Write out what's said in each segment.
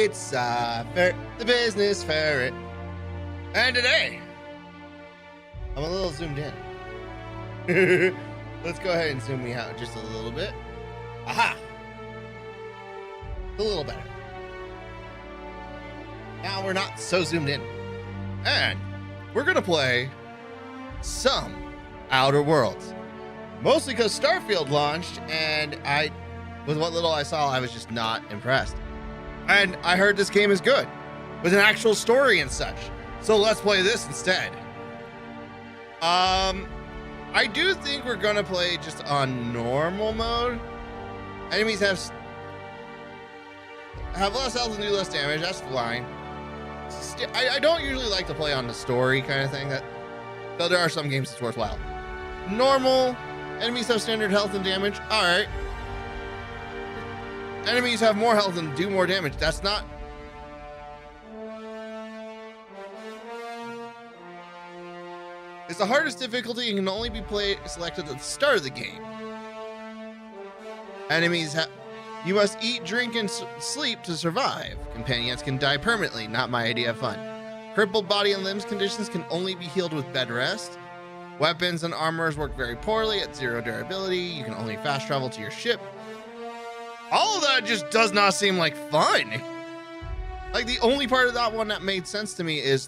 It's PsyFerret, the business ferret. And today, I'm a little zoomed in. Let's go ahead and zoom me out just a little bit. Aha! A little better. Now we're not so zoomed in. And we're going to play some Outer Worlds. Mostly because Starfield launched, and with what little I saw, I was just not impressed. And I heard this game is good, with an actual story and such. So let's play this instead. I do think we're gonna play just on normal mode. Enemies have less health and do less damage. That's fine. I don't usually like to play on the story kind of thing. Though there are some games it's worthwhile. Normal. Enemies have standard health and damage. All right. Enemies have more health and do more damage. That's not. It's the hardest difficulty and can only be selected at the start of the game. Enemies have. You must eat, drink, and sleep to survive. Companions can die permanently. Not my idea of fun. Crippled body and limbs conditions can only be healed with bed rest. Weapons and armors work very poorly at 0 durability. You can only fast travel to your ship. All of that just does not seem like fun. Like, the only part of that one that made sense to me is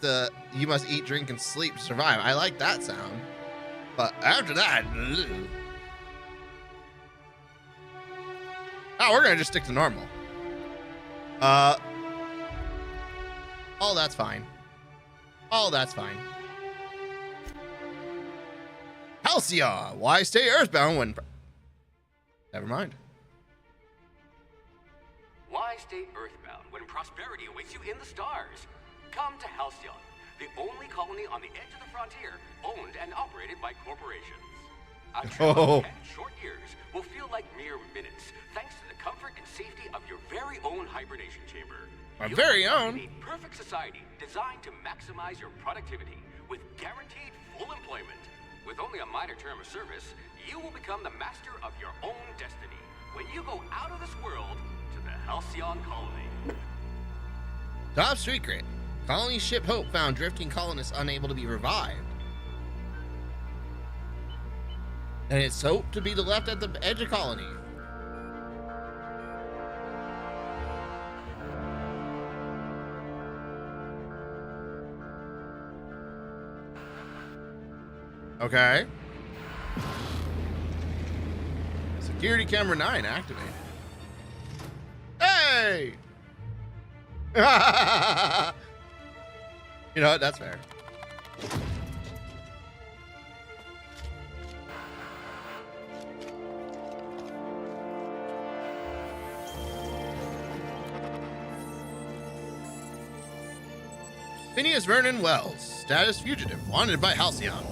you must eat, drink, and sleep to survive. I like that sound. But after that, ugh. Oh, we're gonna just stick to normal. Oh, that's fine. Oh, that's fine. Halcyon, why stay earthbound when... Never mind. Why stay earthbound when prosperity awaits you in the stars? Come to Halcyon, the only colony on the edge of the frontier, owned and operated by corporations. A trip of 10 short years will feel like mere minutes, thanks to the comfort and safety of your very own hibernation chamber. My very own? A perfect society designed to maximize your productivity with guaranteed full employment. With only a minor term of service, you will become the master of your own destiny when you go out of this world to the Halcyon colony. Top secret. Colony ship Hope found drifting colonists unable to be revived. And it's hoped to be left at the edge of colony. Okay. Security camera 9 activate. Hey! You know what? That's fair. Phineas Vernon Wells, status fugitive, wanted by Halcyon.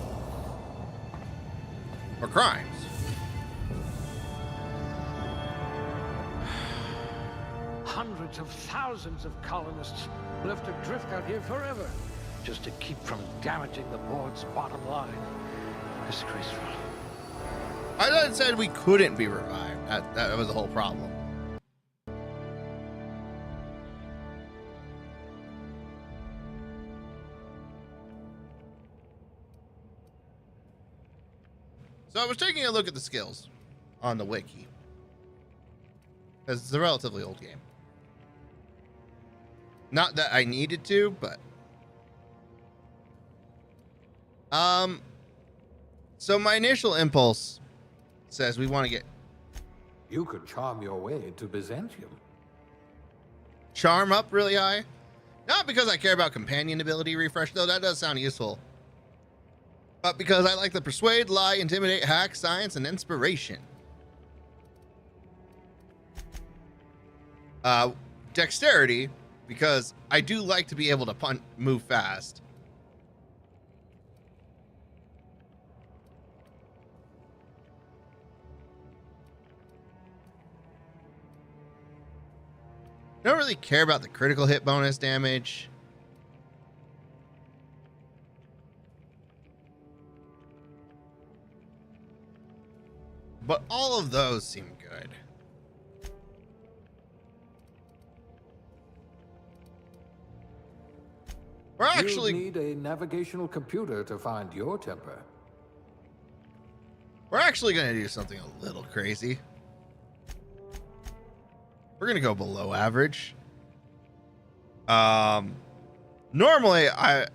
For crimes. Hundreds of thousands of colonists left adrift out here forever, just to keep from damaging the board's bottom line. Disgraceful. I thought it said we couldn't be revived. That was the whole problem. So I was taking a look at the skills on the wiki, because it's a relatively old game. Not that I needed to, but so my initial impulse says we want to get You could charm your way to Byzantium. charm up really high. Not because I care about companion ability refresh, though that does sound useful. But because I like the persuade, lie, intimidate, hack, science, and inspiration. Dexterity, because I do like to be able to move fast. I don't really care about the critical hit bonus damage. But all of those seem good. We're You actually need a navigational computer to find your temper. gonna do something a little crazy. We're gonna go below average. Normally I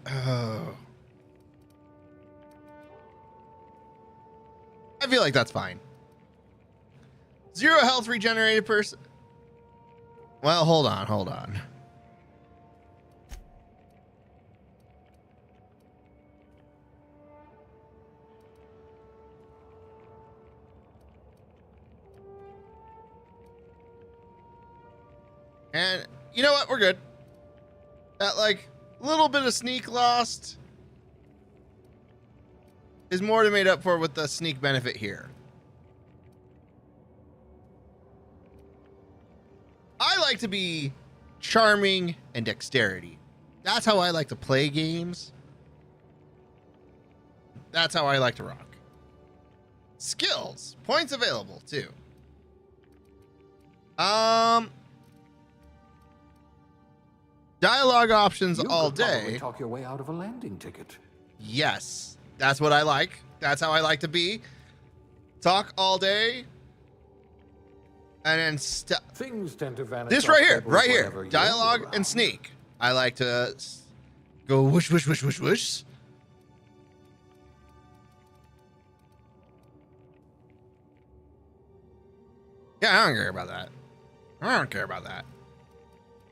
feel like that's fine. 0 health regenerated person. Well, hold on. And you know what? We're good. That like little bit of sneak lost is more than made up for with the sneak benefit here. I like to be charming and dexterity. That's how I like to play games. That's how I like to rock. Skills. Points available too. Dialogue options You all could probably day. talk your way out of a landing ticket. Yes. That's what I like. That's how I like to be. Talk all day. And then Things tend to vanish. this off right here, tables right here. whenever you're Dialogue around. and sneak. I like to go whoosh, whoosh, whoosh, whoosh, whoosh. Yeah, I don't care about that. I don't care about that.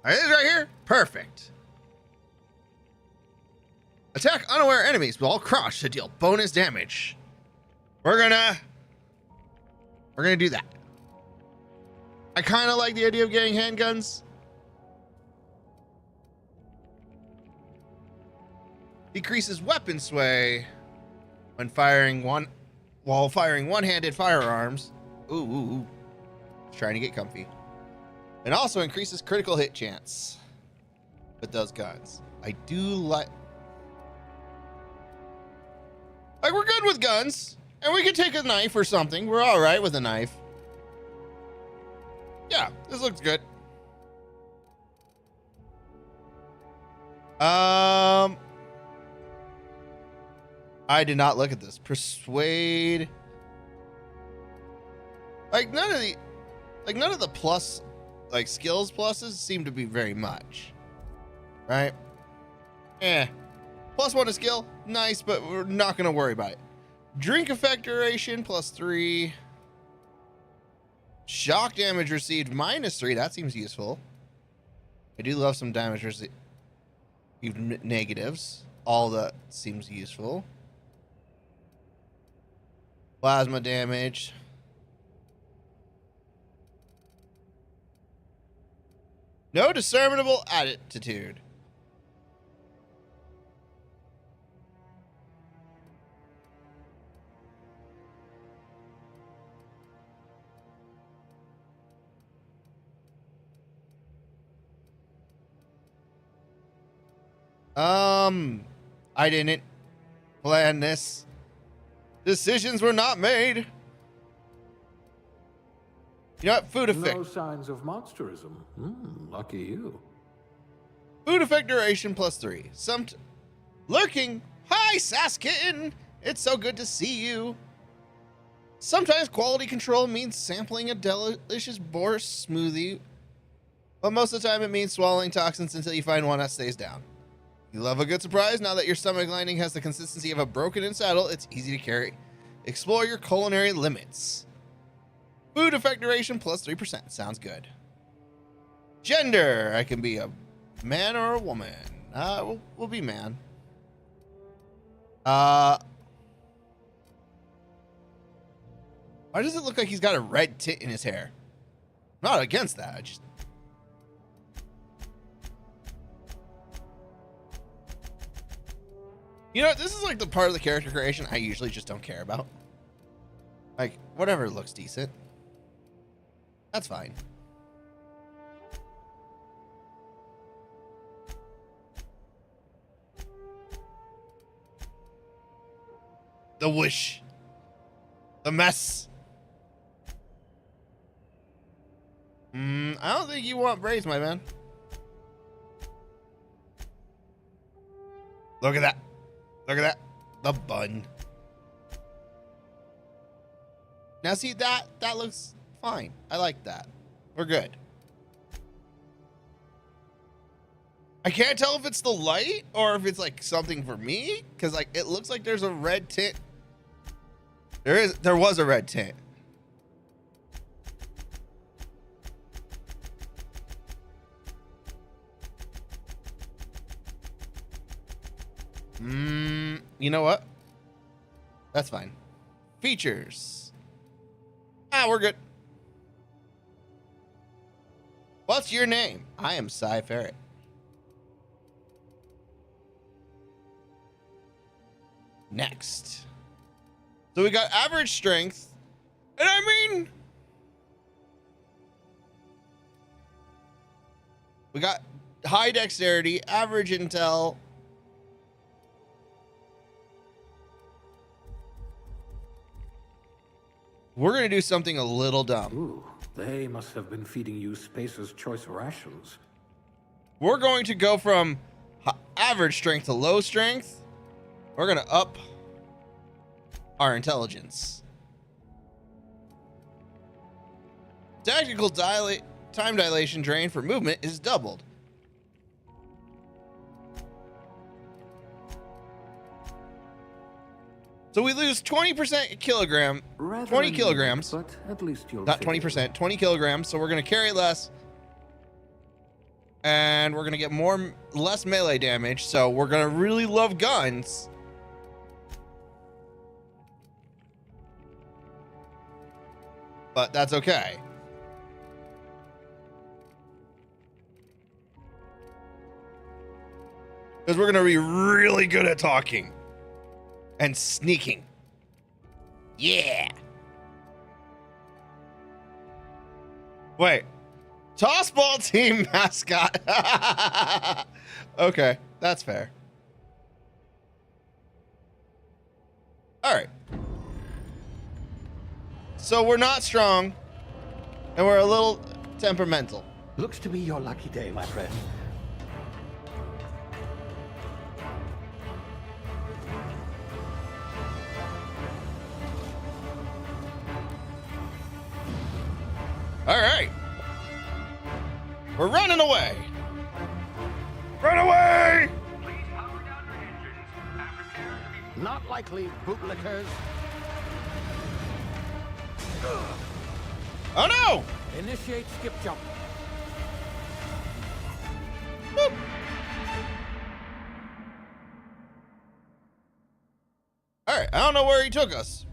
It is right here. Perfect. Attack unaware enemies with all crush to deal bonus damage. We're gonna do that. I kind of like the idea of getting handguns. Decreases weapon sway when firing one-handed firearms. Ooh. Trying to get comfy. And also increases critical hit chance with those guns. I do like we're good with guns, and we can take a knife or something. We're all right with a knife. Yeah, this looks good. I did not look at this. Persuade. None of the plus, skills pluses seem to be very much. Right? +1 to skill, nice, but we're not going to worry about it. Drink effect duration, +3. Shock damage received, -3. That seems useful. I do love some damage received negatives. All that seems useful. Plasma damage. No discernible attitude. I didn't plan this. Decisions were not made. You know what? Food effect. No signs of monsterism. Lucky you. Food effect duration +3. Lurking. Hi, Saskitten. It's so good to see you. Sometimes quality control means sampling a delicious boar smoothie, but most of the time it means swallowing toxins until you find one that stays down. You love a good surprise. Now that your stomach lining has the consistency of a broken-in saddle, it's easy to carry. Explore your culinary limits. Food effect duration +3%. Sounds good. Gender. I can be a man or a woman. We'll be man. Why does it look like he's got a red tit in his hair? I'm not against that. I just... You know, this is like the part of the character creation I usually just don't care about. Like, whatever looks decent. That's fine. The wish. The mess. I don't think you want braids, my man. Look at that. Look at that. The bun. Now see, that looks fine. I like that. We're good. I can't tell if it's the light or if it's like something for me, because like it looks like there's a red tint. There was a red tint. You know what? That's fine. Features. We're good. What's your name? I am PsyFerret. Next. So we got average strength. And I mean, we got high dexterity, average intel. We're going to do something a little dumb. Ooh, they must have been feeding you Spacer's choice rations. We're going to go from average strength to low strength. We're going to up our intelligence. Tactical time dilation drain for movement is doubled. So we lose 20% kilogram, Rather 20 kilograms, but at least you'll not figure 20%, 20 kilograms. So we're going to carry less and we're going to get less melee damage. So we're going to really love guns. But that's okay. Because we're going to be really good at talking and sneaking. Yeah. Wait. Tossball team mascot. Okay, that's fair. All right. So we're not strong, and we're a little temperamental. Looks to be your lucky day, my friend. All right. We're running away. Run away! Please power down your engines. And prepare to be... Not likely, bootlickers. Oh no! Initiate skip jump. Boop. All right, I don't know where he took us.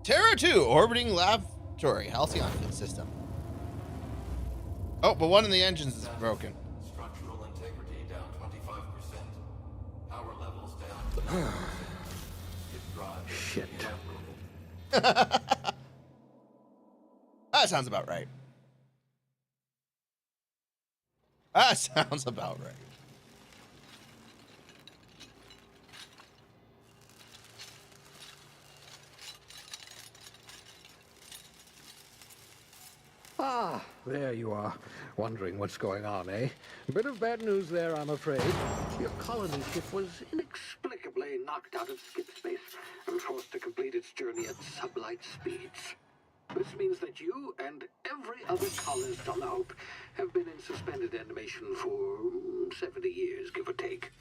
Terra 2, orbiting laboratory, Halcyon system. Oh, but one of the engines is broken. Structural integrity down 25%. Power levels down. It drives. Shit. That sounds about right. That sounds about right. Ah, there you are. Wondering what's going on, eh? Bit of bad news there, I'm afraid. Your colony ship was inexplicably knocked out of skip space and forced to complete its journey at sublight speeds. This means that you and every other colonist on the Hope have been in suspended animation for 70 years, give or take.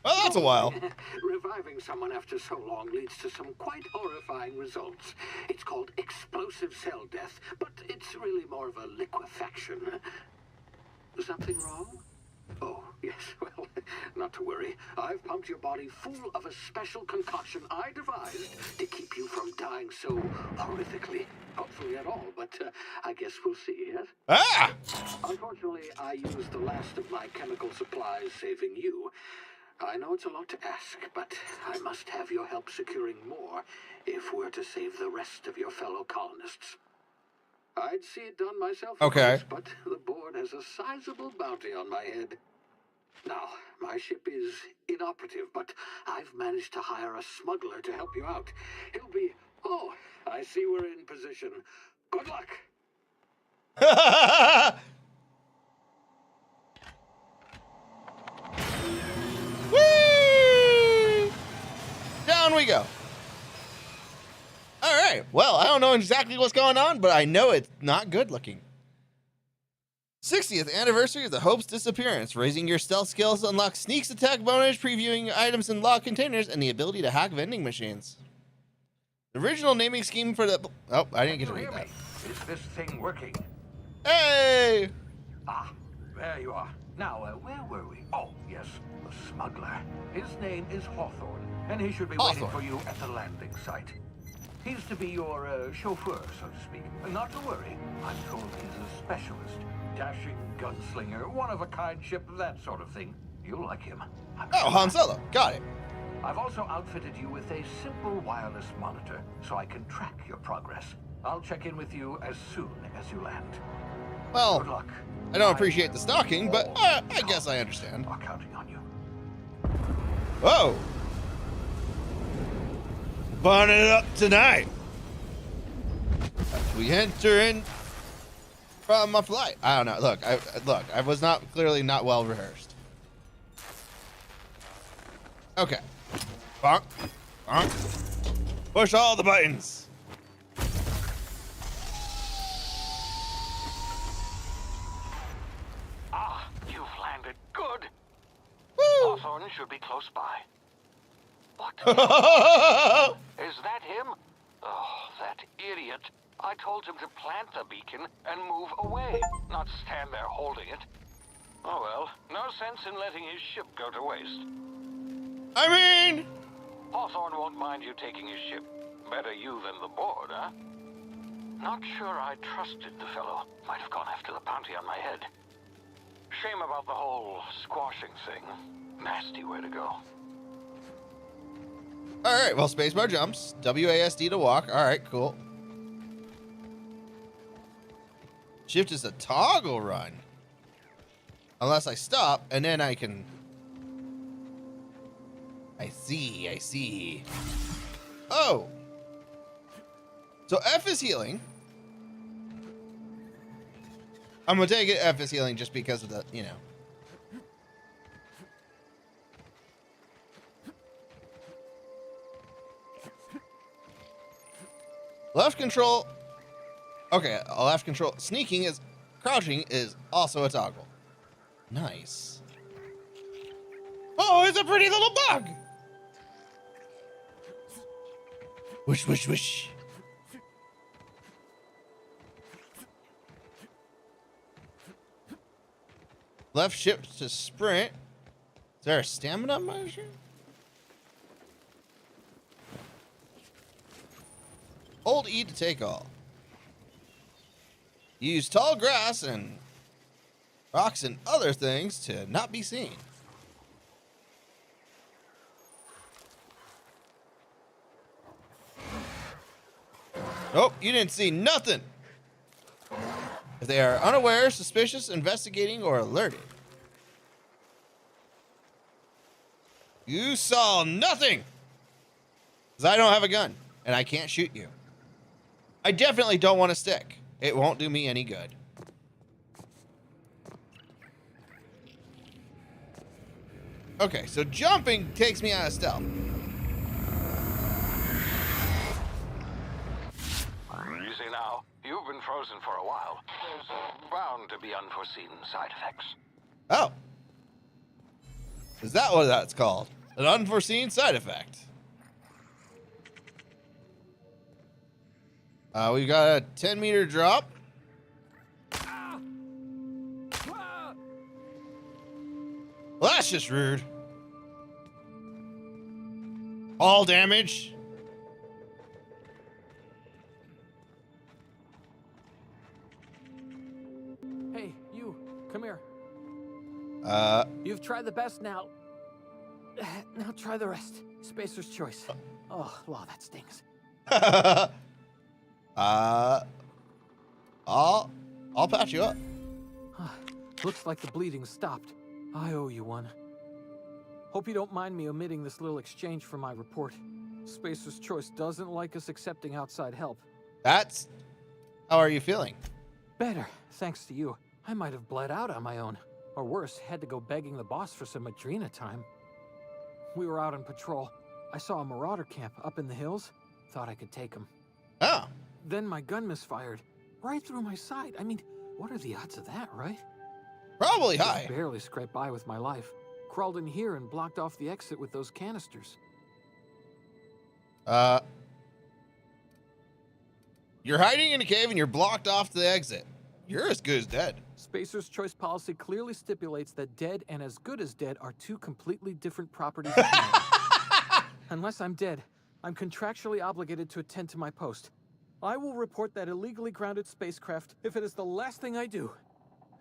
Well, that's a while. Reviving someone after so long leads to some quite horrifying results. It's called explosive cell death, but it's really more of a liquefaction. Something wrong? Oh, yes, well, not to worry. I've pumped your body full of a special concoction I devised to keep you from dying so horrifically. Hopefully at all, but I guess we'll see, yes? Ah! Unfortunately, I used the last of my chemical supplies saving you. I know it's a lot to ask, but I must have your help securing more if we're to save the rest of your fellow colonists. I'd see it done myself, of Okay. course, but the board has a sizable bounty on my head. Now, my ship is inoperative, but I've managed to hire a smuggler to help you out. He'll be... Oh, I see we're in position. Good luck! Whee! we go. All right. Well, I don't know exactly what's going on, but I know it's not good looking. 60th anniversary of the Hope's disappearance. Raising your stealth skills unlocks sneaks attack bonus, previewing items in locked containers, and the ability to hack vending machines. The original naming scheme for the... Oh, I didn't get to read that. Is this thing working? Hey! Ah, there you are. Now, where were we? Oh, yes, the smuggler. His name is Hawthorne, and he should be waiting for you at the landing site. He's to be your chauffeur, so to speak. Not to worry, I'm told he's a specialist. Dashing gunslinger, one-of-a-kind ship, that sort of thing. You'll like him. Oh, Han Solo. Got it. I've also outfitted you with a simple wireless monitor, so I can track your progress. I'll check in with you as soon as you land. Well, good luck. I don't appreciate the stalking, but I guess I understand. I'm counting on you. Whoa! Burning it up tonight. As we enter in from a flight. I don't know. Look, I was clearly not well rehearsed. Okay. Bonk. Bonk. Push all the buttons. Ah, you've landed. Good. Woo! Hawthorne should be close by. What? Oh, Is that him? Oh, that idiot. I told him to plant the beacon and move away, not stand there holding it. Oh well, no sense in letting his ship go to waste. I mean... Hawthorne won't mind you taking his ship. Better you than the board, huh? Not sure I trusted the fellow. Might have gone after the bounty on my head. Shame about the whole squashing thing. Nasty way to go. All right, well, spacebar jumps. WASD to walk. All right, cool. Shift is a toggle run. Unless I stop, and then I can... I see. Oh. So F is healing. I'm going to take it F is healing just because of the, you know. Left control. Okay, left control. Sneaking is... Crouching is also a toggle. Nice. Oh, it's a pretty little bug! Whoosh, whoosh, whoosh. Left shift to sprint. Is there a stamina measure? Hold E to take all. Use tall grass and rocks and other things to not be seen. Nope, you didn't see nothing. If they are unaware, suspicious, investigating, or alerted. You saw nothing. Because I don't have a gun, and I can't shoot you. I definitely don't want to stick. It won't do me any good. Okay, so jumping takes me out of stealth. Easy now. You've been frozen for a while. There's bound to be unforeseen side effects. Oh. Is that what that's called? An unforeseen side effect. We've got a 10-meter drop. Well, that's just rude. All damage. Hey, you, come here. You've tried the best now. Now try the rest. Spacer's choice. Oh, wow, that stings. I'll patch you up. Looks like the bleeding stopped. I owe you one. Hope you don't mind me omitting this little exchange from my report. Spacer's choice doesn't like us accepting outside help. That's... How are you feeling? Better, thanks to you. I might have bled out on my own. Or worse, had to go begging the boss for some Adrena time. We were out on patrol. I saw a marauder camp up in the hills. Thought I could take him. Oh, Then my gun misfired. Right through my side. I mean, what are the odds of that, right? probably Just high. barely scraped by with my life. Crawled in here and blocked off the exit with those canisters. You're hiding in a cave and you're blocked off the exit. You're as good as dead. Spacer's choice policy clearly stipulates that dead and as good as dead are two completely different properties of man. Unless I'm dead, I'm contractually obligated to attend to my post. I will report that illegally grounded spacecraft if it is the last thing I do.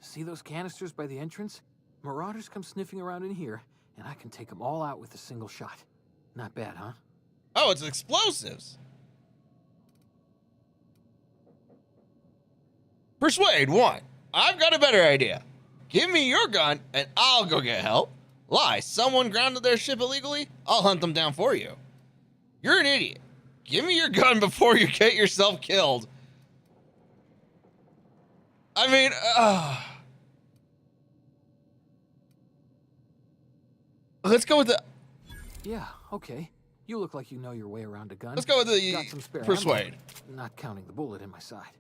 See those canisters by the entrance? Marauders come sniffing around in here, and I can take them all out with a single shot. Not bad, huh? Oh, it's explosives. Persuade 1. I've got a better idea. Give me your gun and I'll go get help. Lie, someone grounded their ship illegally? I'll hunt them down for you. You're an idiot. Give me your gun before you get yourself killed. I mean, let's go with the... Yeah, okay. You look like you know your way around a gun. Let's go with Got some spare the persuade. ammo, not counting the bullet in my side.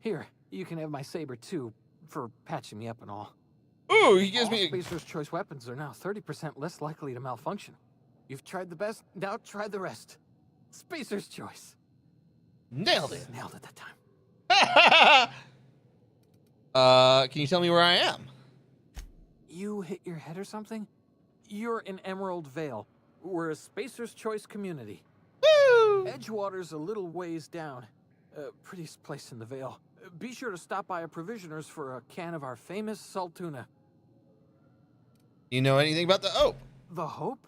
Here, you can have my saber too, for patching me up and all. Ooh, he gives All me... Spacer's choice weapons are now 30% less likely to malfunction. You've tried the best, now try the rest. Spacer's choice. Nailed it. Nailed it that time. Can you tell me where I am? You hit your head or something? You're in Emerald Vale. We're a Spacer's choice community. Woo! Edgewater's a little ways down. Prettiest place in the Vale. Be sure to stop by a provisioner's for a can of our famous salt tuna. You know anything about the Ope? The Hope?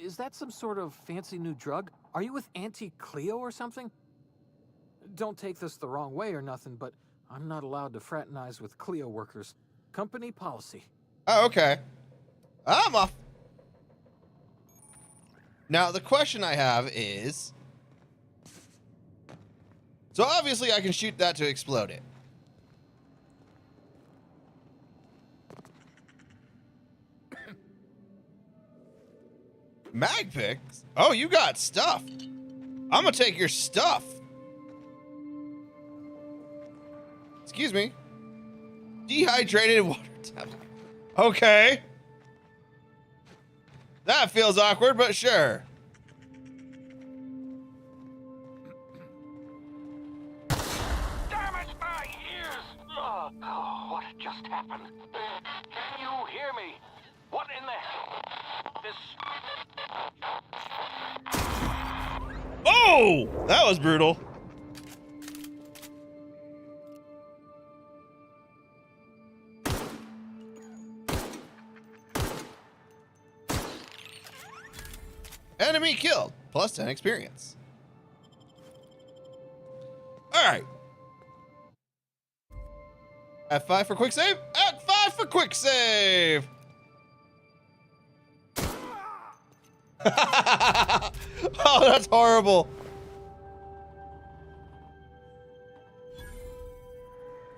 Is that some sort of fancy new drug? Are you with Auntie Cleo or something? Don't take this the wrong way or nothing, but I'm not allowed to fraternize with Cleo workers. Company policy. Oh, okay. I'm off. Now, the question I have is... So obviously I can shoot that to explode it. Mag picks? Oh, you got stuff. I'm gonna take your stuff. Excuse me. Dehydrated water tablet. Okay. That feels awkward, but sure. Damn it, my ears! Oh, what just happened? Can you hear me? What in the hell? This... Oh, that was brutal. Enemy killed, plus 10 experience. All right. F5 for quick save. F5 for quick save. Oh, that's horrible.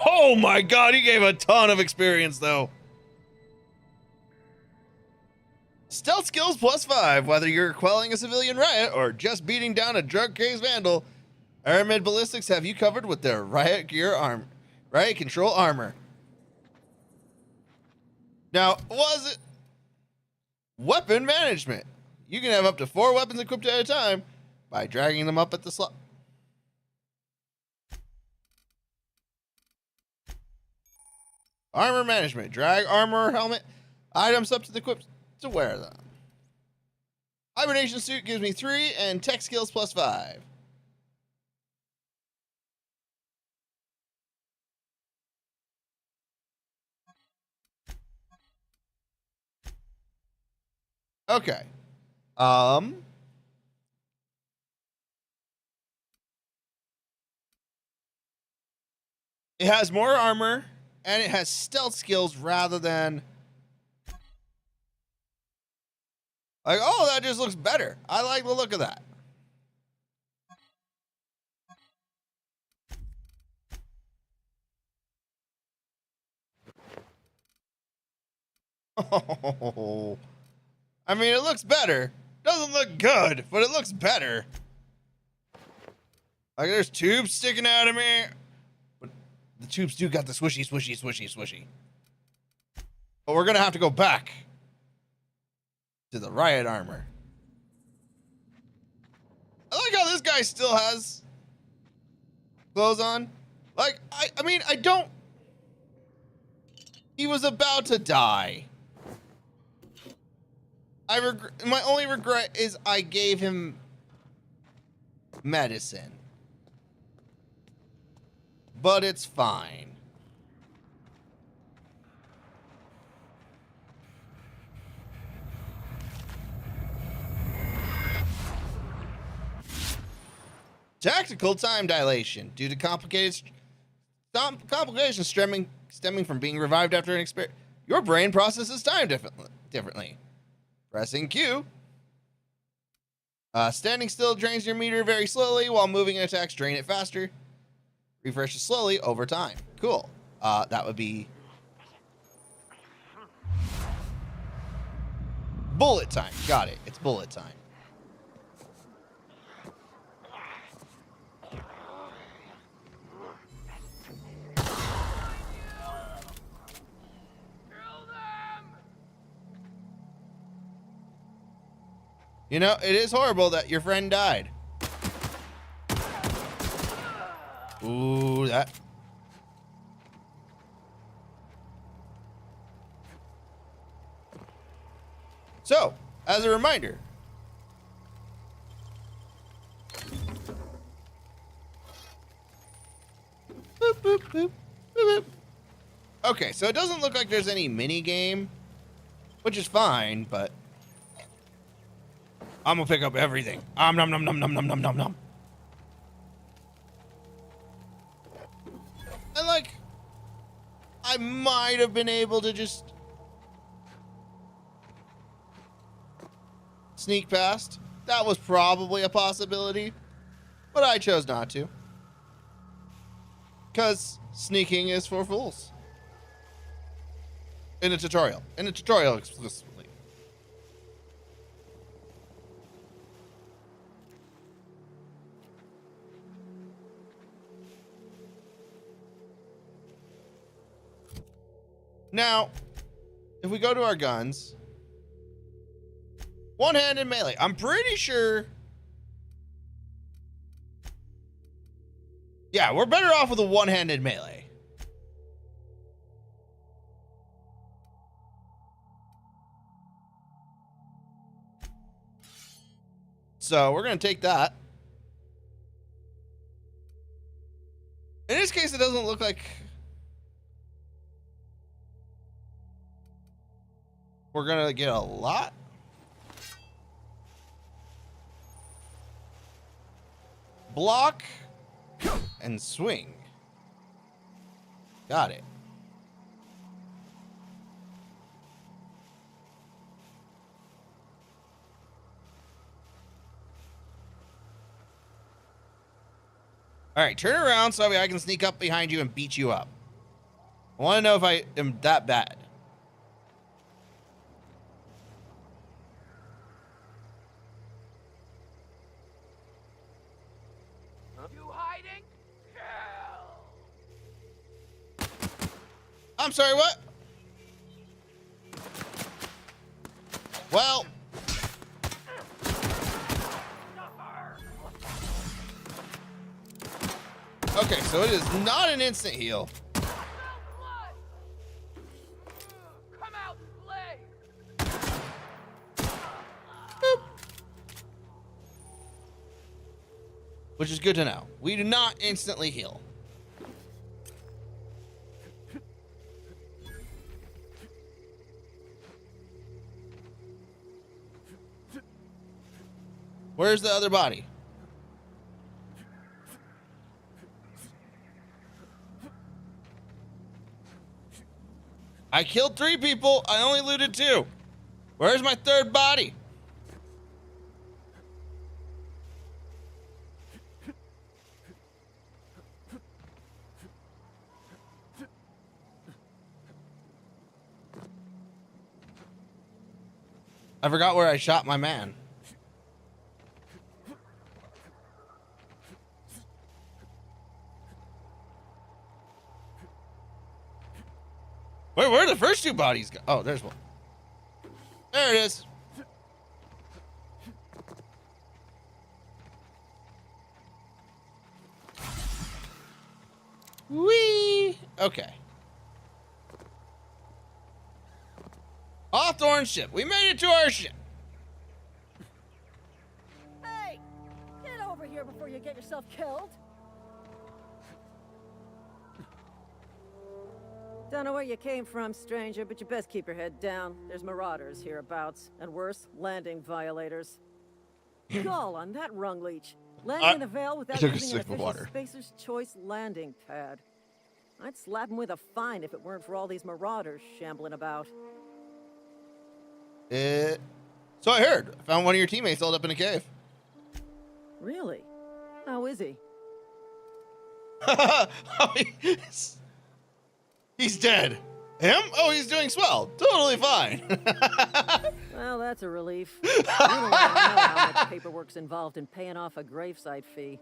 Oh my God, he gave a ton of experience though. Stealth skills plus 5, whether you're quelling a civilian riot or just beating down a drug-crazed vandal. Aramid Ballistics have you covered with their riot gear riot control armor. Now, was it weapon management? You can have up to 4 weapons equipped at a time by dragging them up at the slot. Armor management. Drag armor or helmet items up to the equip to wear them. Hibernation suit gives me 3 and tech skills plus 5. Okay. It has more armor and it has stealth skills rather than like, oh, that just looks better. I like the look of that. Oh, I mean, it looks better. Doesn't look good, but it looks better. Like there's tubes sticking out of me. But the tubes do got the swishy, swishy, swishy, swishy. But we're gonna have to go back to the riot armor. I like how this guy still has clothes on. Like, I mean, I don't... He was about to die. My only regret is I gave him medicine. But it's fine. Tactical time dilation due to complications stemming from being revived after an experiment. Your brain processes time differently. Pressing Q. Standing still drains your meter very slowly, while moving and attacks drain it faster. Refreshes slowly over time. Cool. That would be bullet time. Got it. It's bullet time. You know, it is horrible that your friend died. Ooh, that. So, as a reminder, boop, boop, boop, boop, boop. Okay, so it doesn't look like there's any mini game, which is fine, but I'm gonna pick up everything. Nom nom nom nom nom nom nom nom. And like, I might have been able to just sneak past. That was probably a possibility, but I chose not to. Because sneaking is for fools. In a tutorial. In a tutorial exclusively. Now, if we go to our guns, one-handed melee. I'm pretty sure. Yeah, we're better off with a one-handed melee. So we're going to take that. In this case, it doesn't look like we're going to get a lot. Block and swing. Got it. All right, turn around so I can sneak up behind you and beat you up. I want to know if I am that bad. I'm sorry, what? Well. Okay, so it is not an instant heal. Boop. Which is good to know. We do not instantly heal. Where's the other body? I killed 3 people. I only looted 2. Where's my third body? I forgot where I shot my man. Wait, where are the first two bodies go? Oh, there's one. There it is. Whee! Okay. Hawthorne ship. We made it to our ship. Hey! Get over here before you get yourself killed. Don't know where you came from, stranger, but you best keep your head down. There's marauders hereabouts, and worse, landing violators. Gall on that rung leech. Landing in the Vale without took a using an sip of official water. Spacer's Choice landing pad. I'd slap him with a fine if it weren't for all these marauders shambling about. So I heard. I found one of your teammates held up in a cave. Really? How is he? He's dead. Him? Oh, he's doing swell. Totally fine. Well, that's a relief. You don't wanna know how much paperwork's involved in paying off a gravesite fee.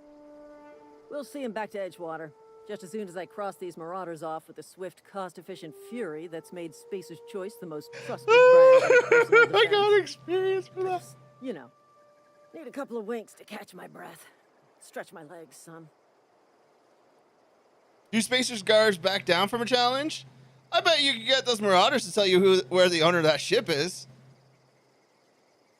We'll see him back to Edgewater, just as soon as I cross these marauders off with the swift, cost-efficient fury that's made Spacer's Choice the most trusted brand in personal I defense. got experience for that. You know, need a couple of winks to catch my breath. Stretch my legs, son. Do Spacer's guards back down from a challenge? I bet you could get those marauders to tell you where the owner of that ship is.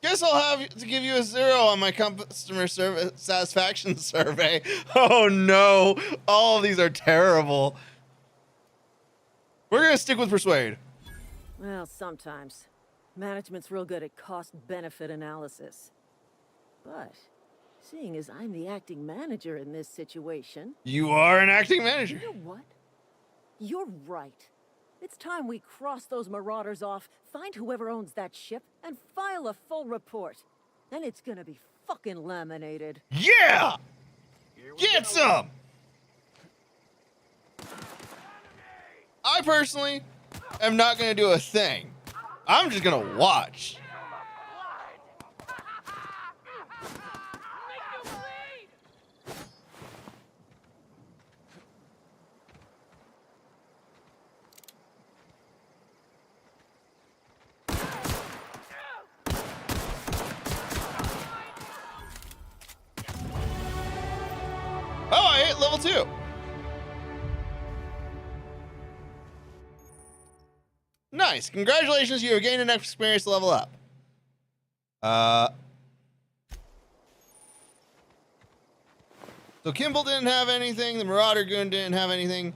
Guess I'll have to give you a 0 on my customer service satisfaction survey. Oh no, all of these are terrible. We're gonna stick with persuade. Well, sometimes. Management's real good at cost-benefit analysis. But, seeing as I'm the acting manager in this situation... You are an acting manager. You know what? You're right. It's time we cross those marauders off, find whoever owns that ship, and file a full report. Then it's gonna be fucking laminated. Yeah! Get some! I personally am not gonna do a thing. I'm just gonna watch. Oh, I hit level 2. Nice. Congratulations, you have gained enough experience to level up. So Kimball didn't have anything. The Marauder Goon didn't have anything.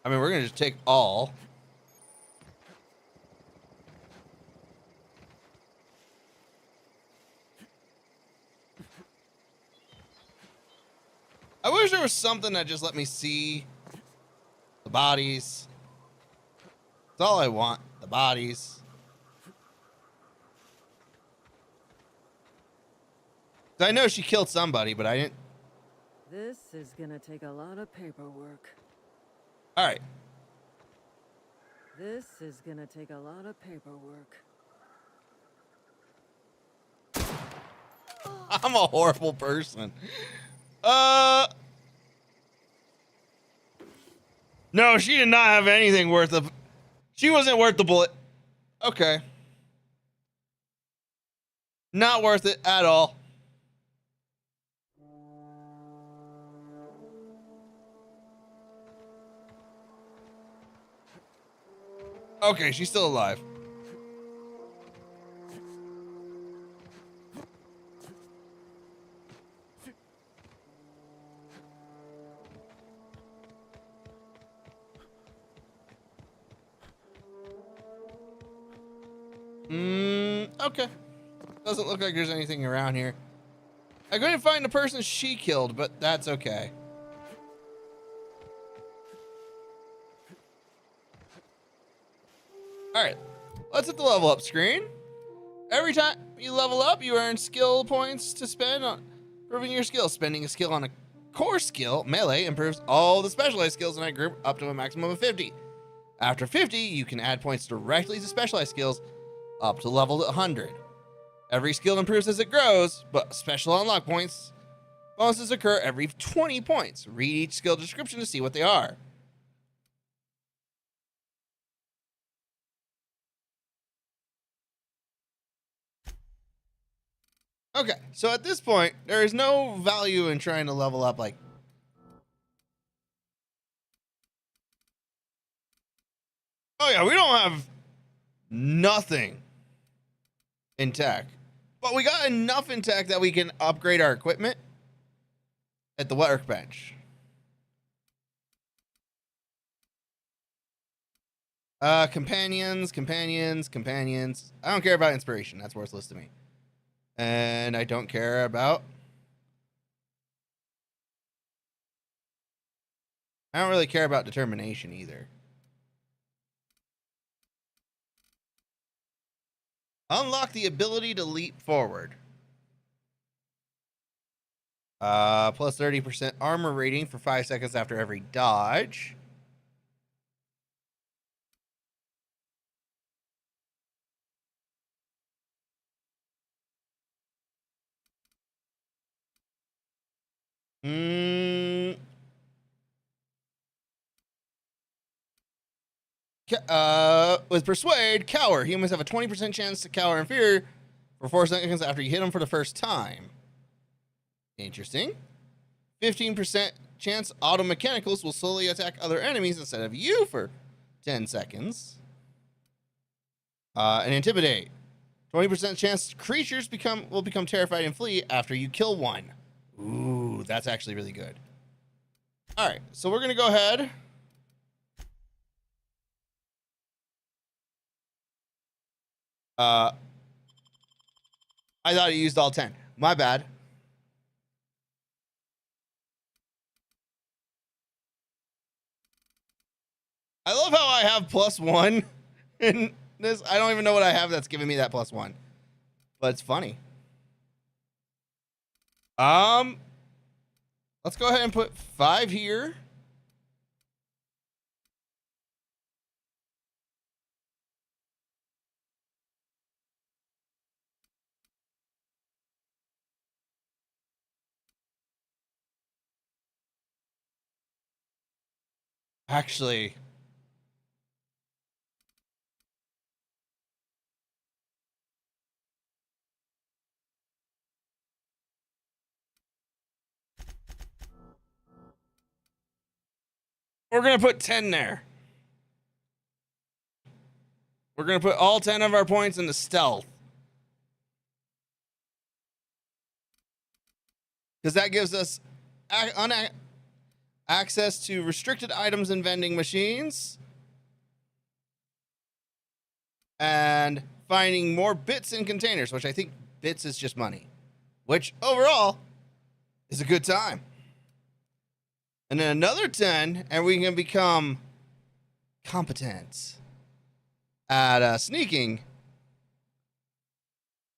I mean, we're going to just take all. I wish there was something that just let me see the bodies. That's all I want, the bodies. I know she killed somebody, but I didn't. This is gonna take a lot of paperwork. All right. This is gonna take a lot of paperwork. I'm a horrible person. No, she did not have anything worth of. She wasn't worth the bullet. Okay. Not worth it at all. Okay, she's still alive. Okay. Doesn't look like there's anything around here. I couldn't find the person she killed, but that's okay. Alright. Let's hit the level up screen. Every time you level up, you earn skill points to spend on improving your skill. Spending a skill on a core skill, melee, improves all the specialized skills in that group up to a maximum of 50. After 50, you can add points directly to specialized skills up to level 100. Every skill improves as it grows, but special unlock points Bonuses occur every 20 points. Read each skill description to see what they are. Okay, so at this point, there is no value in trying to level up, like... Oh yeah, we don't have nothing in tech. But we got enough in tech that we can upgrade our equipment at the workbench. Companions. I don't care about inspiration. That's worthless to me. And I don't care about... I don't really care about determination either. Unlock the ability to leap forward. Plus 30% armor rating for 5 seconds after every dodge. With Persuade, cower. Humans have a 20% chance to cower in fear for 4 seconds after you hit them for the first time. Interesting. 15% chance auto mechanicals will slowly attack other enemies instead of you for 10 seconds. And Intimidate. 20% chance creatures will become terrified and flee after you kill one. Ooh, that's actually really good. All right, so we're going to go ahead. I thought it used all 10. My bad. I love how I have +1 in this. I don't even know what I have that's giving me that +1. But it's funny. Let's go ahead and put 5 here. Actually, we're going to put 10 there. We're going to put all 10 of our points into stealth. Because that gives us access to restricted items and vending machines. And finding more bits in containers, which I think bits is just money. Which, overall, is a good time. And then another 10, and we can become competent at sneaking,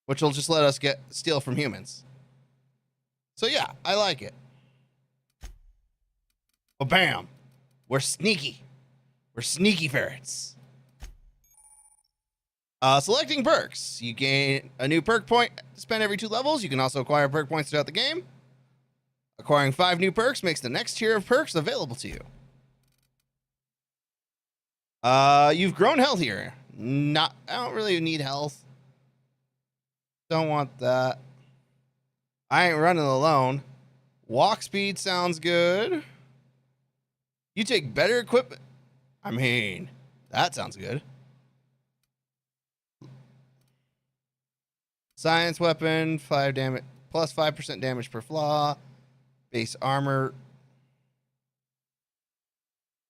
which will just let us steal from humans. So yeah, I like it. Well, bam. We're sneaky. We're sneaky ferrets. Selecting perks. You gain a new perk point to spend every 2 levels. You can also acquire perk points throughout the game. Acquiring 5 new perks makes the next tier of perks available to you. You've grown health here. I don't really need health. Don't want that. I ain't running alone. Walk speed sounds good. You take better equipment. I mean, that sounds good. Science weapon, 5 damage, plus 5% damage per flaw. Base armor.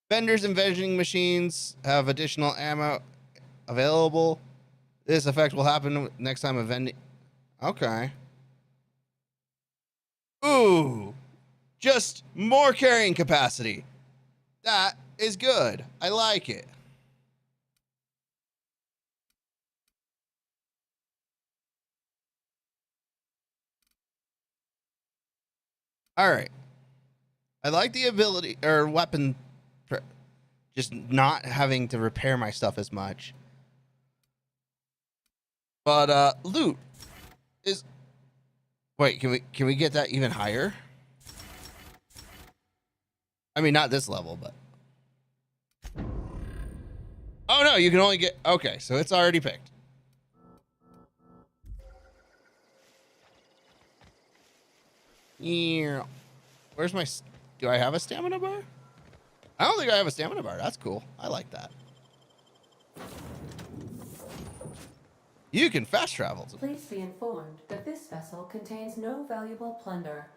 Vendors and vending machines have additional ammo available. This effect will happen next time a vending. Okay. Ooh. Just more carrying capacity. That is good. I like it. All right. I like the ability or weapon, just not having to repair my stuff as much. But loot is. Wait, can we get that even higher? I mean, not this level, but. Oh no, you can only get. Okay, so it's already picked. Yeah. Where's my. Do I have a stamina bar? I don't think I have a stamina bar. That's cool. I like that. You can fast travel. Please be informed that this vessel contains no valuable plunder.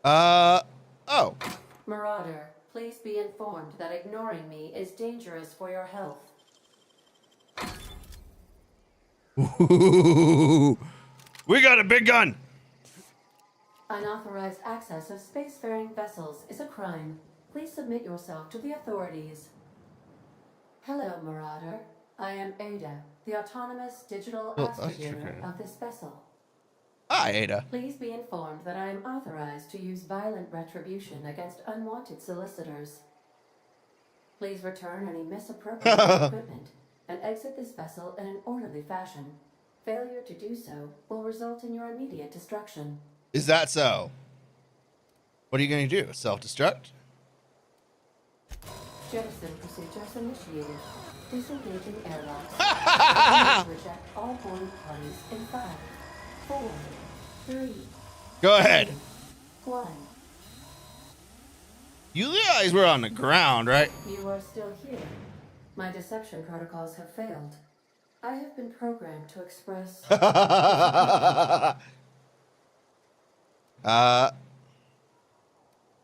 Oh. Marauder, please be informed that ignoring me is dangerous for your health. Ooh, we got a big gun. Unauthorized access of spacefaring vessels is a crime. Please submit yourself to the authorities. Hello, Marauder. I am Ada, the autonomous digital astrogator of this vessel. Hi, Ada. Please be informed that I am authorized to use violent retribution against unwanted solicitors. Please return any misappropriated equipment and exit this vessel in an orderly fashion. Failure to do so will result in your immediate destruction. Is that so? What are you going to do? Self-destruct? Jettison procedures initiated. Disengaging airlocks. Reject all boarding parties in 5, 4, 3. Go ahead. 1. You realize we're on the ground, right? You are still here. My deception protocols have failed. I have been programmed to express...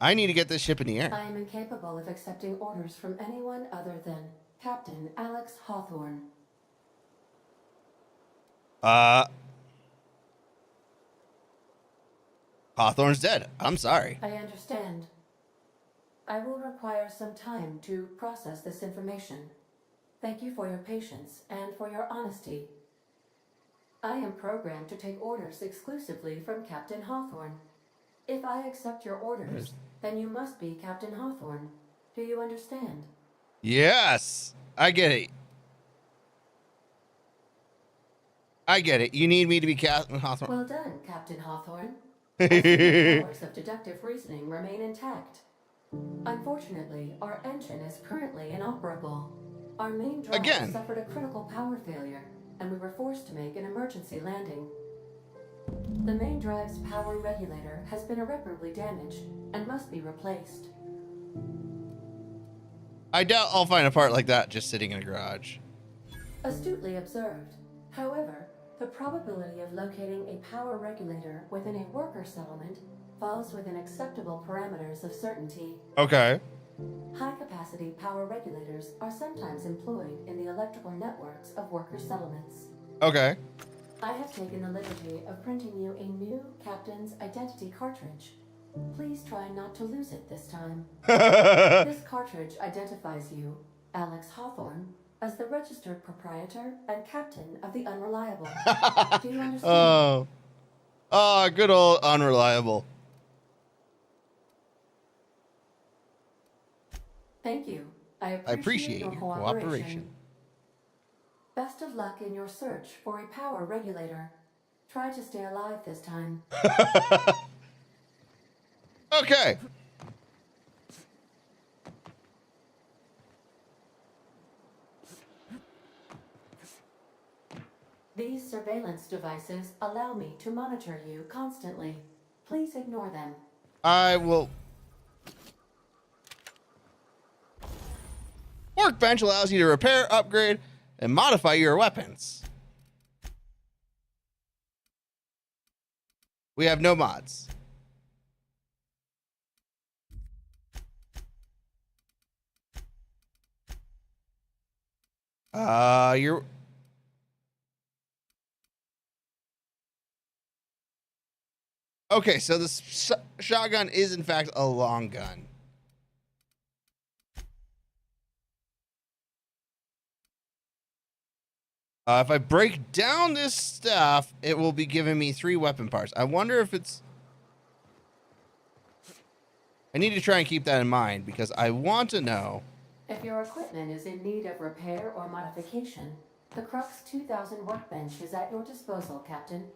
I need to get this ship in the air. I am incapable of accepting orders from anyone other than Captain Alex Hawthorne. Hawthorne's dead. I'm sorry. I understand. I will require some time to process this information. Thank you for your patience and for your honesty. I am programmed to take orders exclusively from Captain Hawthorne. If I accept your orders, then you must be Captain Hawthorne. Do you understand? Yes, I get it. I get it. You need me to be Captain Hawthorne. Well done, Captain Hawthorne. The powers of deductive reasoning remain intact. Unfortunately, our engine is currently inoperable. Our main drive suffered a critical power failure, and we were forced to make an emergency landing. The main drive's power regulator has been irreparably damaged and must be replaced. I doubt I'll find a part like that just sitting in a garage. Astutely observed. However, the probability of locating a power regulator within a worker settlement falls within acceptable parameters of certainty. Okay. High-capacity power regulators are sometimes employed in the electrical networks of worker settlements. Okay. I have taken the liberty of printing you a new captain's identity cartridge. Please try not to lose it this time. This cartridge identifies you, Alex Hawthorne, as the registered proprietor and captain of the Unreliable. Do you understand? Oh, good old Unreliable. Thank you. I appreciate your cooperation. Best of luck in your search for a power regulator. Try to stay alive this time. Okay. These surveillance devices allow me to monitor you constantly. Please ignore them. I will. Workbench allows you to repair, upgrade, and modify your weapons. We have no mods. You're... Okay, so this shotgun is in fact a long gun. If I break down this stuff, it will be giving me 3 weapon parts. I wonder if it's... I need to try and keep that in mind because I want to know... If your equipment is in need of repair or modification, the Crux 2000 workbench is at your disposal, Captain.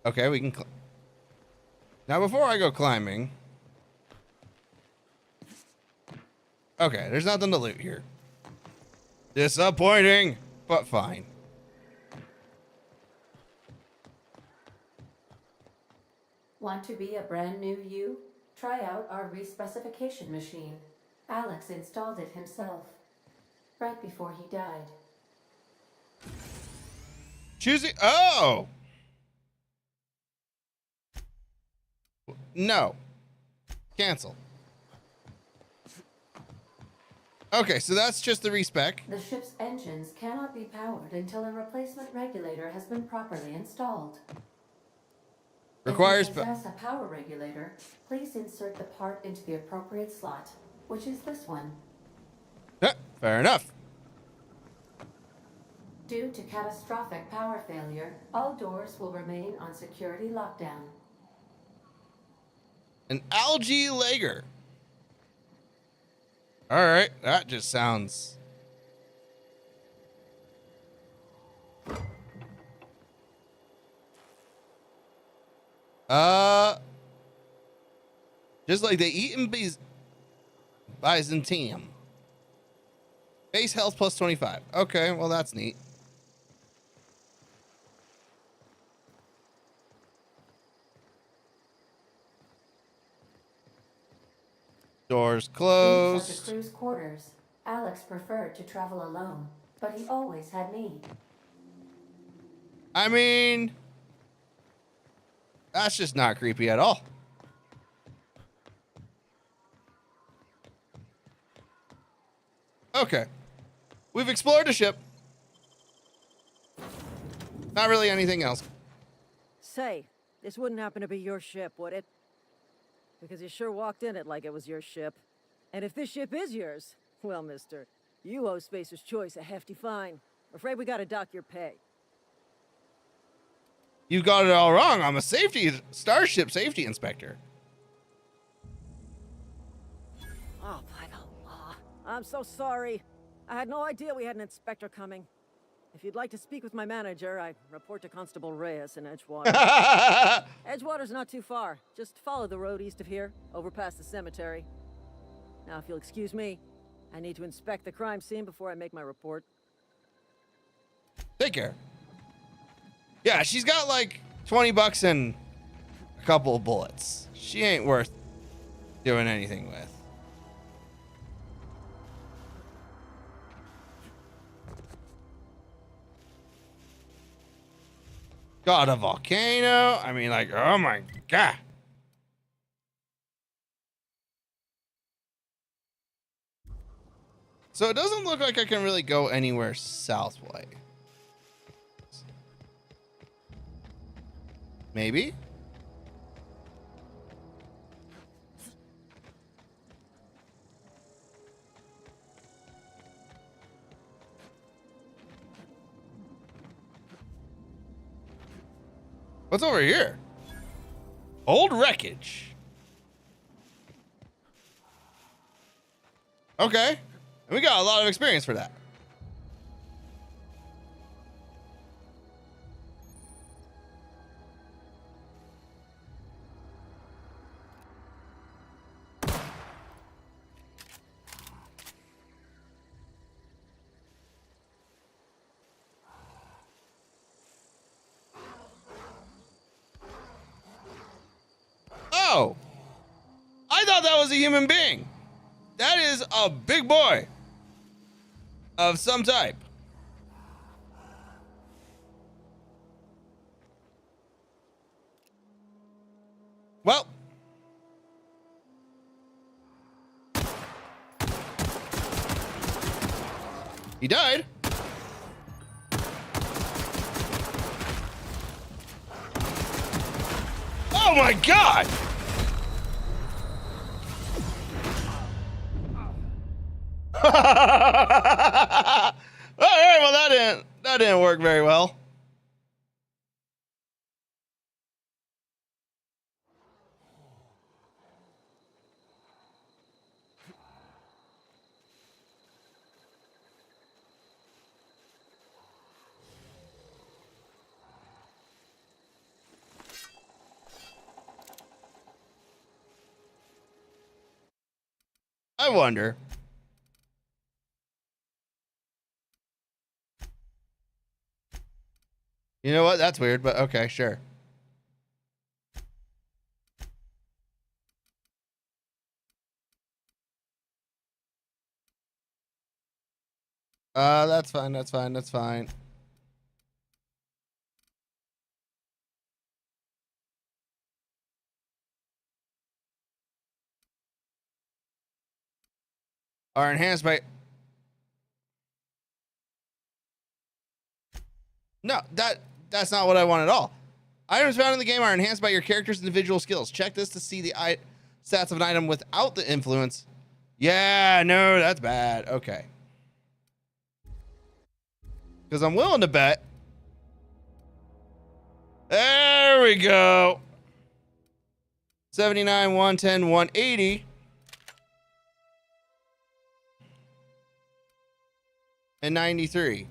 Okay, we can now before I go climbing. Okay, there's nothing to loot here. Disappointing, but fine. Want to be a brand new you? Try out our respecification machine. Alex installed it himself, right before he died. Choosing. Oh! No. Cancel. Okay, so that's just the respec. The ship's engines cannot be powered until a replacement regulator has been properly installed. Requires. If you possess a power regulator, please insert the part into the appropriate slot, which is this one. Fair enough. Due to catastrophic power failure, all doors will remain on security lockdown. An algae lager. All right, that just sounds. Just like they eat in Byzantium. Base health plus 25. Okay, well that's neat. Doors These are closed. the crew's quarters. Alex preferred to travel alone, but he always had me. I mean, that's just not creepy at all. Okay. We've explored the ship. Not really anything else. Say, this wouldn't happen to be your ship, would it? Because you sure walked in it like it was your ship. And if this ship is yours, well, mister, you owe Spacer's Choice a hefty fine. Afraid we gotta dock your pay. You got it all wrong. I'm a starship safety inspector. Oh, by the law. I'm so sorry. I had no idea we had an inspector coming. If you'd like to speak with my manager, I report to Constable Reyes in Edgewater. Edgewater's not too far. Just follow the road east of here, over past the cemetery. Now, if you'll excuse me, I need to inspect the crime scene before I make my report. Take care. Yeah, she's got like 20 bucks and a couple of bullets. She ain't worth doing anything with. Got a volcano. I mean, like, oh my God. So it doesn't look like I can really go anywhere southway. Maybe? What's over here? Old wreckage. Okay. And we got a lot of experience for that. Oh, I thought that was a human being. That is a big boy of some type. Well, he died. Oh my God! All right, well that didn't work very well. I wonder. You know what? That's weird, but okay, sure. That's fine, that's fine, that's fine. Are enhanced by... No, that's not what I want at all. Items found in the game are enhanced by your character's individual skills. Check this to see the stats of an item without the influence. Yeah, no, that's bad. Okay. Because I'm willing to bet. There we go. 79, 110, 180. And 93.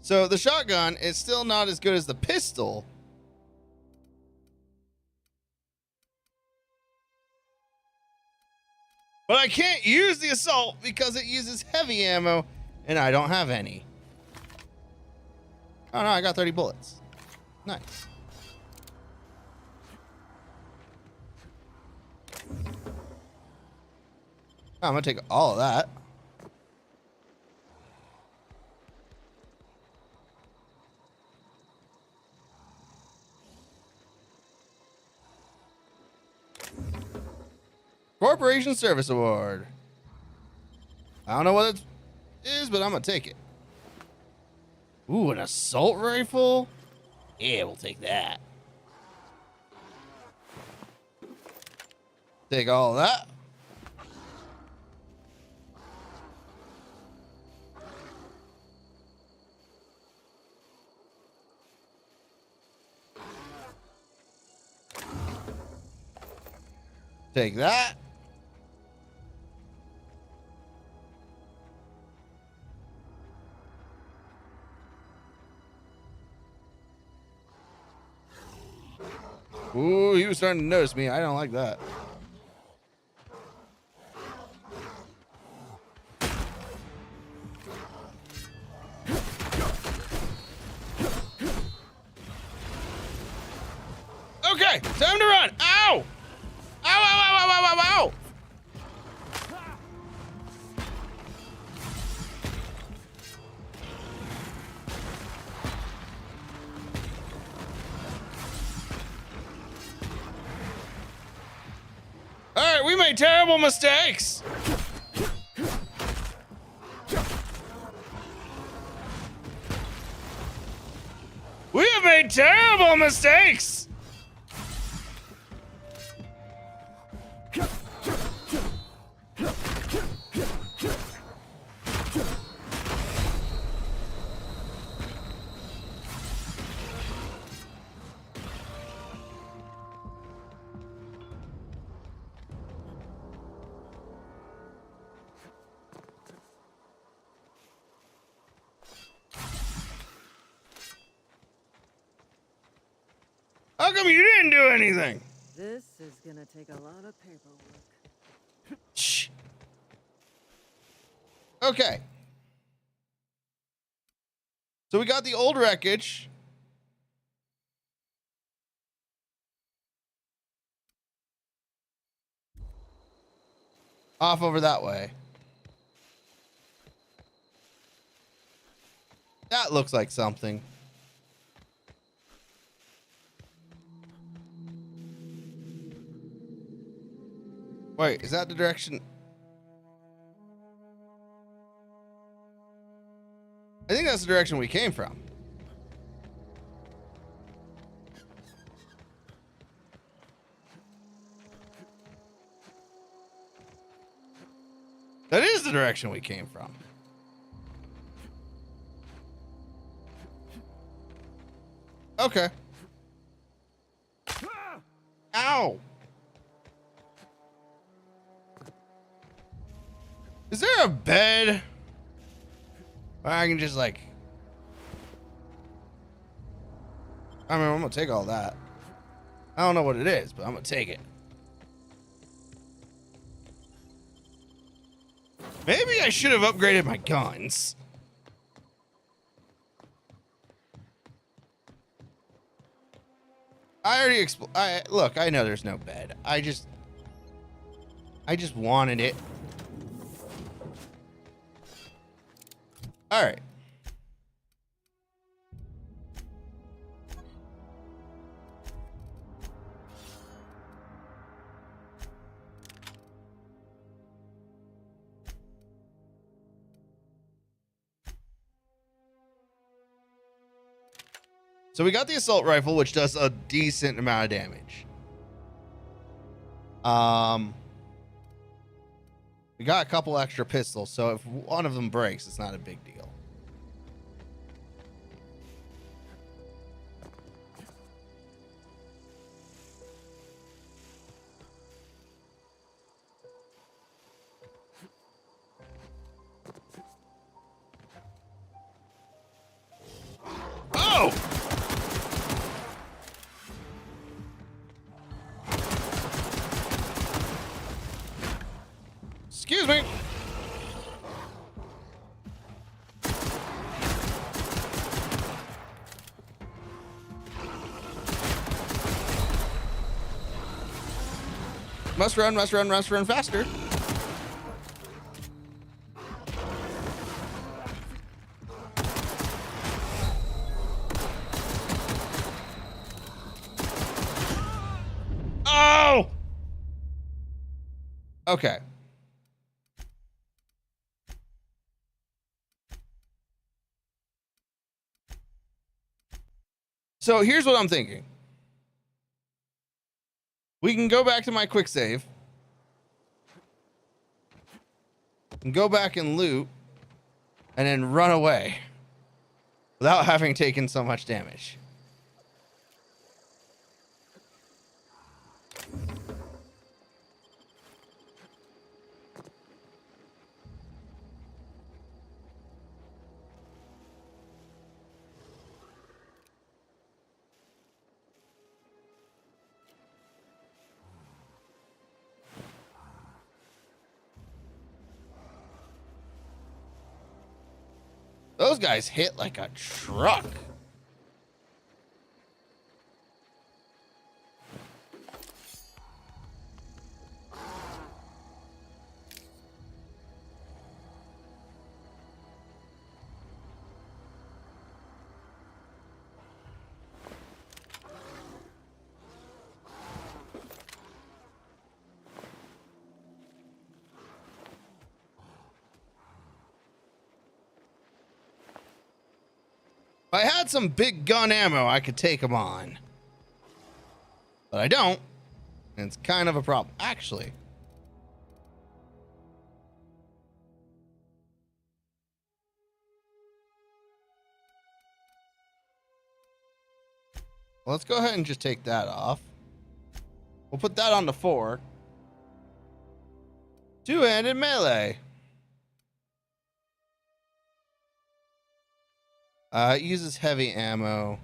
So the shotgun is still not as good as the pistol. But I can't use the assault because it uses heavy ammo and I don't have any. Oh no, I got 30 bullets. Nice. I'm gonna take all of that. Corporation Service Award. I don't know what it is, but I'm gonna take it. Ooh, an assault rifle? Yeah, we'll take that. Take all of that. Take that. Ooh, he was starting to notice me. I don't like that. Okay, time to run. Ow! Ow, ow, ow, ow, ow, ow, ow! All right, we made terrible mistakes. We have made terrible mistakes. How come you didn't do anything? This is gonna take a lot of paperwork. Shh. Okay. So we got the old wreckage. Off over that way. That looks like something. Wait, is that the direction? I think that's the direction we came from. That is the direction we came from. Okay. Ow. Is there a bed where I can just like... I mean, I'm gonna take all that. I don't know what it is, but I'm gonna take it. Maybe I should have upgraded my guns. I already look, I know there's no bed. I just wanted it. All right. So we got the assault rifle, which does a decent amount of damage. We got a couple extra pistols, so if one of them breaks, it's not a big deal. Oh! Excuse me. Must run faster. Oh! Okay. So here's what I'm thinking. We can go back to my quick save and go back and loot and then run away without having taken so much damage. Those guys hit like a truck. If I had some big gun ammo, I could take them on. But I don't. And it's kind of a problem. Actually. Well, let's go ahead and just take that off. We'll put that on the 4. Two-handed melee. It uses heavy ammo.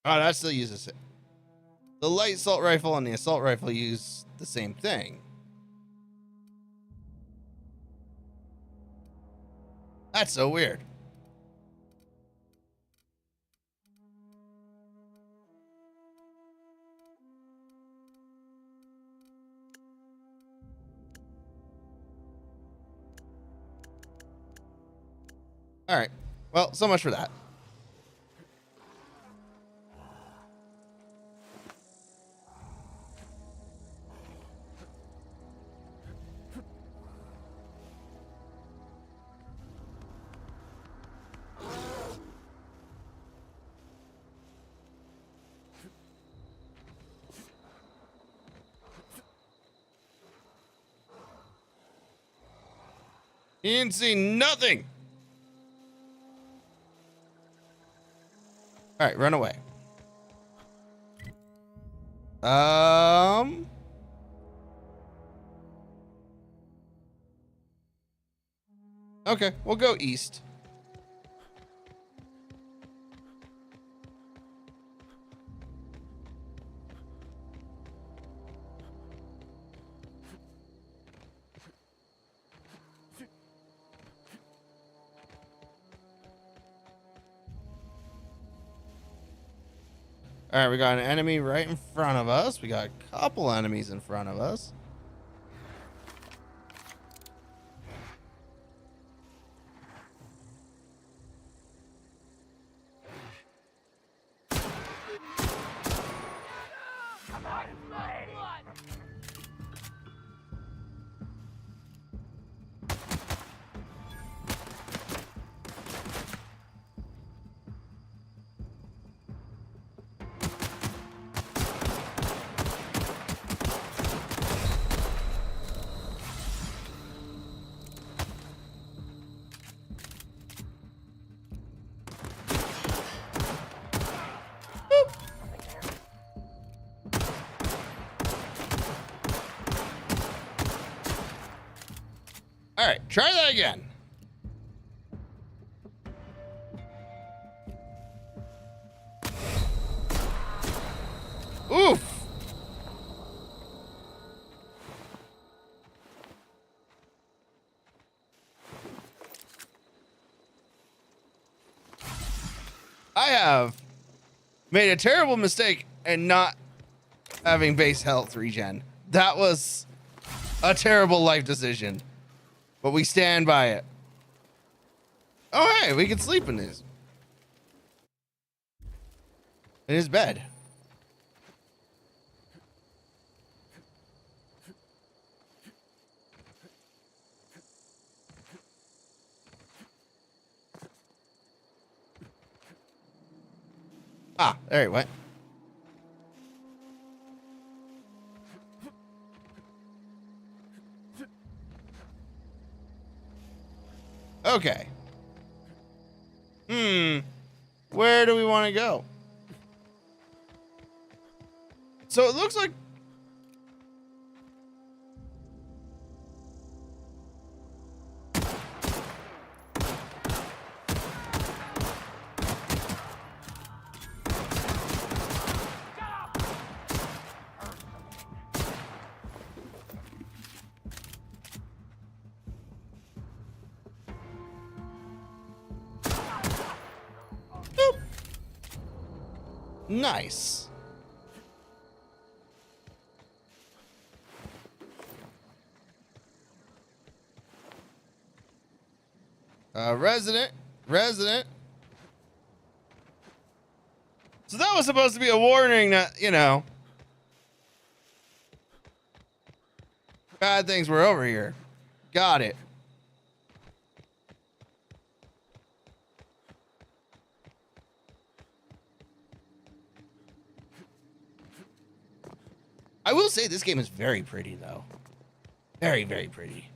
Oh, that still uses it. The light assault rifle and the assault rifle use the same thing. That's so weird. All right. Well, so much for that. You didn't see nothing. All right, run away. Okay, we'll go east. All right, we got an enemy right in front of us. We got a couple enemies in front of us. All right, try that again. Oof. I have made a terrible mistake and not having base health regen. That was a terrible life decision. But we stand by it. Oh, hey, we can sleep in his bed. Ah, there he went. Okay. Where do we want to go? So it looks like nice. Resident. So that was supposed to be a warning that, you know, bad things were over here. Got it. I will say this game is very pretty, though. Very, very pretty.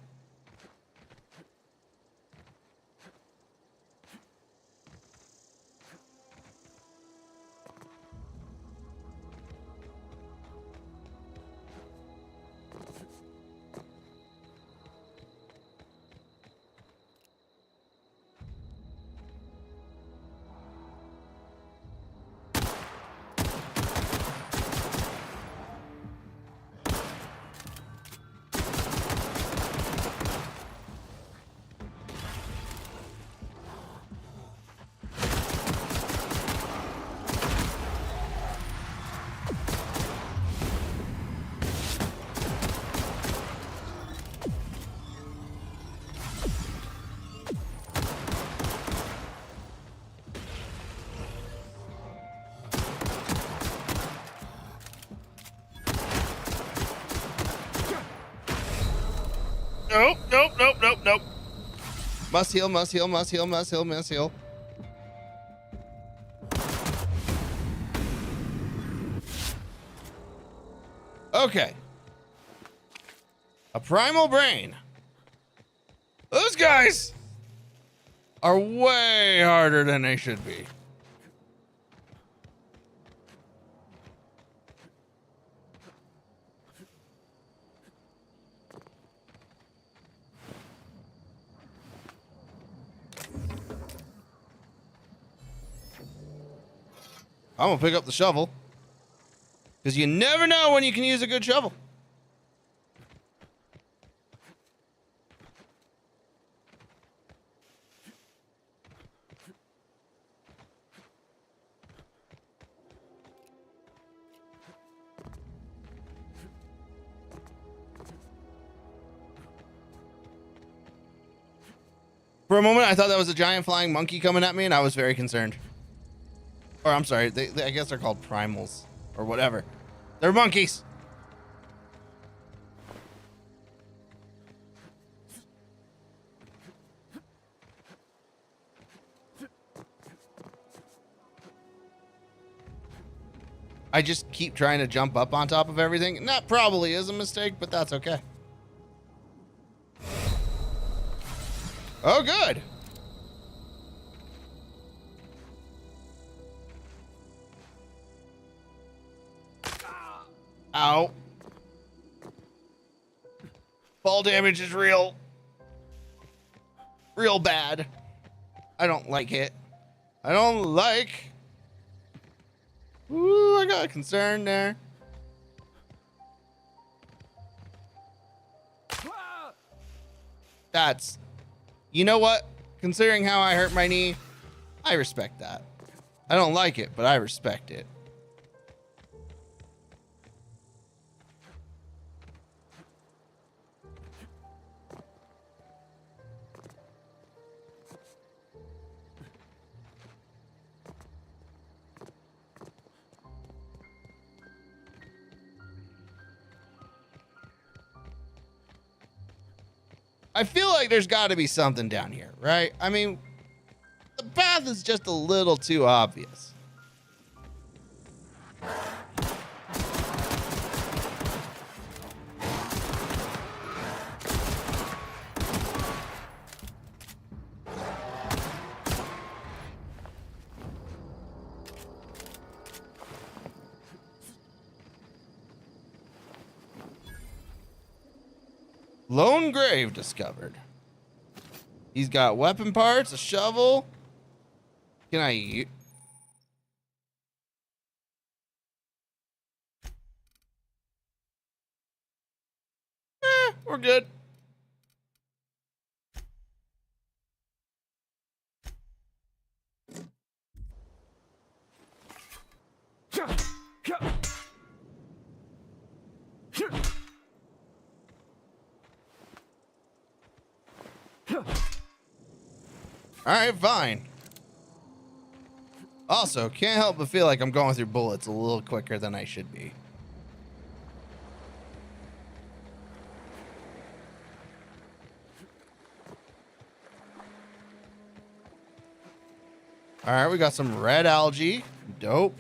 Nope. Must heal. Okay. A primal brain. Those guys are way harder than they should be. I'm gonna pick up the shovel. Because you never know when you can use a good shovel. For a moment, I thought that was a giant flying monkey coming at me, and I was very concerned. Or, I'm sorry, I guess they're called primals, or whatever. They're monkeys. I just keep trying to jump up on top of everything, and that probably is a mistake, but that's okay. Oh, good. Ow. Fall damage is real bad. I don't like it. I don't like. Ooh, I got a concern there. That's, you know what? Considering how I hurt my knee, I respect that. I don't like it, but I respect it. I feel like there's got to be something down here, right? I mean, the path is just a little too obvious. Lone grave discovered. He's got weapon parts, a shovel. Can I use? We're good. All right, fine. Also, can't help but feel like I'm going through bullets a little quicker than I should be. All right, we got some red algae. Dope.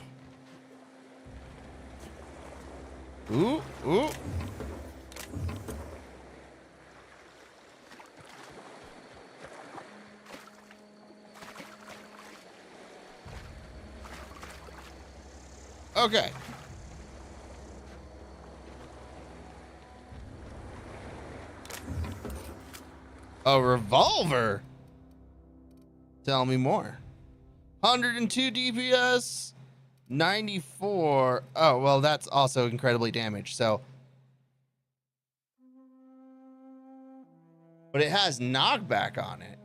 Ooh, ooh. Okay. A revolver? Tell me more. 102 DPS, 94. Oh, well, that's also incredibly damaged, so. But it has knockback on it.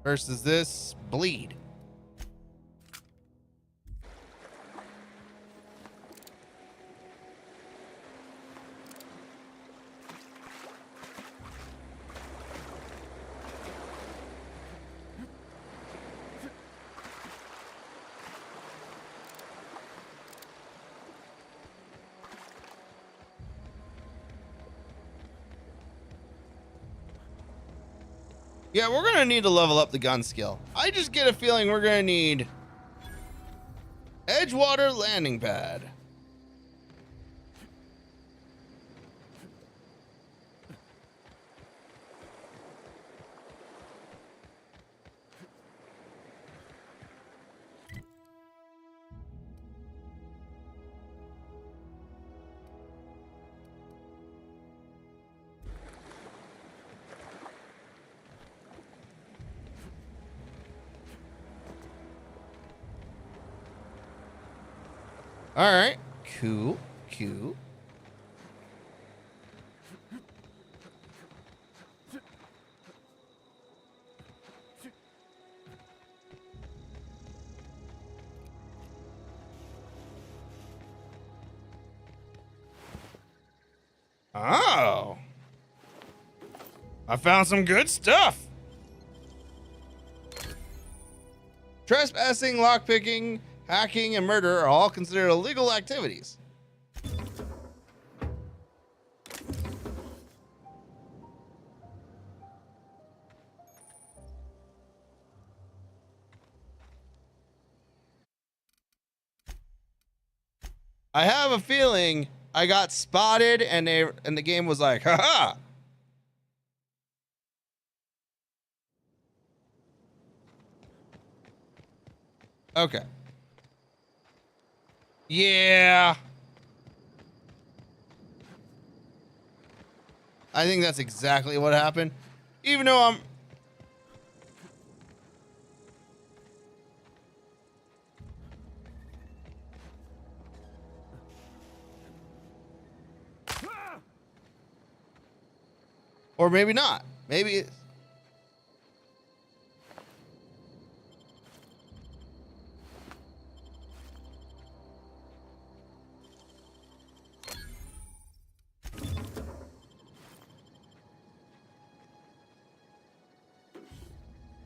Versus this bleed. Yeah, we're gonna need to level up the gun skill. I just get a feeling we're gonna need Edgewater landing pad. All right. Cool. Cool. Oh. I found some good stuff. Trespassing, lockpicking, hacking, and murder are all considered illegal activities. I have a feeling I got spotted and the game was like, haha. Okay. Yeah. I think that's exactly what happened. Even though I'm... Or maybe not. Maybe it's...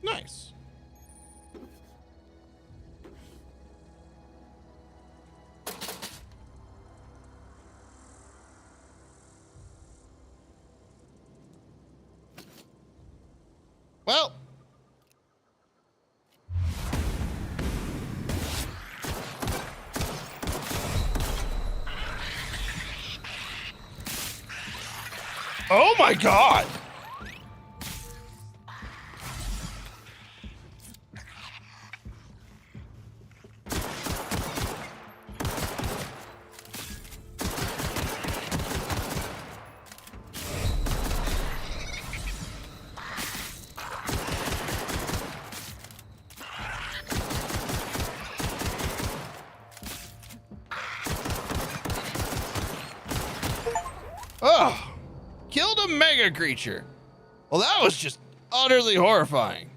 Nice. Well. Oh my God. Oh, killed a mega creature. Well, that was just utterly horrifying.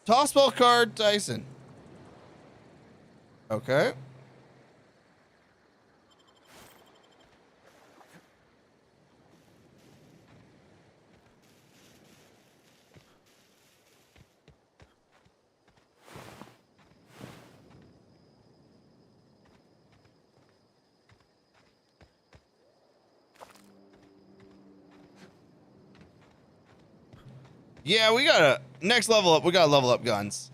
Tossball card, Tyson. Okay. Yeah, we gotta next level up. We gotta level up guns.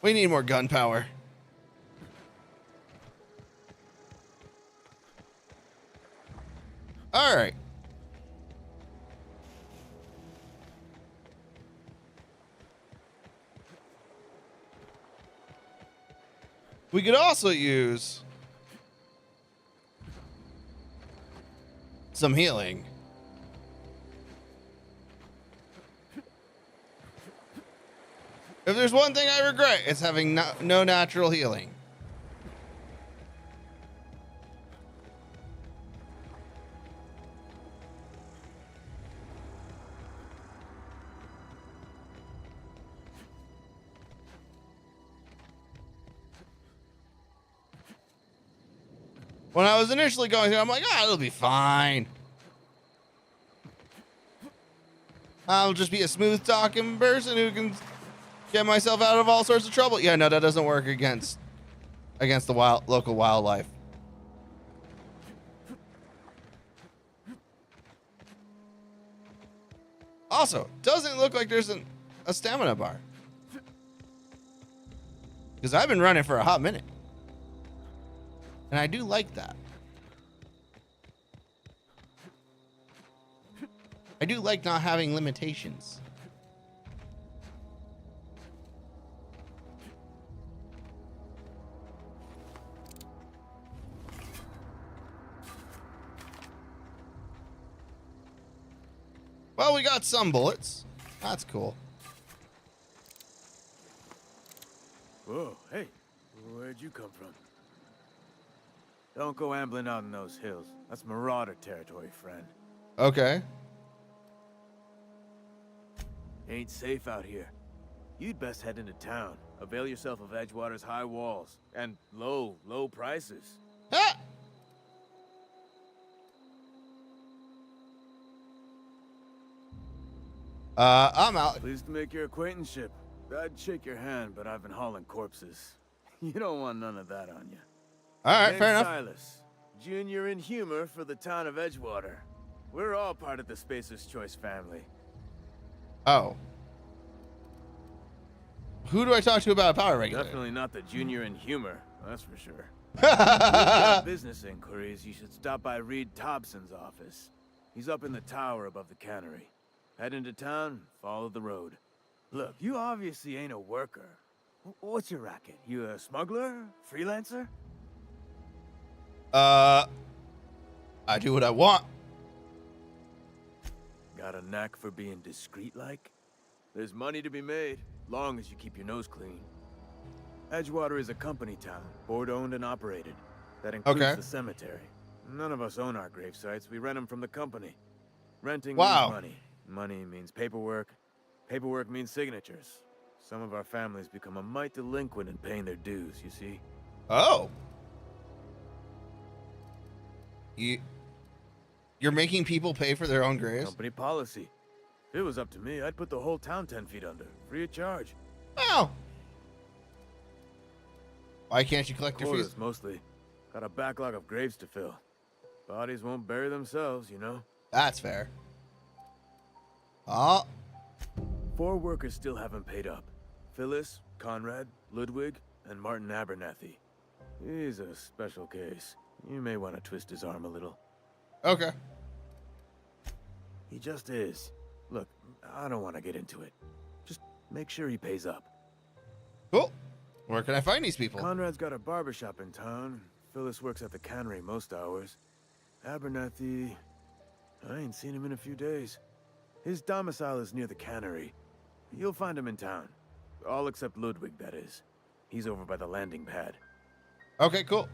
We need more gun power. All right. We could also use some healing. If there's one thing I regret, it's having no natural healing. When I was initially going through, I'm like, it'll be fine. I'll just be a smooth talking person who can get myself out of all sorts of trouble. Yeah, no, that doesn't work against the local wildlife. Also, doesn't look like there's a stamina bar. Because I've been running for a hot minute. And I do like that. I do like not having limitations. Well, we got some bullets. That's cool. Whoa, hey, where'd you come from? Don't go ambling out in those hills. That's marauder territory, friend. Okay. Ain't safe out here. You'd best head into town. Avail yourself of Edgewater's high walls and low prices. Ah! I'm out. Pleased to make your acquaintanceship. I'd shake your hand, but I've been hauling corpses. You don't want none of that on you. All right, Name's fair enough. Silas, junior in humor for the town of Edgewater. We're all part of the Spacer's Choice family. Oh. Who do I talk to about a power regulator? Definitely not the junior in humor, that's for sure. If you've got business inquiries, you should stop by Reed Thompson's office. He's up in the tower above the cannery. Head into town, follow the road. Look, you obviously ain't a worker. What's your racket? You a smuggler? Freelancer? I do what I want. Got a knack for being discreet-like? There's money to be made, long as you keep your nose clean. Edgewater is a company town, board-owned and operated. That includes the cemetery. None of us own our grave sites. We rent them from the company. Renting means money. Money means paperwork. Paperwork means signatures. Some of our families become a mite delinquent in paying their dues, you see? Oh. You're making people pay for their own graves? Company policy. If it was up to me, I'd put the whole town 10 feet under, free of charge. Wow. Why can't you collect your fees? Mostly. Got a backlog of graves to fill. Bodies won't bury themselves, you know? That's fair. Oh. 4 workers still haven't paid up. Phyllis, Conrad, Ludwig, and Martin Abernathy. He's a special case. You may want to twist his arm a little. Okay. He just is. Look, I don't want to get into it. Just make sure he pays up. Cool. Where can I find these people? Conrad's got a barbershop in town. Phyllis works at the cannery most hours. Abernathy... I ain't seen him in a few days. His domicile is near the cannery. You'll find him in town. All except Ludwig, that is. He's over by the landing pad. Okay, cool.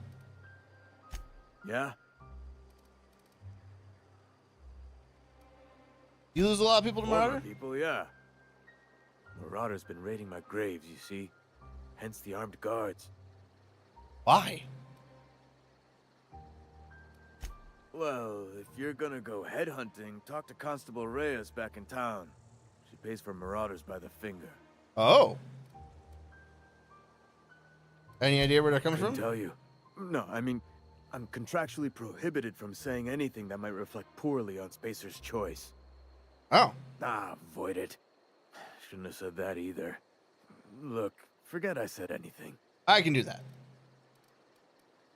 Yeah? You lose a lot of people to Marauder? People, yeah. Marauder's been raiding my graves, you see. Hence the armed guards. Why? Well, if you're gonna go headhunting, talk to Constable Reyes back in town. She pays for marauders by the finger. Oh. Any idea where that comes I from? can tell you. No, I mean, I'm contractually prohibited from saying anything that might reflect poorly on Spacer's Choice. Oh. Ah, avoid it. Shouldn't have said that either. Look, forget I said anything. I can do that.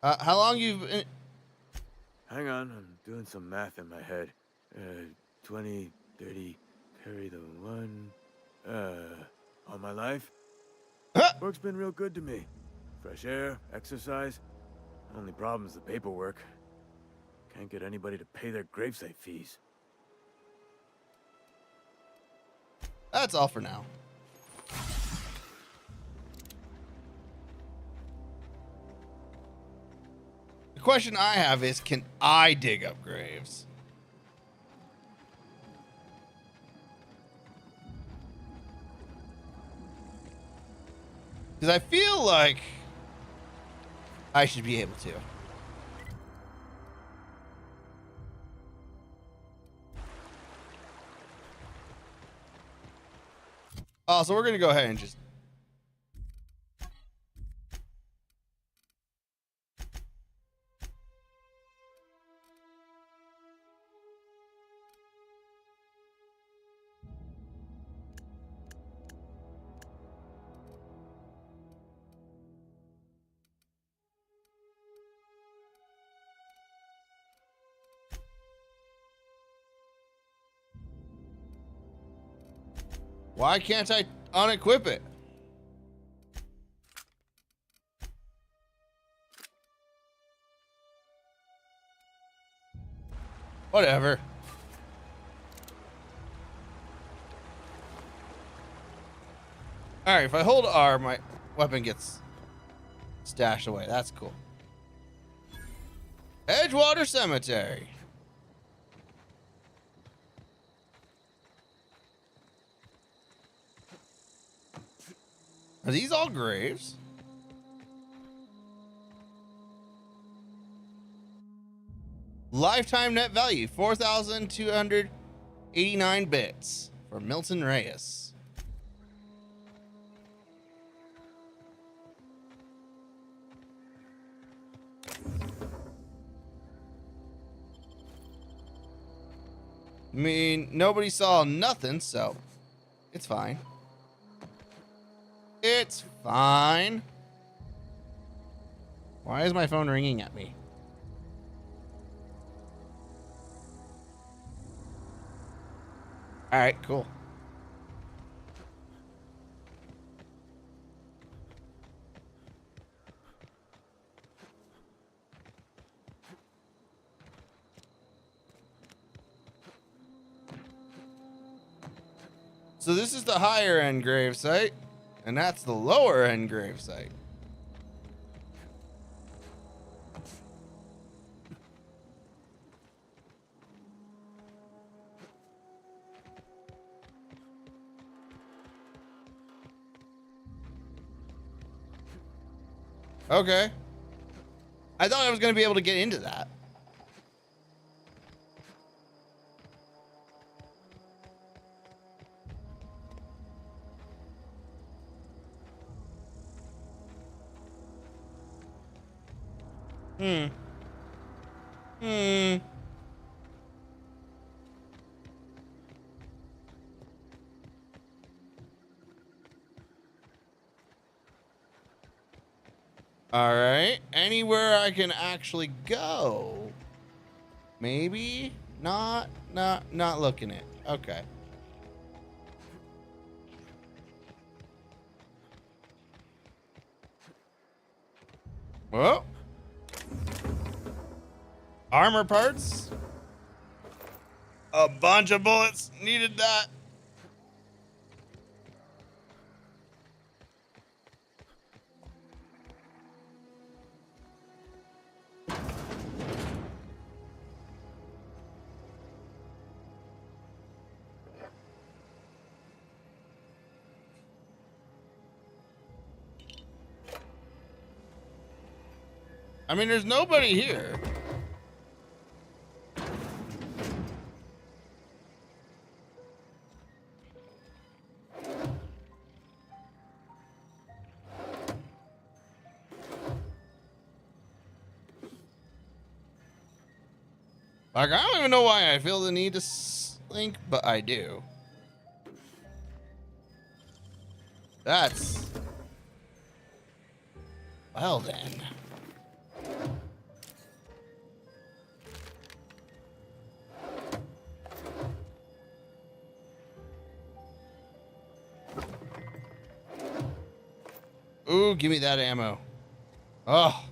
How long you've been... Hang on, I'm doing some math in my head. 20, 30, carry the 1... all my life? Work's been real good to me. Fresh air, exercise. Only problem's the paperwork. Can't get anybody to pay their gravesite fees. That's all for now. The question I have is, can I dig up graves? Because I feel like I should be able to. Oh, so we're going to go ahead and just... Why can't I unequip it? Whatever. All right, if I hold R, my weapon gets stashed away. That's cool. Edgewater Cemetery. Are these all graves? Lifetime net value 4,289 bits for Milton Reyes. I mean, nobody saw nothing, so it's fine. It's fine. Why is my phone ringing at me? All right, cool. So this is the higher end gravesite, and that's the lower end gravesite. Okay. I thought I was going to be able to get into that. All right. Anywhere I can actually go. Maybe not looking it. Okay. Well, armor parts. A bunch of bullets. Needed that. I mean, there's nobody here. Like, I don't even know why I feel the need to slink, but I do. That's... Well then. Ooh, give me that ammo. Oh.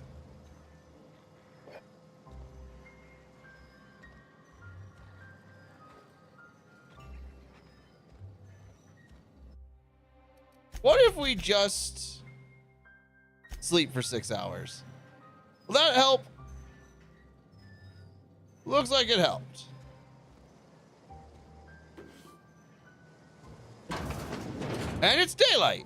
What if we just sleep for 6 hours? Will that help? Looks like it helped. And it's daylight.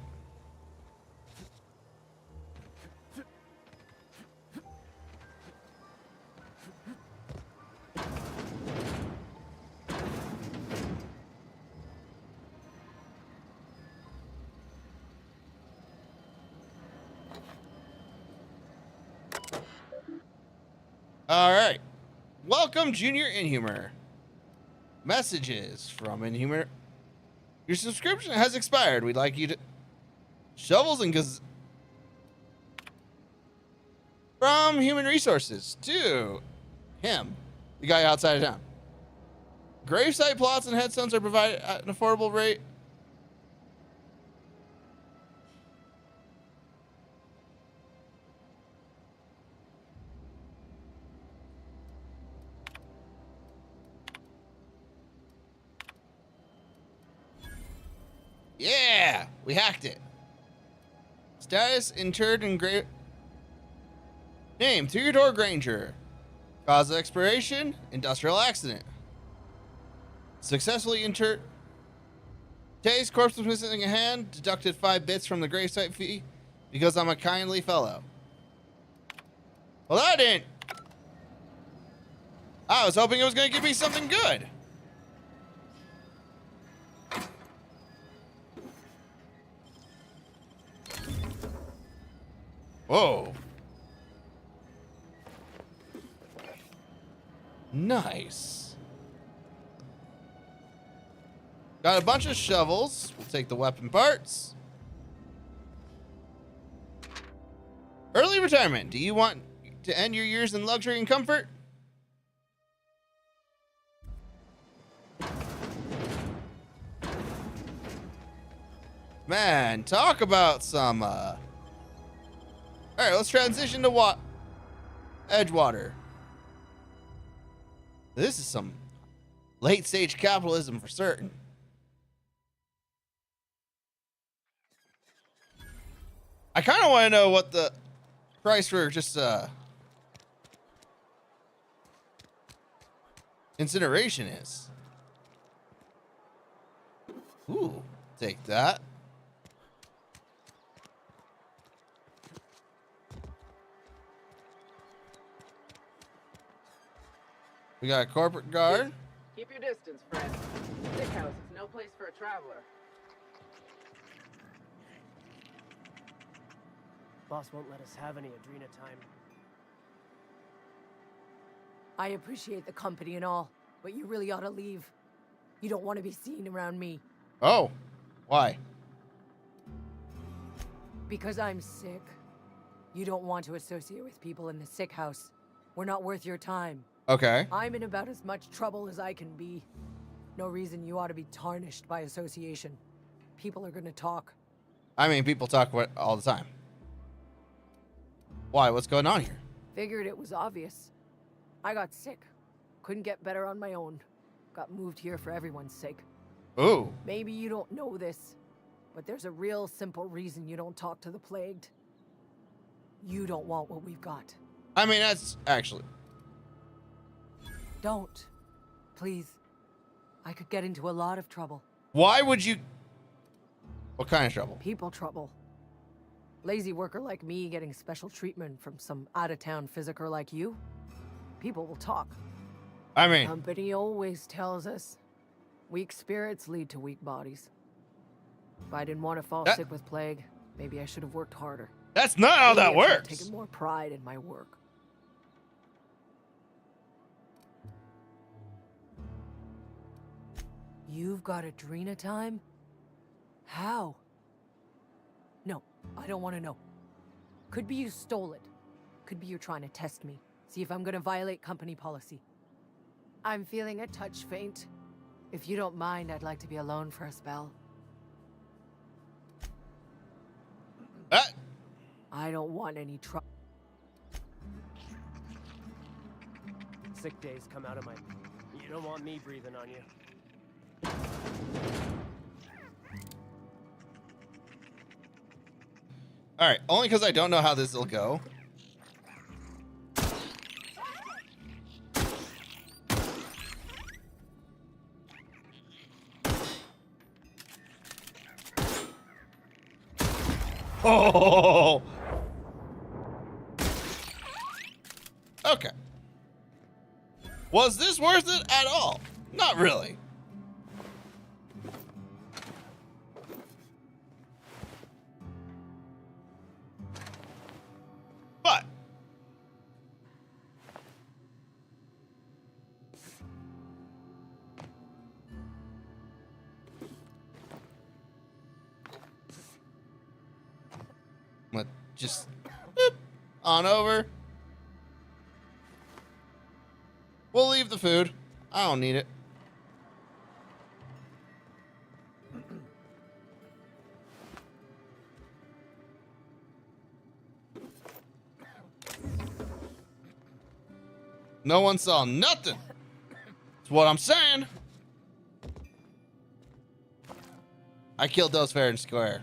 All right. Welcome, Junior Inhumer. Messages from Inhumer. Your subscription has expired. We'd like you to... Shovels and from Human Resources to him, the guy outside of town. Gravesite plots and headstones are provided at an affordable rate. Yeah, we hacked it. Status interred in grave. Name Theodore Granger. Cause of expiration industrial accident. Successfully interred. Today's corpse was missing a hand. Deducted 5 bits from the gravesite fee because I'm a kindly fellow. Well, that didn't. I was hoping it was going to give me something good. Whoa. Nice. Got a bunch of shovels. We'll take the weapon parts. Early retirement. Do you want to end your years in luxury and comfort? Man, talk about some, All right, let's transition to Edgewater. This is some late-stage capitalism for certain. I kind of want to know what the price for just, incineration is. Ooh, take that. We got a corporate guard. Keep your distance, friend. Sick house is no place for a traveler. Boss won't let us have any Adrena time. I appreciate the company and all, but you really ought to leave. You don't want to be seen around me. Oh, why? Because I'm sick. You don't want to associate with people in the sick house. We're not worth your time. Okay. I'm in about as much trouble as I can be. No reason you ought to be tarnished by association. People are gonna talk. I mean, people talk all the time. Why? What's going on here? Figured it was obvious. I got sick. Couldn't get better on my own. Got moved here for everyone's sake. Ooh. Maybe you don't know this, but there's a real simple reason you don't talk to the plagued. You don't want what we've got. I mean, that's actually... Don't. Please. I could get into a lot of trouble. Why would you... What kind of trouble? People trouble. Lazy worker like me getting special treatment from some out-of-town physiker like you? People will talk. I mean... Company always tells us weak spirits lead to weak bodies. If I didn't want to fall sick with plague, maybe I should have worked harder. That's not how that works. Taking more pride in my work. You've got Adrena time? How? No, I don't want to know. Could be you stole it. Could be you're trying to test me. See if I'm gonna violate company policy. I'm feeling a touch faint. If you don't mind, I'd like to be alone for a spell. I don't want any trouble. Sick days come out of my... You don't want me breathing on you. All right, only because I don't know how this will go. Oh! Okay. Was this worth it at all? Not really. But let's just boop, on over. We'll leave the food. I don't need it. No one saw nothing. That's what I'm saying. I killed those fair and square.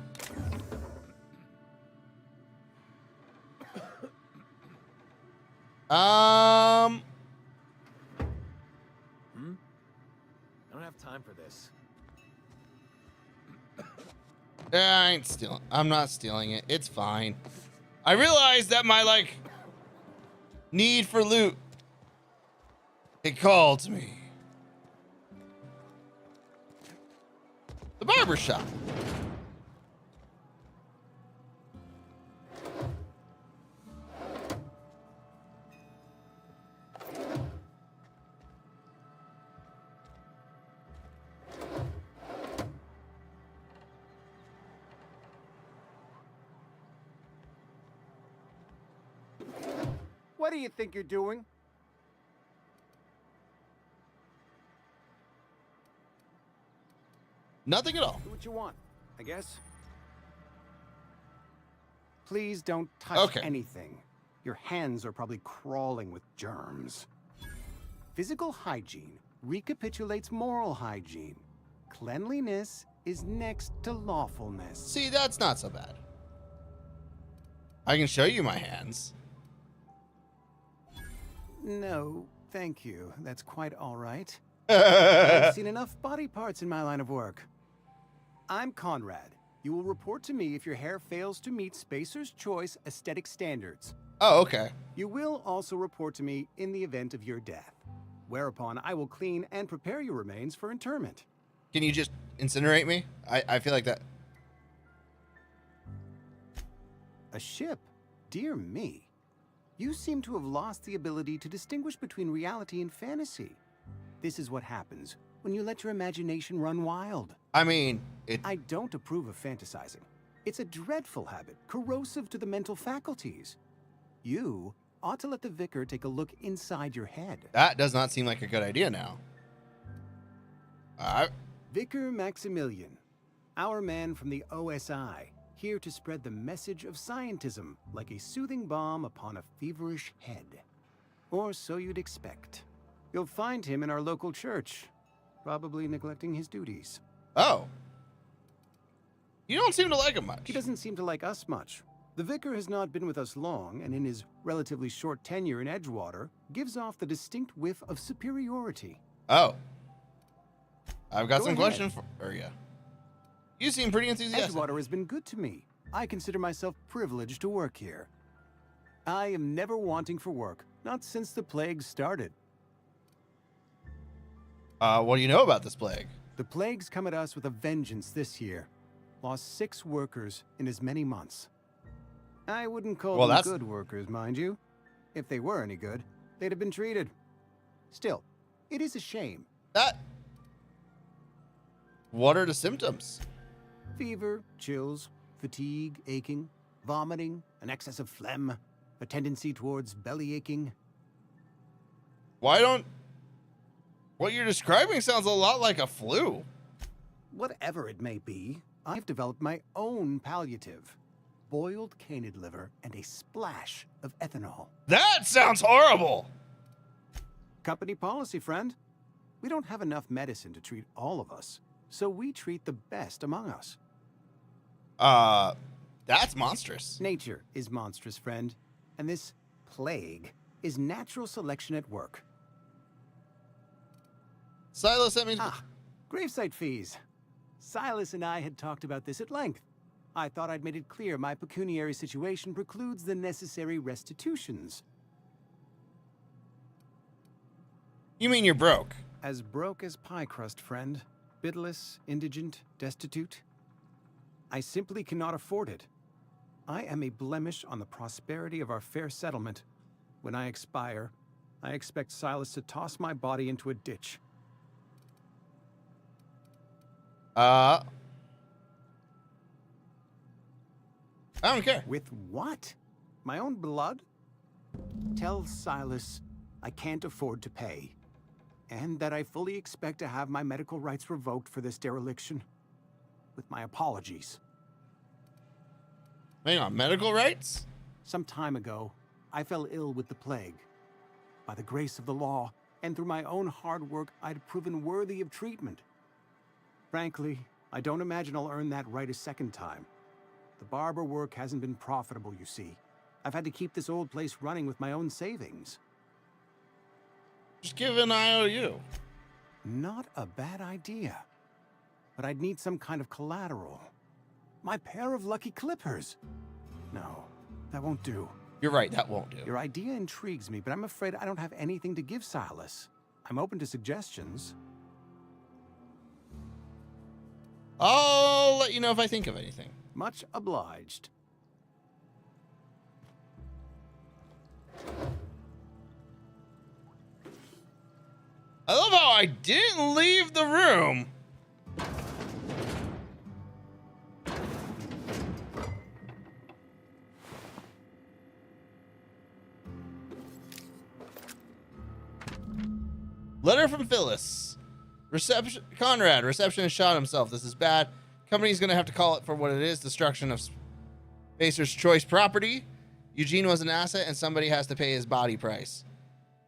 I don't have time for this. Yeah, I ain't stealing. I'm not stealing it. It's fine. I realize that my like need for loot, it called to me. The barber shop. What do you think you're doing? Nothing at all. Do what you want, I guess. Please don't touch anything. Your hands are probably crawling with germs. Physical hygiene recapitulates moral hygiene. Cleanliness is next to lawfulness. See, that's not so bad. I can show you my hands. No, thank you. That's quite all right. I've seen enough body parts in my line of work. I'm Conrad. You will report to me if your hair fails to meet Spacer's Choice aesthetic standards. Oh, okay. You will also report to me in the event of your death, whereupon I will clean and prepare your remains for interment. Can you just incinerate me? I feel like that. A ship? Dear me. You seem to have lost the ability to distinguish between reality and fantasy. This is what happens when you let your imagination run wild. I mean, I don't approve of fantasizing. It's a dreadful habit, corrosive to the mental faculties. You ought to let the vicar take a look inside your head. That does not seem like a good idea now. Vicar Maximilian, our man from the OSI, here to spread the message of scientism like a soothing balm upon a feverish head. Or so you'd expect. You'll find him in our local church, probably neglecting his duties. Oh. You don't seem to like him much. He doesn't seem to like us much. The vicar has not been with us long, and in his relatively short tenure in Edgewater, gives off the distinct whiff of superiority. Oh. I've got some questions for you. You seem pretty enthusiastic. Edgewater has been good to me. I consider myself privileged to work here. I am never wanting for work, not since the plague started. What do you know about this plague? The plague's come at us with a vengeance this year. Lost 6 workers in as many months. I wouldn't call them good workers, mind you. If they were any good, they'd have been treated. Still, it is a shame. What are the symptoms? Fever, chills, fatigue, aching, vomiting, an excess of phlegm, a tendency towards belly aching. What you're describing sounds a lot like a flu. Whatever it may be, I've developed my own palliative. Boiled canid liver and a splash of ethanol. That sounds horrible! Company policy, friend. We don't have enough medicine to treat all of us, so we treat the best among us. That's monstrous. Nature is monstrous, friend. And this plague is natural selection at work. Silas sent me... Gravesite fees. Silas and I had talked about this at length. I thought I'd made it clear my pecuniary situation precludes the necessary restitutions. You mean you're broke? As broke as pie crust, friend. Bidless, indigent, destitute. I simply cannot afford it. I am a blemish on the prosperity of our fair settlement. When I expire, I expect Silas to toss my body into a ditch. I don't care. With what? My own blood? Tell Silas I can't afford to pay. And that I fully expect to have my medical rights revoked for this dereliction. With my apologies. Hang on, medical rights? Some time ago, I fell ill with the plague. By the grace of the law, and through my own hard work, I'd proven worthy of treatment. Frankly, I don't imagine I'll earn that right a second time. The barber work hasn't been profitable, you see. I've had to keep this old place running with my own savings. Just give an IOU. Not a bad idea. But I'd need some kind of collateral. My pair of lucky clippers. No, that won't do. You're right, that won't do. Your idea intrigues me, but I'm afraid I don't have anything to give Silas. I'm open to suggestions. I'll let you know if I think of anything. Much obliged. I love how I didn't leave the room. Letter from Phyllis. Conrad, receptionist shot himself. This is bad. Company's gonna have to call it for what it is. Destruction of Spacer's Choice property. Eugene was an asset and somebody has to pay his body price.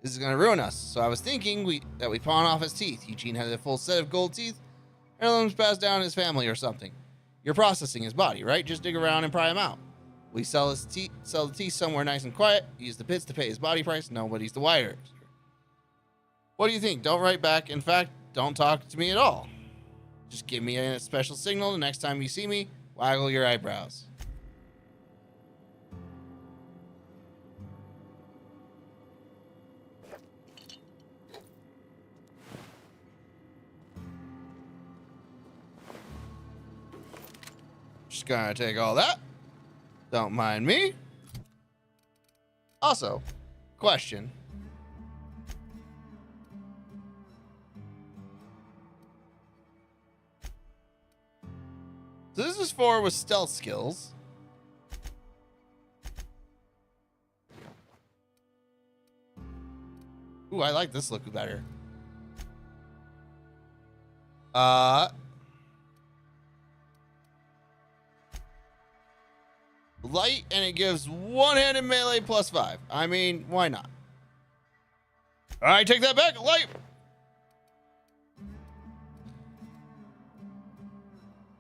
This is gonna ruin us. So I was thinking that we pawn off his teeth. Eugene had a full set of gold teeth. Heirlooms passed down his family or something. You're processing his body, right? Just dig around and pry him out. We sell the teeth somewhere nice and quiet. Use the bits to pay his body price. Nobody's the wire. What do you think? Don't write back. In fact, don't talk to me at all. Just give me a special signal the next time you see me. Waggle your eyebrows. Just gonna take all that. Don't mind me. Also, question. So this is for with stealth skills. Ooh, I like this look better. Light, and it gives one-handed melee +5. I mean, why not? All right, take that back. Light.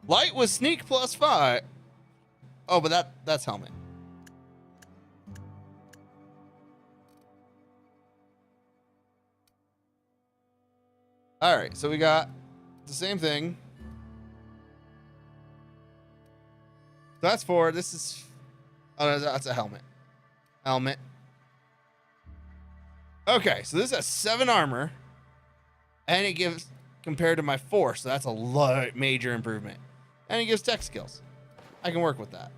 Light with sneak +5. Oh, but that's helmet. All right, so we got the same thing. That's 4. This is... Oh, no, that's a helmet. Helmet. Okay, so this has 7 armor. And it gives... Compared to my 4, so that's a major improvement. And it gives tech skills. I can work with that.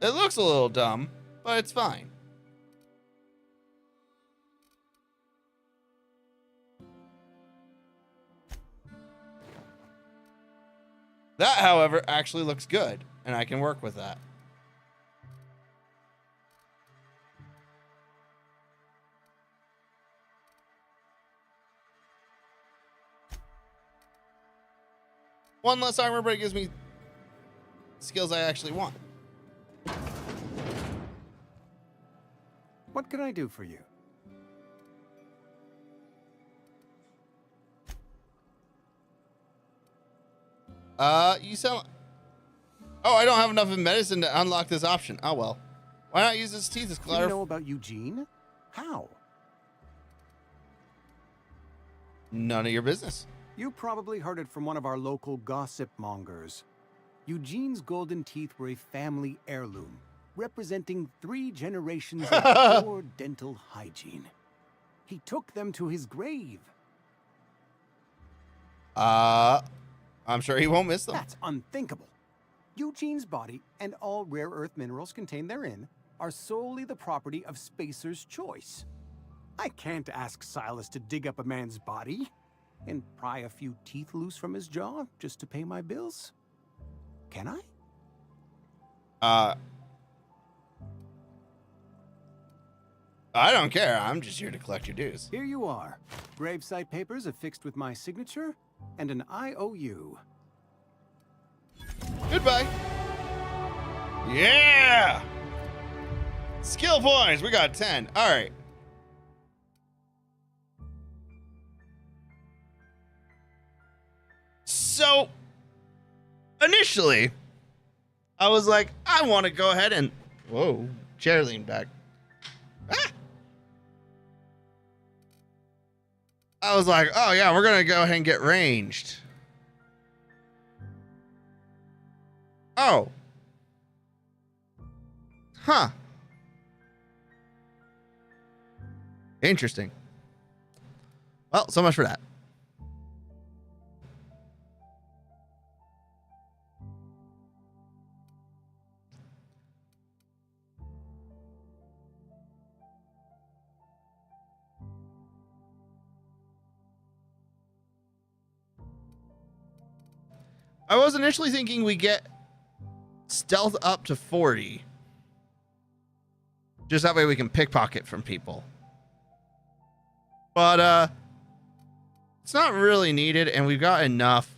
It looks a little dumb, but it's fine. That, however, actually looks good, and I can work with that. One less armor, but it gives me skills I actually want. What can I do for you? You sell... Oh, I don't have enough in medicine to unlock this option. Oh, well. Why not use his teeth as collateral? You know about Eugene? How? None of your business. You probably heard it from one of our local gossip mongers. Eugene's golden teeth were a family heirloom, representing 3 generations of poor dental hygiene. He took them to his grave. I'm sure he won't miss them. That's unthinkable. Eugene's body and all rare earth minerals contained therein are solely the property of Spacer's Choice. I can't ask Silas to dig up a man's body and pry a few teeth loose from his jaw just to pay my bills. Can I? I don't care. I'm just here to collect your dues. Here you are. Gravesite papers affixed with my signature and an IOU. Goodbye. Yeah! Skill points. We got 10. All right. So, initially, I was like, I want to go ahead and... Whoa, chair leaned back. Ah! I was like, oh yeah, we're going to go ahead and get ranged. Oh. Huh. Interesting. Well, so much for that. I was initially thinking we get stealth up to 40. Just that way we can pickpocket from people. But it's not really needed, and we've got enough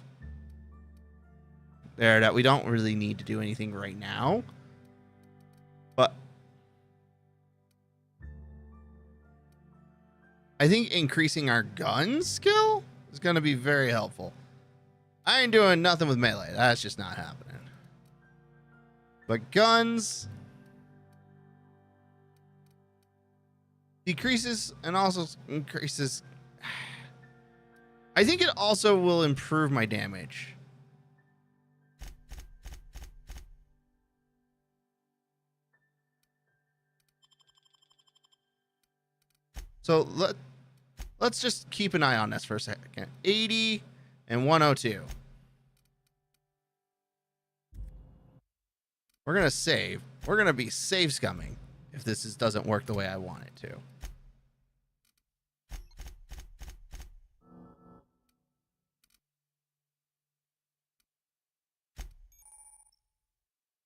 there that we don't really need to do anything right now. But I think increasing our gun skill is going to be very helpful. I ain't doing nothing with melee. That's just not happening. But guns decreases and also increases. I think it also will improve my damage. So let's just keep an eye on this for a second. 80 and 102. We're going to save. We're going to be save scumming if this doesn't work the way I want it to.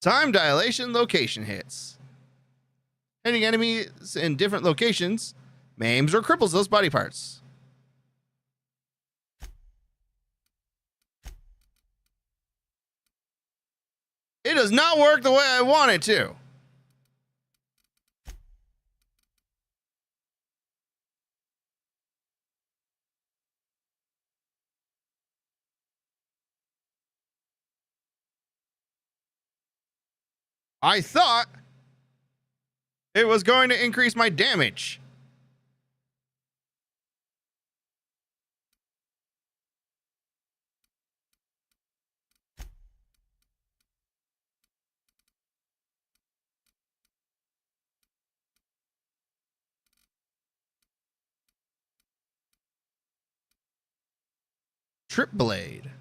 Time dilation location hits. Hitting enemies in different locations maims or cripples those body parts. It does not work the way I want it to. I thought it was going to increase my damage. Trip blade.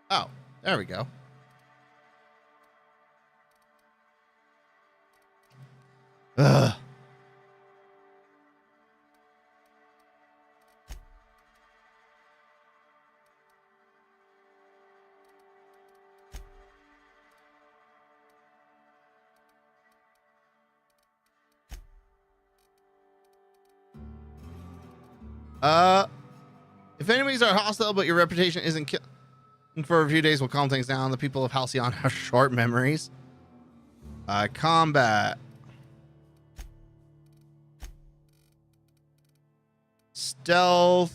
Oh, there we go. Ugh. If enemies are hostile but your reputation isn't killing for a few days, will calm things down. The people of Halcyon have short memories. Combat. Stealth.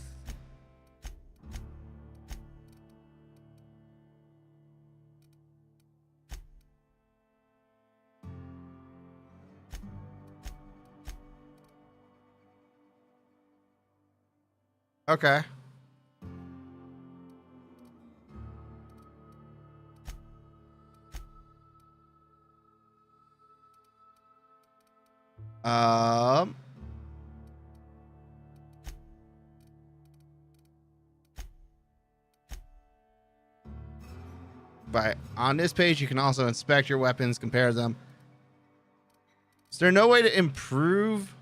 Okay. But on this page, you can also inspect your weapons, compare them. Is there no way to improve?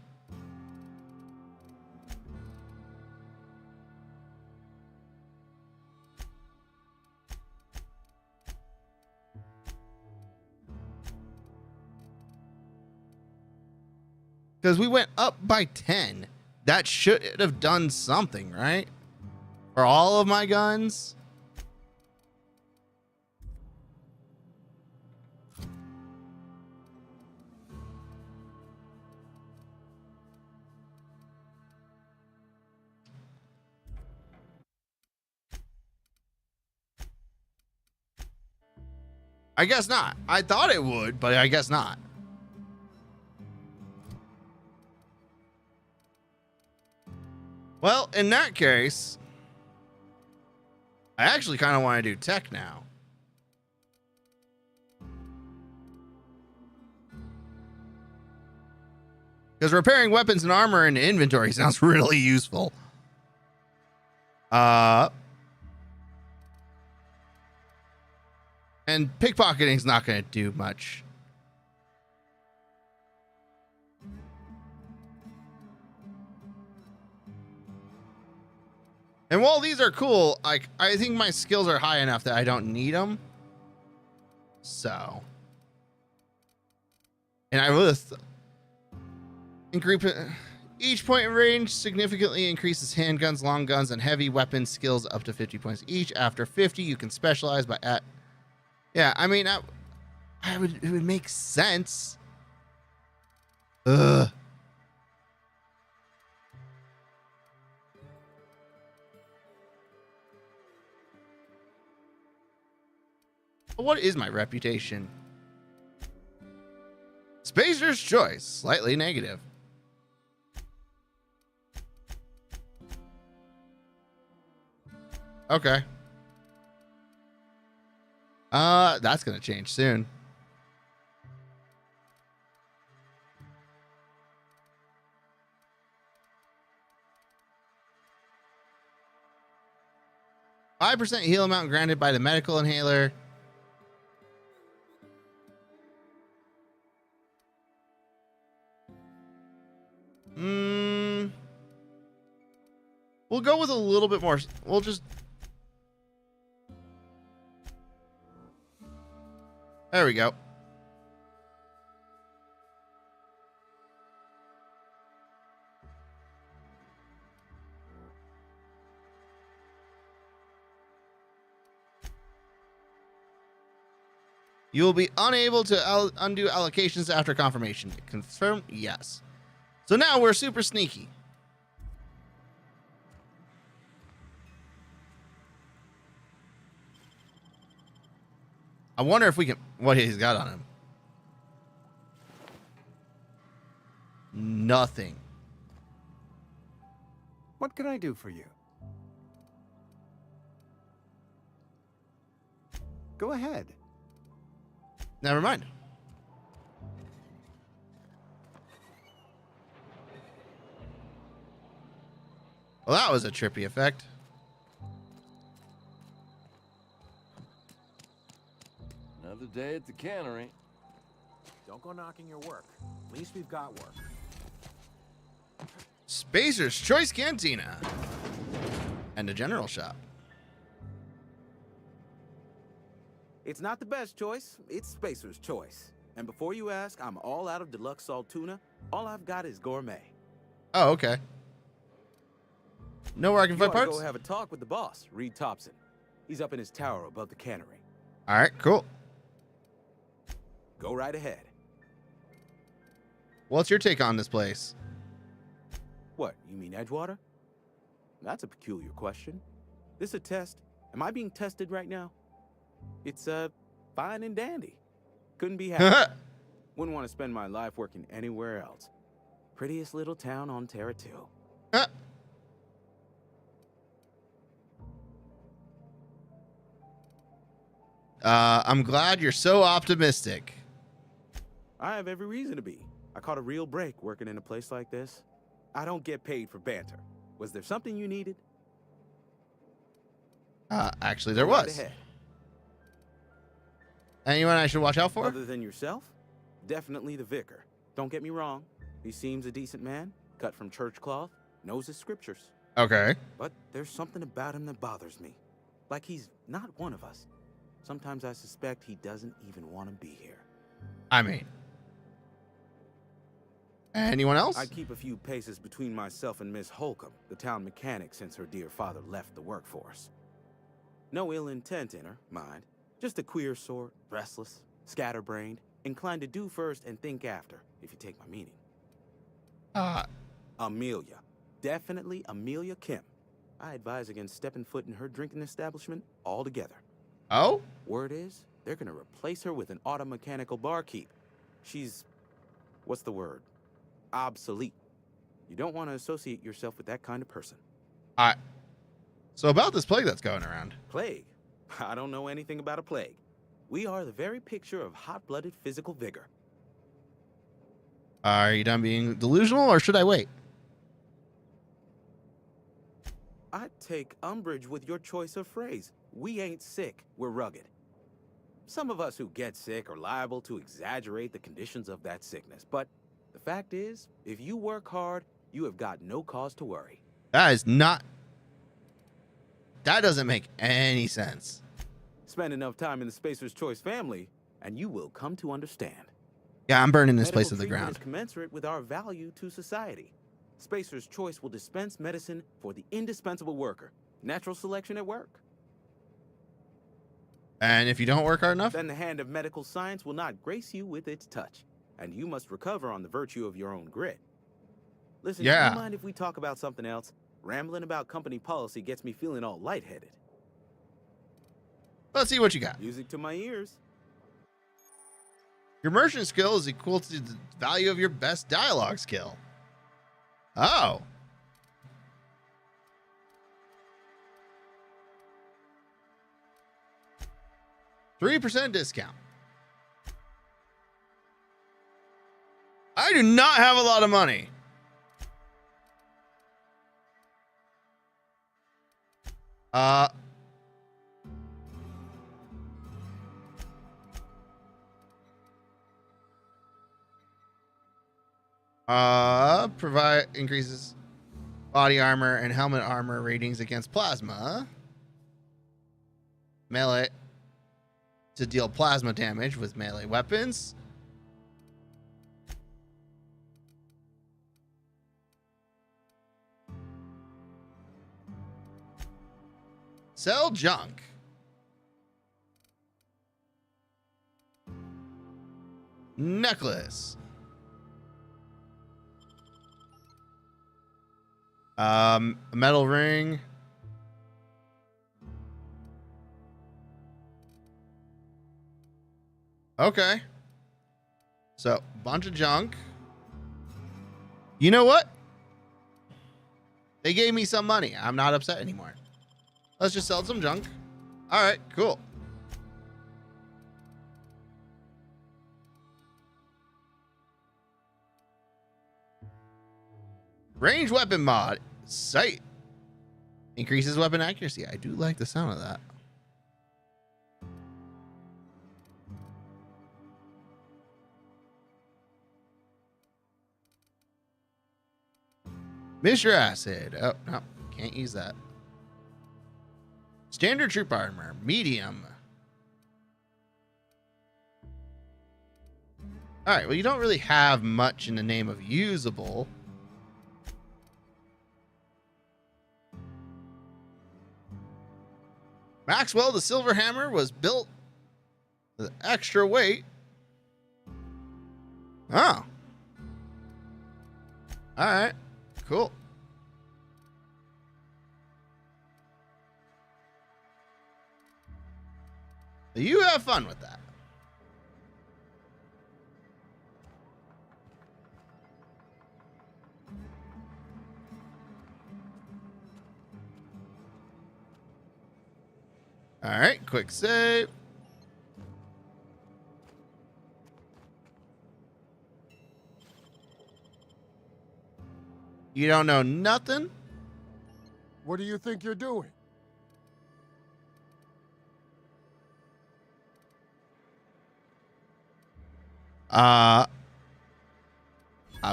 Because we went up by 10. That should have done something, right? For all of my guns. I guess not. I thought it would, but I guess not. Well, in that case, I actually kind of want to do tech now. Because repairing weapons and armor in inventory sounds really useful. And pickpocketing's not going to do much. And while these are cool, like, I think my skills are high enough that I don't need them. So. And I will increase each point in range significantly increases handguns, long guns, and heavy weapon skills up to 50 points each. After 50, you can specialize by yeah, I mean, it would make sense. Ugh. What is my reputation? Spacer's choice, slightly negative. Okay. That's gonna change soon. %5 heal amount granted by the medical inhaler. We'll go with a little bit more. We'll just. There we go. You will be unable to undo allocations after confirmation. Confirm? Yes. So now we're super sneaky. I wonder if we can, what he's got on him. Nothing. What can I do for you? Go ahead. Never mind. Well, that was a trippy effect. Another day at the cannery. Don't go knocking your work. At least we've got work. Spacer's Choice Cantina. And a general shop. It's not the best choice, it's Spacer's Choice. And before you ask, I'm all out of deluxe salt tuna. All I've got is gourmet. Oh, okay. Know where I can find parts? Go have a talk with the boss, Reed Thompson. He's up in his tower above the cannery. All right, cool. Go right ahead. What's your take on this place? What, you mean Edgewater? That's a peculiar question. This a test? Am I being tested right now? It's, fine and dandy. Couldn't be happier. Wouldn't want to spend my life working anywhere else. Prettiest little town on Terra 2. I'm glad you're so optimistic. I have every reason to be. I caught a real break working in a place like this. I don't get paid for banter. Was there something you needed? Actually, there was. Right ahead. Anyone I should watch out for? Other than yourself? Definitely the vicar. Don't get me wrong. He seems a decent man, cut from church cloth, knows his scriptures. Okay. But there's something about him that bothers me. Like he's not one of us. Sometimes I suspect he doesn't even want to be here. I mean. Anyone else? I keep a few paces between myself and Miss Holcomb, the town mechanic, since her dear father left the workforce. No ill intent in her, mind. Just a queer sort, restless, scatterbrained, inclined to do first and think after, if you take my meaning. Amelia. Definitely Amelia Kim. I advise against stepping foot in her drinking establishment altogether. Oh? Word is, they're gonna replace her with an automechanical barkeep. She's, what's the word? Obsolete. You don't want to associate yourself with that kind of person. So about this plague that's going around. Plague? I don't know anything about a plague. We are the very picture of hot-blooded physical vigor. Are you done being delusional, or should I wait? I take umbrage with your choice of phrase. We ain't sick, we're rugged. Some of us who get sick are liable to exaggerate the conditions of that sickness, but the fact is, if you work hard, you have got no cause to worry. That doesn't make any sense. Spend enough time in the Spacer's Choice family, and you will come to understand. Yeah, I'm burning this Medical place to the treatment ground. is commensurate with our value to society. Spacer's Choice will dispense medicine for the indispensable worker. Natural selection at work. And if you don't work hard enough? Then the hand of medical science will not grace you with its touch, and you must recover on the virtue of your own grit. Listen, do you mind if we talk about something else? Rambling about company policy gets me feeling all lightheaded. Let's see what you got. Music to my ears. Your merchant skill is equal to the value of your best dialogue skill. Oh. %3 discount. I do not have a lot of money. Provide increases body armor and helmet armor ratings against plasma. Melee to deal plasma damage with melee weapons. Sell junk. Necklace. A metal ring. Okay. So, bunch of junk. You know what? They gave me some money. I'm not upset anymore. Let's just sell some junk. All right, cool. Range weapon mod. Sight. Increases weapon accuracy. I do like the sound of that. Mr. Acid. Oh, no. Can't use that. Standard troop armor. Medium. All right. Well, you don't really have much in the name of usable. Maxwell, the silver hammer, was built with extra weight. Oh. All right. Cool. You have fun with that. All right, quick save. You don't know nothing? What do you think you're doing? I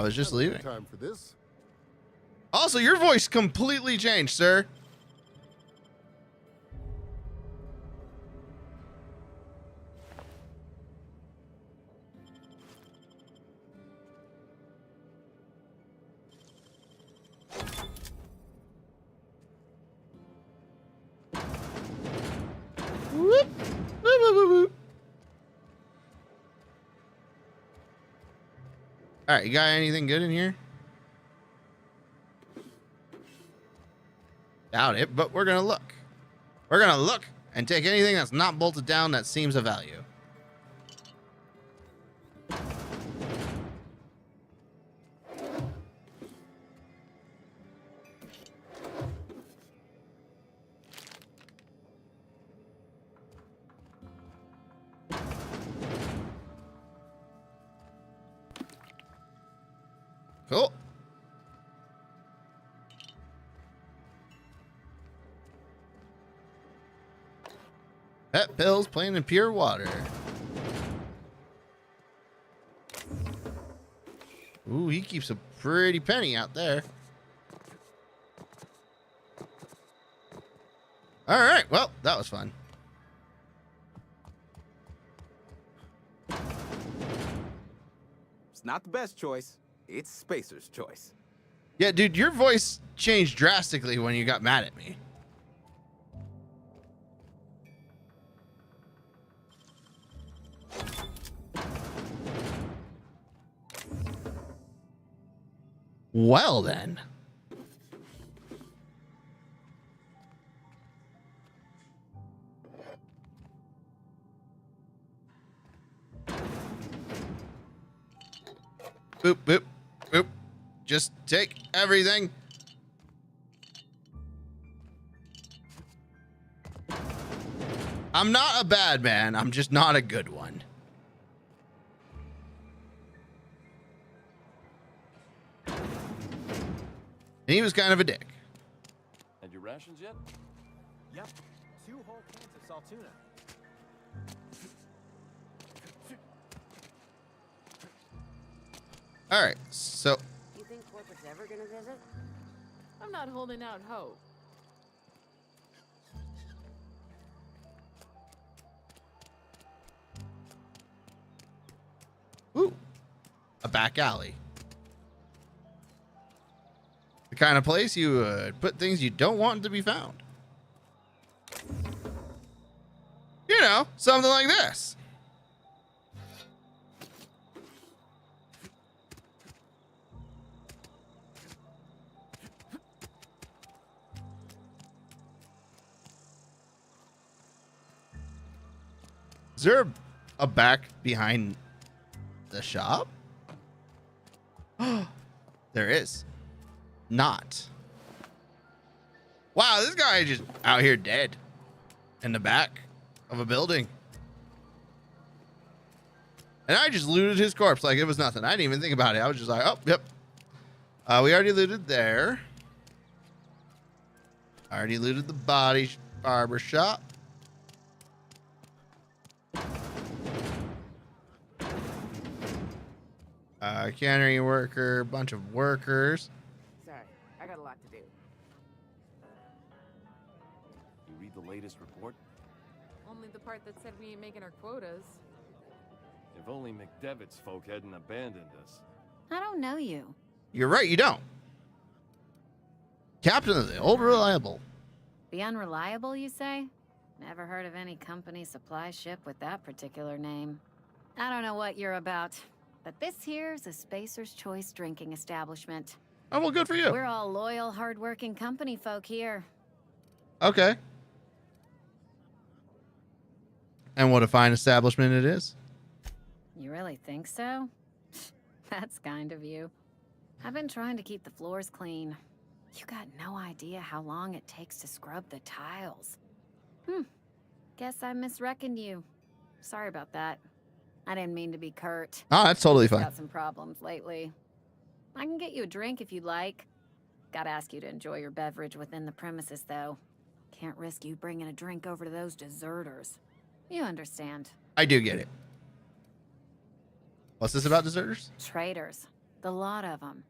was just leaving. Time for this. Also, your voice completely changed, sir. Whoop. Whoop, whoop, whoop, whoop. All right, you got anything good in here? Doubt it, but we're gonna look. We're gonna look and take anything that's not bolted down that seems of value. Cool. Pet pills playing in pure water. Ooh, he keeps a pretty penny out there. All right, well, that was fun. It's not the best choice. It's Spacer's choice. Yeah, dude, your voice changed drastically when you got mad at me. Well, then. Boop, boop, boop. Just take everything. I'm not a bad man. I'm just not a good one. And he was kind of a dick. Had your rations yet? Yep. 2 whole cans of salt tuna. All right, so You think corporate's ever gonna visit? I'm not holding out hope. ooh, a back alley. The kind of place you would put things you don't want to be found. You know, something like this. Is there a back behind the shop? There is. Not. Wow, this guy just out here dead in the back of a building. And I just looted his corpse like it was nothing. I didn't even think about it. I was just like, oh, yep. We already looted there. Already looted the body barber shop. Cannery worker, bunch of workers. Sorry, I got a lot to do. You read the latest report? Only the part that said we ain't making our quotas. If only McDevitt's folk hadn't abandoned us. I don't know you. You're right, you don't. Captain of the Old Reliable. The Unreliable, you say? Never heard of any company supply ship with that particular name. I don't know what you're about, but this here's a Spacer's Choice drinking establishment. Oh, well, good for you. We're all loyal, hard-working company folk here. Okay. And what a fine establishment it is. You really think so? That's kind of you. I've been trying to keep the floors clean. You got no idea how long it takes to scrub the tiles. Guess I misreckoned you. Sorry about that. I didn't mean to be curt. Oh, that's totally fine. Got some problems lately. I can get you a drink if you'd like. Gotta ask you to enjoy your beverage within the premises, though. Can't risk you bringing a drink over to those deserters. You understand. I do get it. What's this about deserters? Traitors. The lot of them.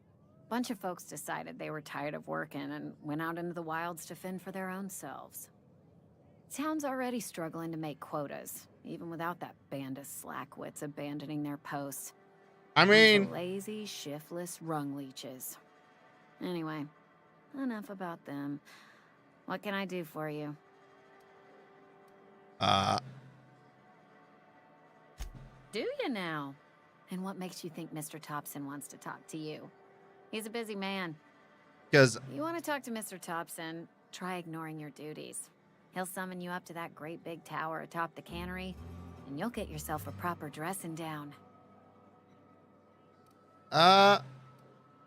Bunch of folks decided they were tired of working and went out into the wilds to fend for their own selves. Town's already struggling to make quotas, even without that band of slackwits abandoning their posts. I mean... Bunch of lazy, shiftless rung leeches. Anyway, enough about them. What can I do for you? Do you now? And what makes you think Mr. Thompson wants to talk to you? He's a busy man. Because... You want to talk to Mr. Thompson, try ignoring your duties. He'll summon you up to that great big tower atop the cannery, and you'll get yourself a proper dressing down.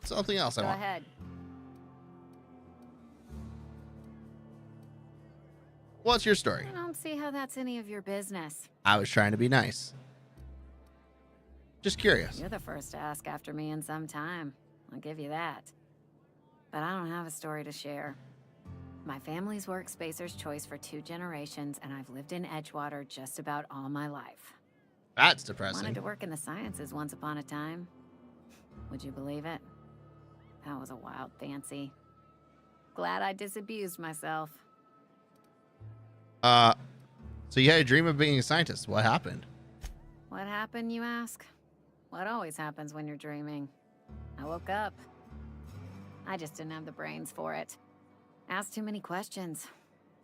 Something else I want. Go ahead. What's your story? I don't see how that's any of your business. I was trying to be nice. Just curious. You're the first to ask after me in some time. I'll give you that. But I don't have a story to share. My family's worked Spacer's Choice for 2 generations, and I've lived in Edgewater just about all my life. That's depressing. Wanted to work in the sciences once upon a time. Would you believe it? That was a wild fancy. Glad I disabused myself. So you had a dream of being a scientist. What happened? What happened, you ask? What always happens when you're dreaming? I woke up. I just didn't have the brains for it. Asked too many questions.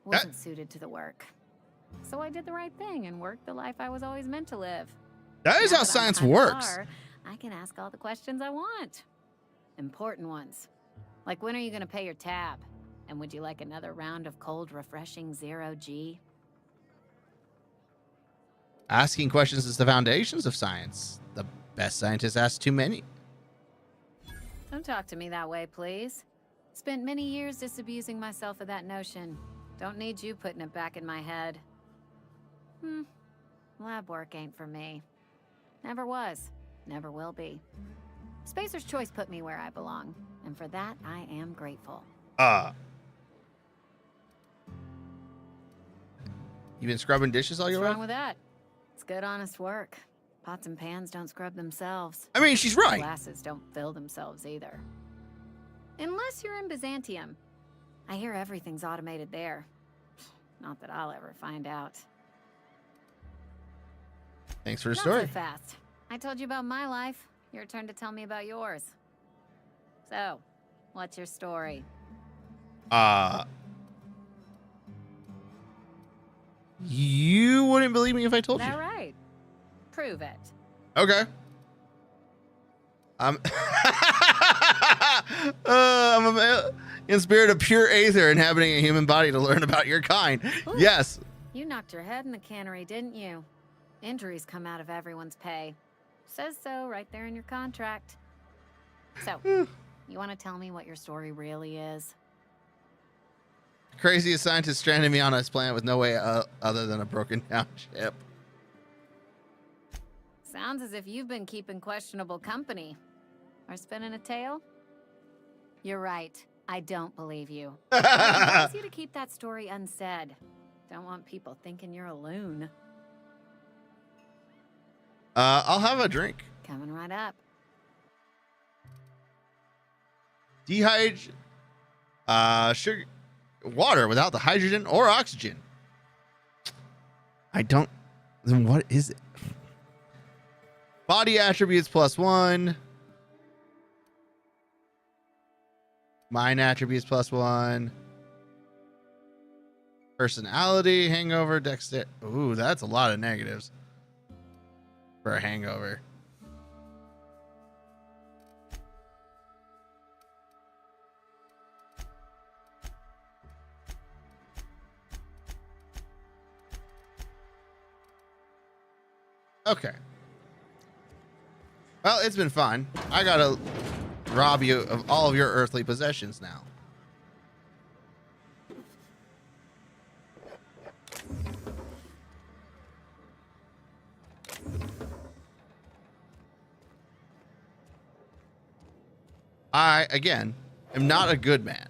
Wasn't suited to the work. So I did the right thing and worked the life I was always meant to live. That is how science works. I can ask all the questions I want. Important ones. Like, when are you gonna pay your tab? And would you like another round of cold, refreshing 0G? Asking questions is the foundations of science. The best scientists ask too many. Don't talk to me that way, please. Spent many years disabusing myself of that notion. Don't need you putting it back in my head. Lab work ain't for me. Never was. Never will be. Spacer's Choice put me where I belong, and for that, I am grateful. You been scrubbing dishes all your life? What's wrong with that? It's good, honest work. Pots and pans don't scrub themselves. I mean, she's right. Glasses don't fill themselves either. Unless you're in Byzantium. I hear everything's automated there. Not that I'll ever find out. Thanks for the story. Not so fast. I told you about my life. Your turn to tell me about yours. So, what's your story? You wouldn't believe me if I told Is you. that right? Prove it. Okay. I'm in spirit of pure aether inhabiting a human body to learn about your kind. Ooh. Yes. You knocked your head in the cannery, didn't you? Injuries come out of everyone's pay. Says so right there in your contract. So, you want to tell me what your story really is? Craziest scientist stranded me on this planet with no way other than a broken down ship. Sounds as if you've been keeping questionable company. Or spinning a tale? You're right. I don't believe you. I advise you to keep that story unsaid. Don't want people thinking you're a loon. I'll have a drink. Coming right up. Sugar, water without the hydrogen or oxygen. I don't. Then what is it? Body attributes +1. Mind attributes +1. Personality, hangover, dexterity. Ooh, that's a lot of negatives for a hangover. Okay. Well, it's been fun. I gotta rob you of all of your earthly possessions now. I, again, am not a good man.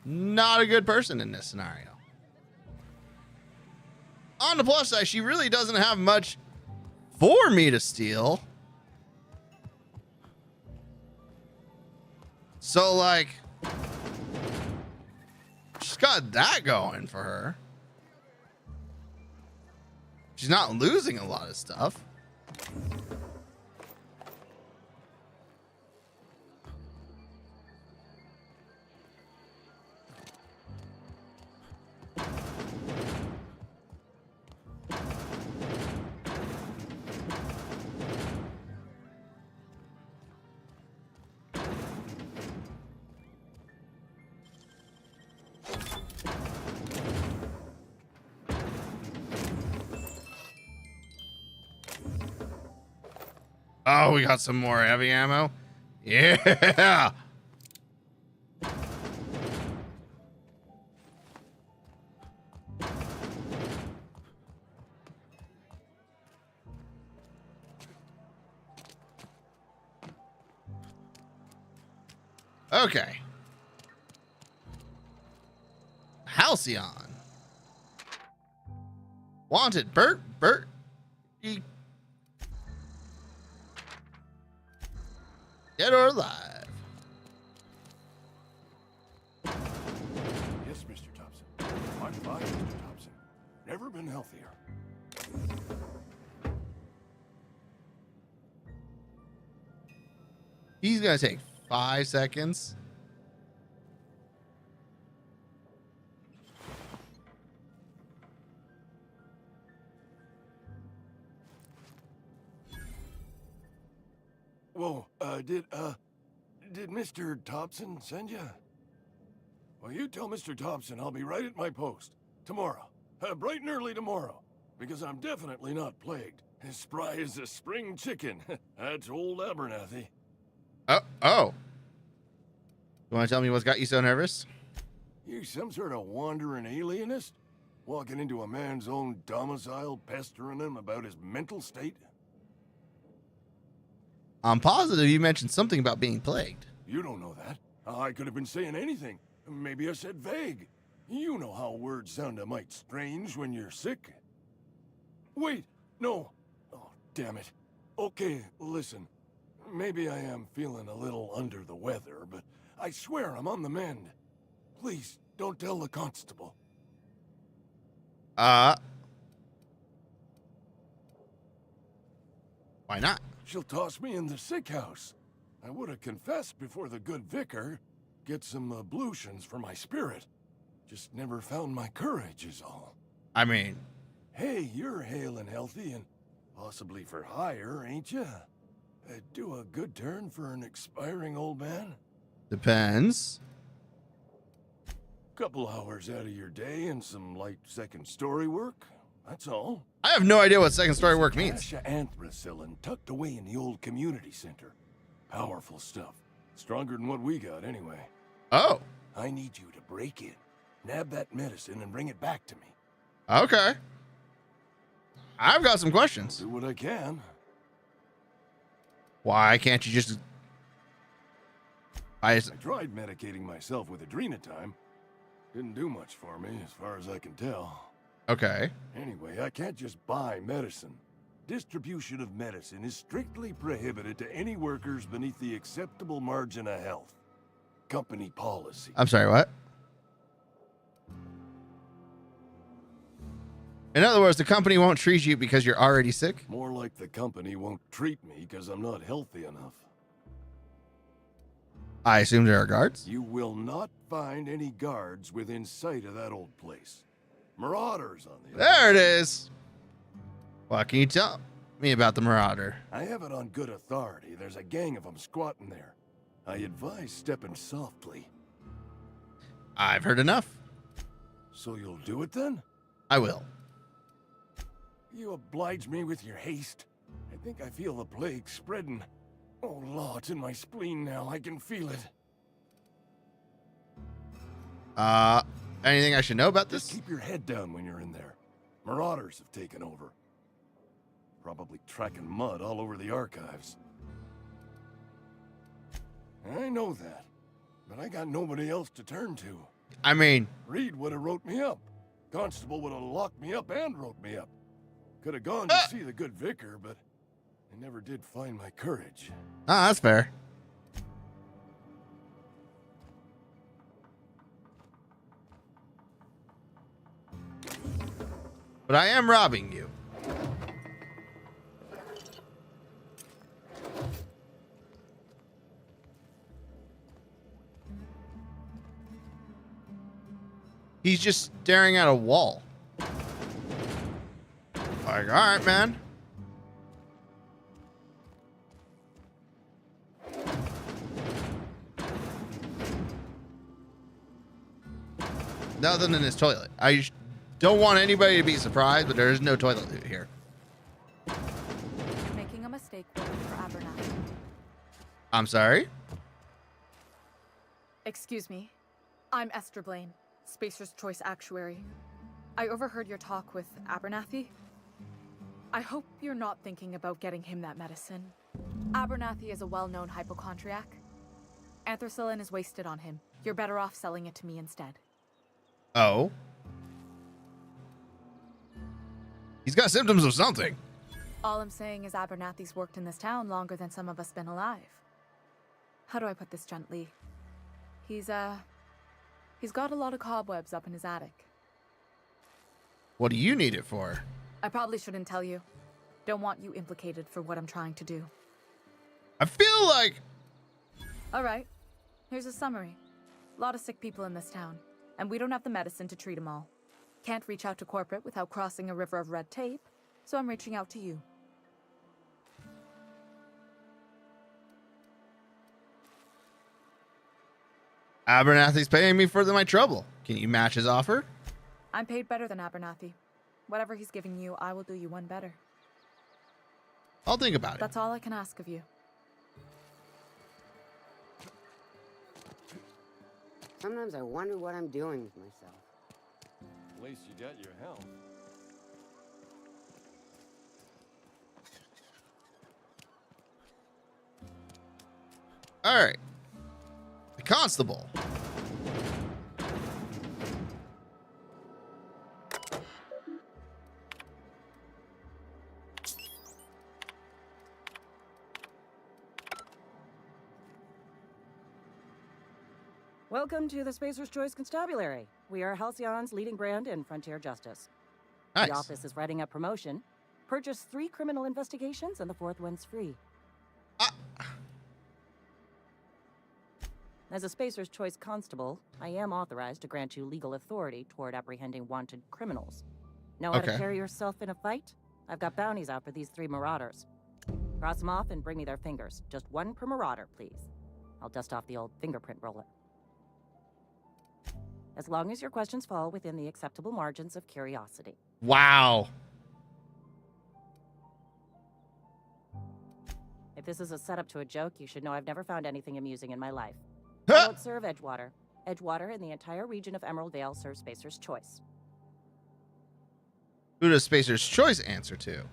Not a good person in this scenario. On the plus side, she really doesn't have much for me to steal. So, like, she's got that going for her. She's not losing a lot of stuff. Oh, we got some more heavy ammo. Yeah. Okay. Halcyon. Wanted. Bert. Dead or alive. Yes, Mr. Thompson. I'm fine, Mr. Thompson. Never been healthier. He's gonna take 5 seconds. Whoa, did Mr. Thompson send you? Well, you tell Mr. Thompson I'll be right at my post. Tomorrow. Bright and early tomorrow. Because I'm definitely not plagued. As spry as a spring chicken. That's old Abernathy. Oh. You want to tell me what's got you so nervous? You some sort of wandering alienist? Walking into a man's own domicile, pestering him about his mental state? I'm positive you mentioned something about being plagued. You don't know that. I could have been saying anything. Maybe I said vague. You know how words sound a mite strange when you're sick. Wait, no. Oh, damn it. Okay, listen. Maybe I am feeling a little under the weather, but I swear I'm on the mend. Please, don't tell the constable. Why not? She'll toss me in the sick house. I would have confessed before the good vicar. Get some ablutions for my spirit. Just never found my courage is all. I mean... Hey, you're hale and healthy and possibly for hire, ain't you? Do a good turn for an expiring old man? Depends. Couple hours out of your day and some light second story work. That's all. I have no idea what second story work means. Anthracillin tucked away in the old community center. Powerful stuff. Stronger than what we got, anyway. Oh. I need you to break in, nab that medicine, and bring it back to me. Okay. I've got some questions. Do what I can. Why can't you just... I tried medicating myself with Adrenatime. Didn't do much for me, as far as I can tell. Okay. Anyway, I can't just buy medicine. Distribution of medicine is strictly prohibited to any workers beneath the acceptable margin of health. Company policy. I'm sorry, what? In other words, the company won't treat you because you're already sick? More like the company won't treat me because I'm not healthy enough. I assume there are guards? You will not find any guards within sight of that old place. Marauders on the There it is. What can you tell me about the Marauder? I have it on good authority. There's a gang of them squatting there. I advise stepping softly. I've heard enough. So you'll do it then? I will. You oblige me with your haste. I think I feel the plague spreading. Oh, Law, it's in my spleen now. I can feel it. Anything I should know about this? Just keep your head down when you're in there. Marauders have taken over. Probably tracking mud all over the archives. I know that, but I got nobody else to turn to. I mean... Reed would have wrote me up. Constable would have locked me up and wrote me up. Could have gone to see the good vicar, but I never did find my courage. Ah, that's fair. But I am robbing you. He's just staring at a wall. Like, all right, man. Nothing in his toilet. I don't want anybody to be surprised, but there is no toilet here. You're making a mistake working for Abernathy. I'm sorry? Excuse me. I'm Esther Blaine, Spacer's Choice Actuary. I overheard your talk with Abernathy. I hope you're not thinking about getting him that medicine. Abernathy is a well-known hypochondriac. Anthracillin is wasted on him. You're better off selling it to me instead. Oh. He's got symptoms of something. All I'm saying is Abernathy's worked in this town longer than some of us been alive. How do I put this gently? He's got a lot of cobwebs up in his attic. What do you need it for? I probably shouldn't tell you. Don't want you implicated for what I'm trying to do. I feel like... All right. Here's a summary. A lot of sick people in this town, and we don't have the medicine to treat them all. Can't reach out to corporate without crossing a river of red tape, so I'm reaching out to you. Abernathy's paying me for my trouble. Can you match his offer? I'm paid better than Abernathy. Whatever he's giving you, I will do you one better. I'll think about it. That's all I can ask of you. Sometimes I wonder what I'm doing with myself. At least you got your health. All right. The constable. Welcome to the Spacer's Choice Constabulary. We are Halcyon's leading brand in frontier justice. Nice. The office is writing a promotion. Purchase 3 criminal investigations and the 4th one's free. As a Spacer's Choice constable, I am authorized to grant you legal authority toward apprehending wanted criminals. Know how to carry yourself in a fight? I've got bounties out for these 3 marauders. Cross them off and bring me their fingers. Just 1 per marauder, please. I'll dust off the old fingerprint roller. As long as your questions fall within the acceptable margins of curiosity. Wow. If this is a setup to a joke, you should know I've never found anything amusing in my life. I don't serve Edgewater. Edgewater and the entire region of Emerald Vale serve Spacer's Choice. Who does Spacer's Choice answer to?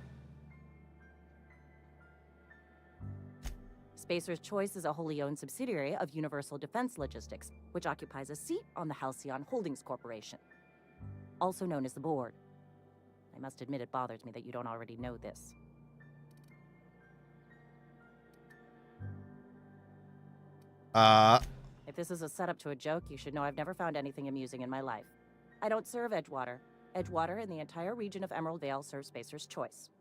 Spacer's Choice is a wholly owned subsidiary of Universal Defense Logistics, which occupies a seat on the Halcyon Holdings Corporation, also known as the Board. I must admit it bothers me that you don't already know this. If this is a setup to a joke, you should know I've never found anything amusing in my life. I don't serve Edgewater. Edgewater and the entire region of Emerald Vale serve Spacer's Choice.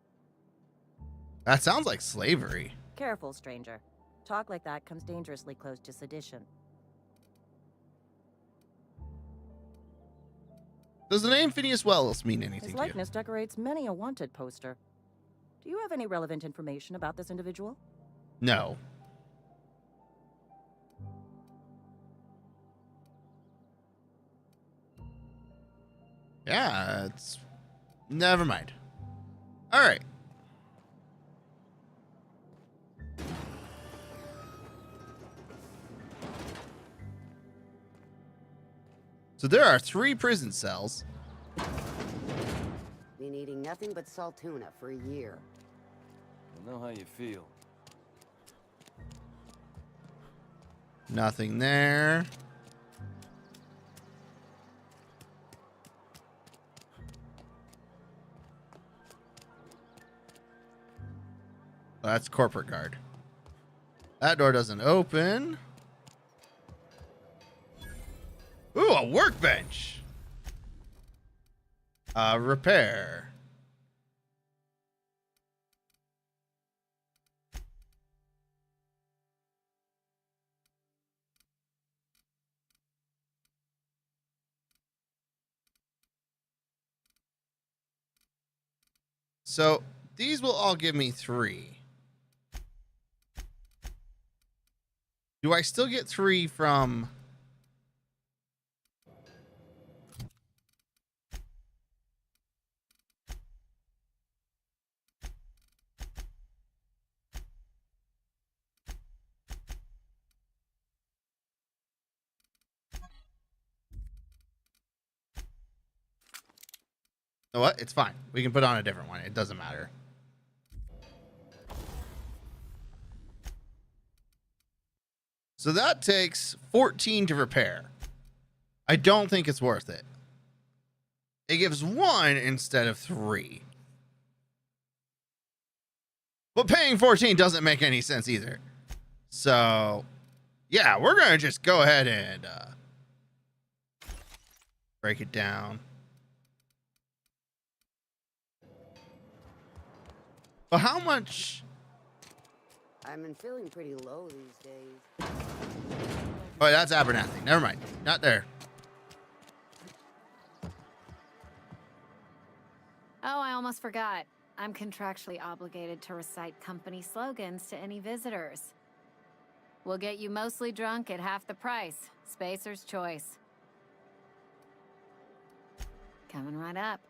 That sounds like slavery. Careful, stranger. Talk like that comes dangerously close to sedition. Does the name Phineas Wells mean anything His to you? likeness decorates many a wanted poster. Do you have any relevant information about this individual? No. Yeah, it's... Never mind. All right. So there are 3 prison cells. Been eating nothing but salt tuna for a year. I know how you feel. Nothing there. Oh, that's corporate guard. That door doesn't open. Ooh, a workbench. Repair. So these will all give me 3. Do I still get 3 from... You know what? It's fine. We can put on a different one. It doesn't matter. So that takes 14 to repair. I don't think it's worth it. It gives 1 instead of 3. But paying 14 doesn't make any sense either. So, yeah, we're going to just go ahead and break it down. But how much? I've been feeling pretty low these days. Oh, that's Abernathy. Never mind. Not there. Oh, I almost forgot. I'm contractually obligated to recite company slogans to any visitors. We'll get you mostly drunk at half the price. Spacer's choice. Coming right up.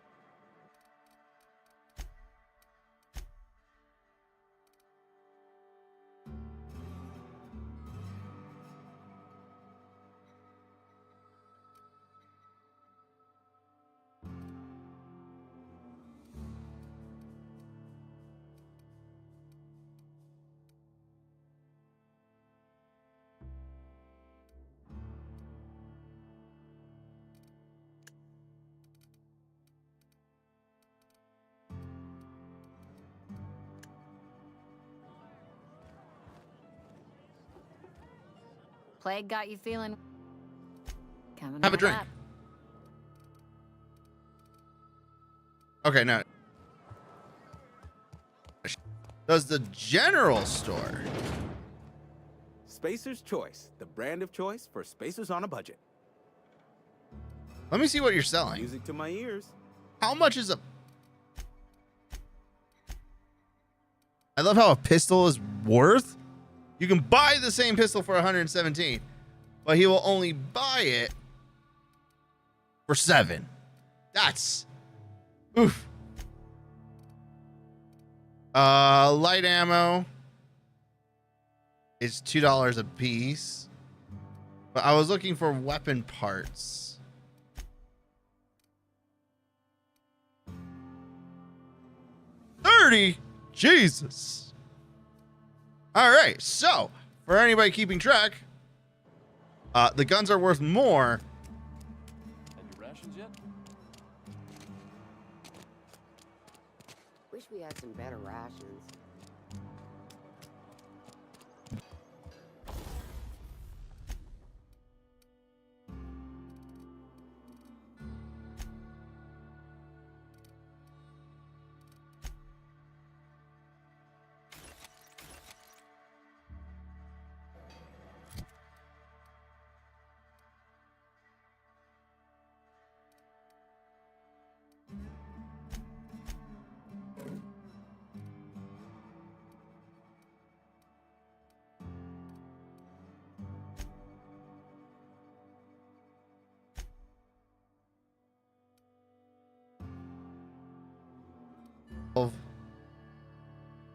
Plague got you feeling... Coming Have a right drink. up. Okay, no. Does the general store? Spacer's Choice, the brand of choice for spacers on a budget. Let me see what you're selling. Music to my ears. How much is a... I love how a pistol is worth. You can buy the same pistol for 117, but he will only buy it for 7. That's... Oof. Light ammo is $2 a piece, but I was looking for weapon parts. $30? Jesus. All right, so for anybody keeping track, the guns are worth more. Had your rations yet? Wish we had some better rations.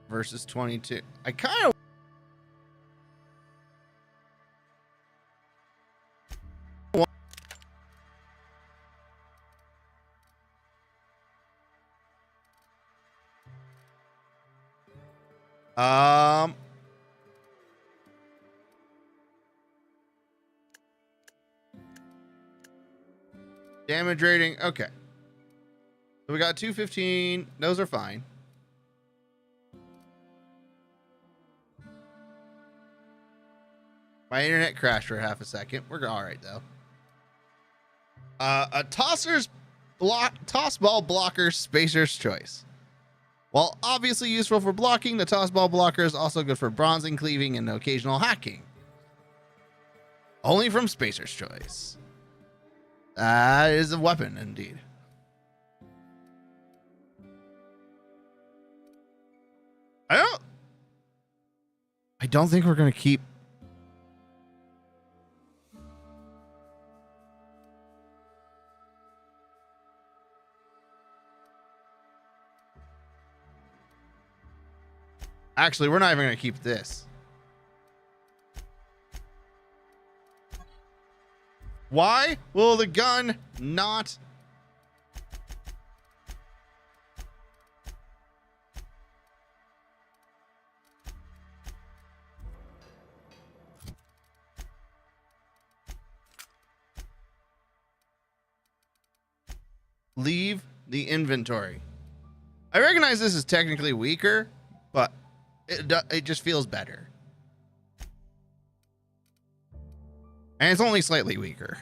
Versus 22. I kind of damage rating. Okay. So we got 215. Those are fine. My internet crashed for half a second. We're all right though. A toss ball blocker spacer's choice. While obviously useful for blocking, the toss ball blocker is also good for bronzing, cleaving, and occasional hacking. Only from spacer's choice. That is a weapon indeed. I don't think we're gonna keep. Actually, we're not even going to keep this. Why will the gun not... Leave the inventory. I recognize this is technically weaker, but it just feels better. And it's only slightly weaker.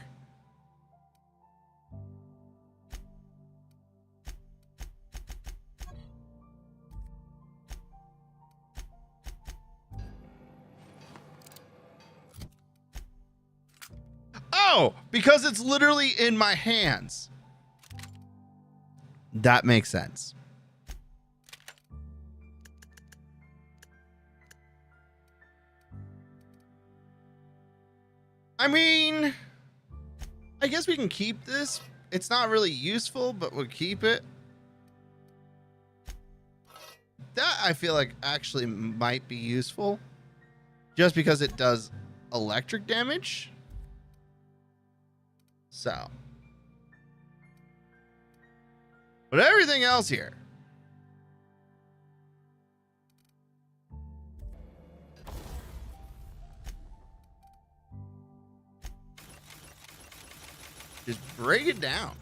Oh, because it's literally in my hands. That makes sense. I mean, I guess we can keep this. It's not really useful, but we'll keep it. That I feel like actually might be useful just because it does electric damage. So, but everything else here. Just break it down.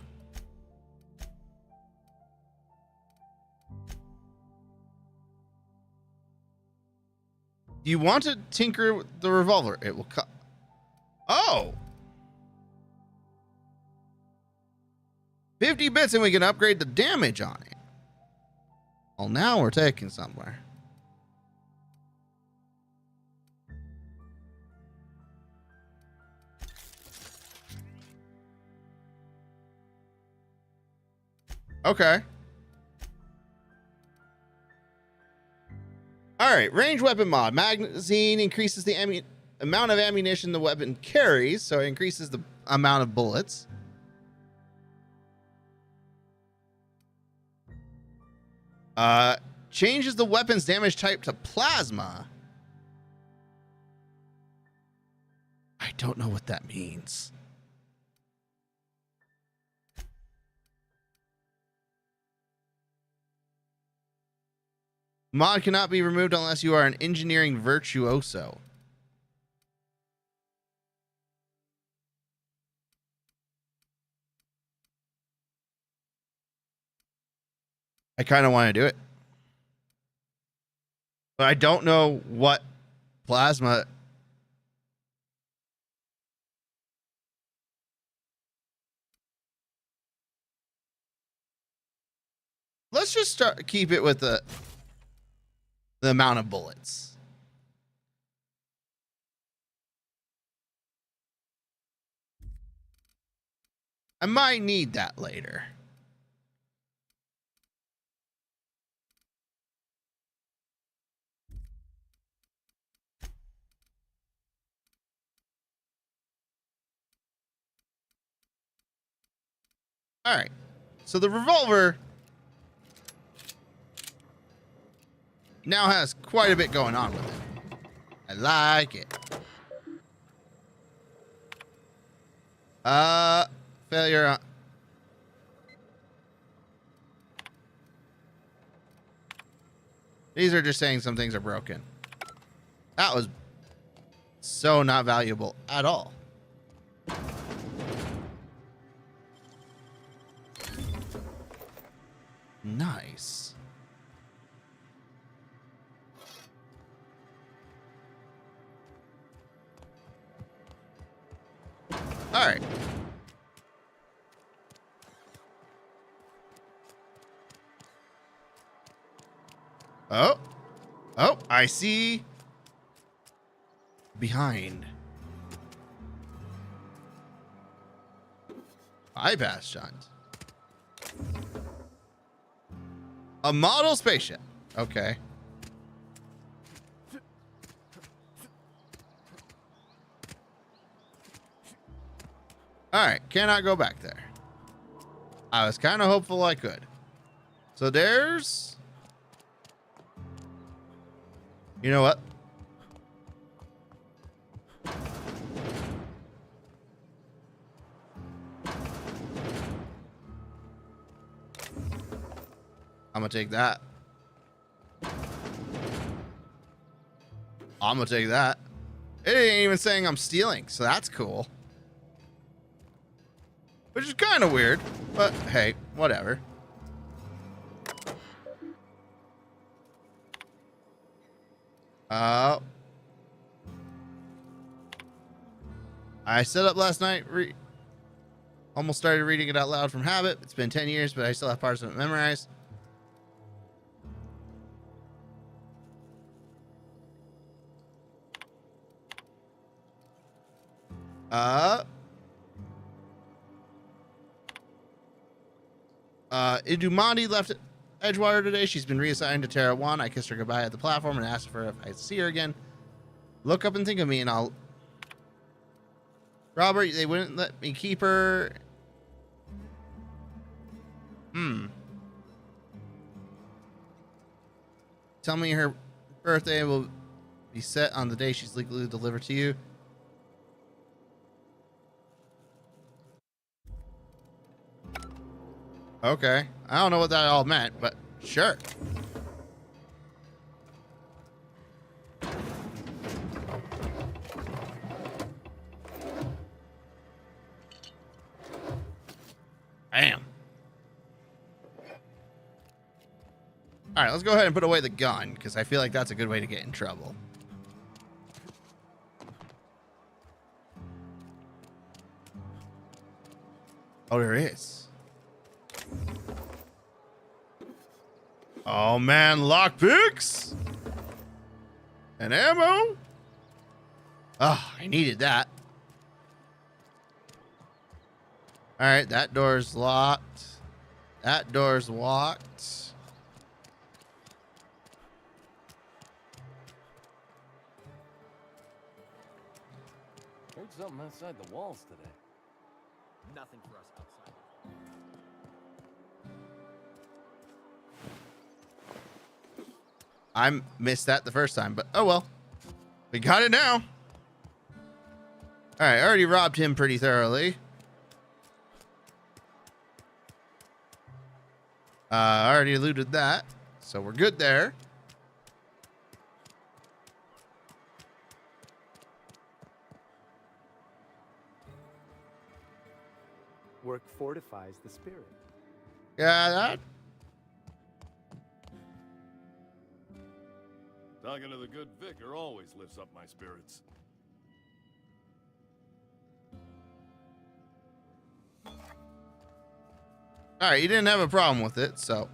Do you want to tinker with the revolver? It will cut. Oh! 50 bits and we can upgrade the damage on it. Well, now we're taking somewhere. Okay. All right, range weapon mod. Magazine increases the amount of ammunition the weapon carries, so it increases the amount of bullets. Changes the weapon's damage type to plasma. I don't know what that means. Mod cannot be removed unless you are an engineering virtuoso. I kind of want to do it. But I don't know what plasma. Let's just keep it with the amount of bullets. I might need that later. All right. So the revolver now has quite a bit going on with it. I like it. Failure. These are just saying some things are broken. That was so not valuable at all. Nice. All right. Oh, I see. Behind. Bypass shunt. A model spaceship. Okay. All right, cannot go back there. I was kind of hopeful I could. So there's... You know what? I'm gonna take that. I'm gonna take that. It ain't even saying I'm stealing, so that's cool. Which is kind of weird, but hey, whatever. I set up last night, almost started reading it out loud from habit. It's been 10 years, but I still have parts of it memorized. Idumandi left Edgewater today. She's been reassigned to Terra 1. I kissed her goodbye at the platform and asked her if I'd see her again. Look up and think of me and I'll... Robert, they wouldn't let me keep her. Tell me her birthday will be set on the day she's legally delivered to you. Okay. I don't know what that all meant, but sure. Bam. All right, let's go ahead and put away the gun because I feel like that's a good way to get in trouble. Oh, there is. Oh man, lockpicks and ammo. Oh, I needed that. All right, that door's locked. That door's locked. Heard something outside the walls today. Nothing for us outside. I missed that the first time, but oh well. We got it now. All right, I already robbed him pretty thoroughly. I already looted that, so we're good there. Work fortifies the spirit. Yeah, that. Talking to the good vicar always lifts up my spirits. All right, you didn't have a problem with it, so.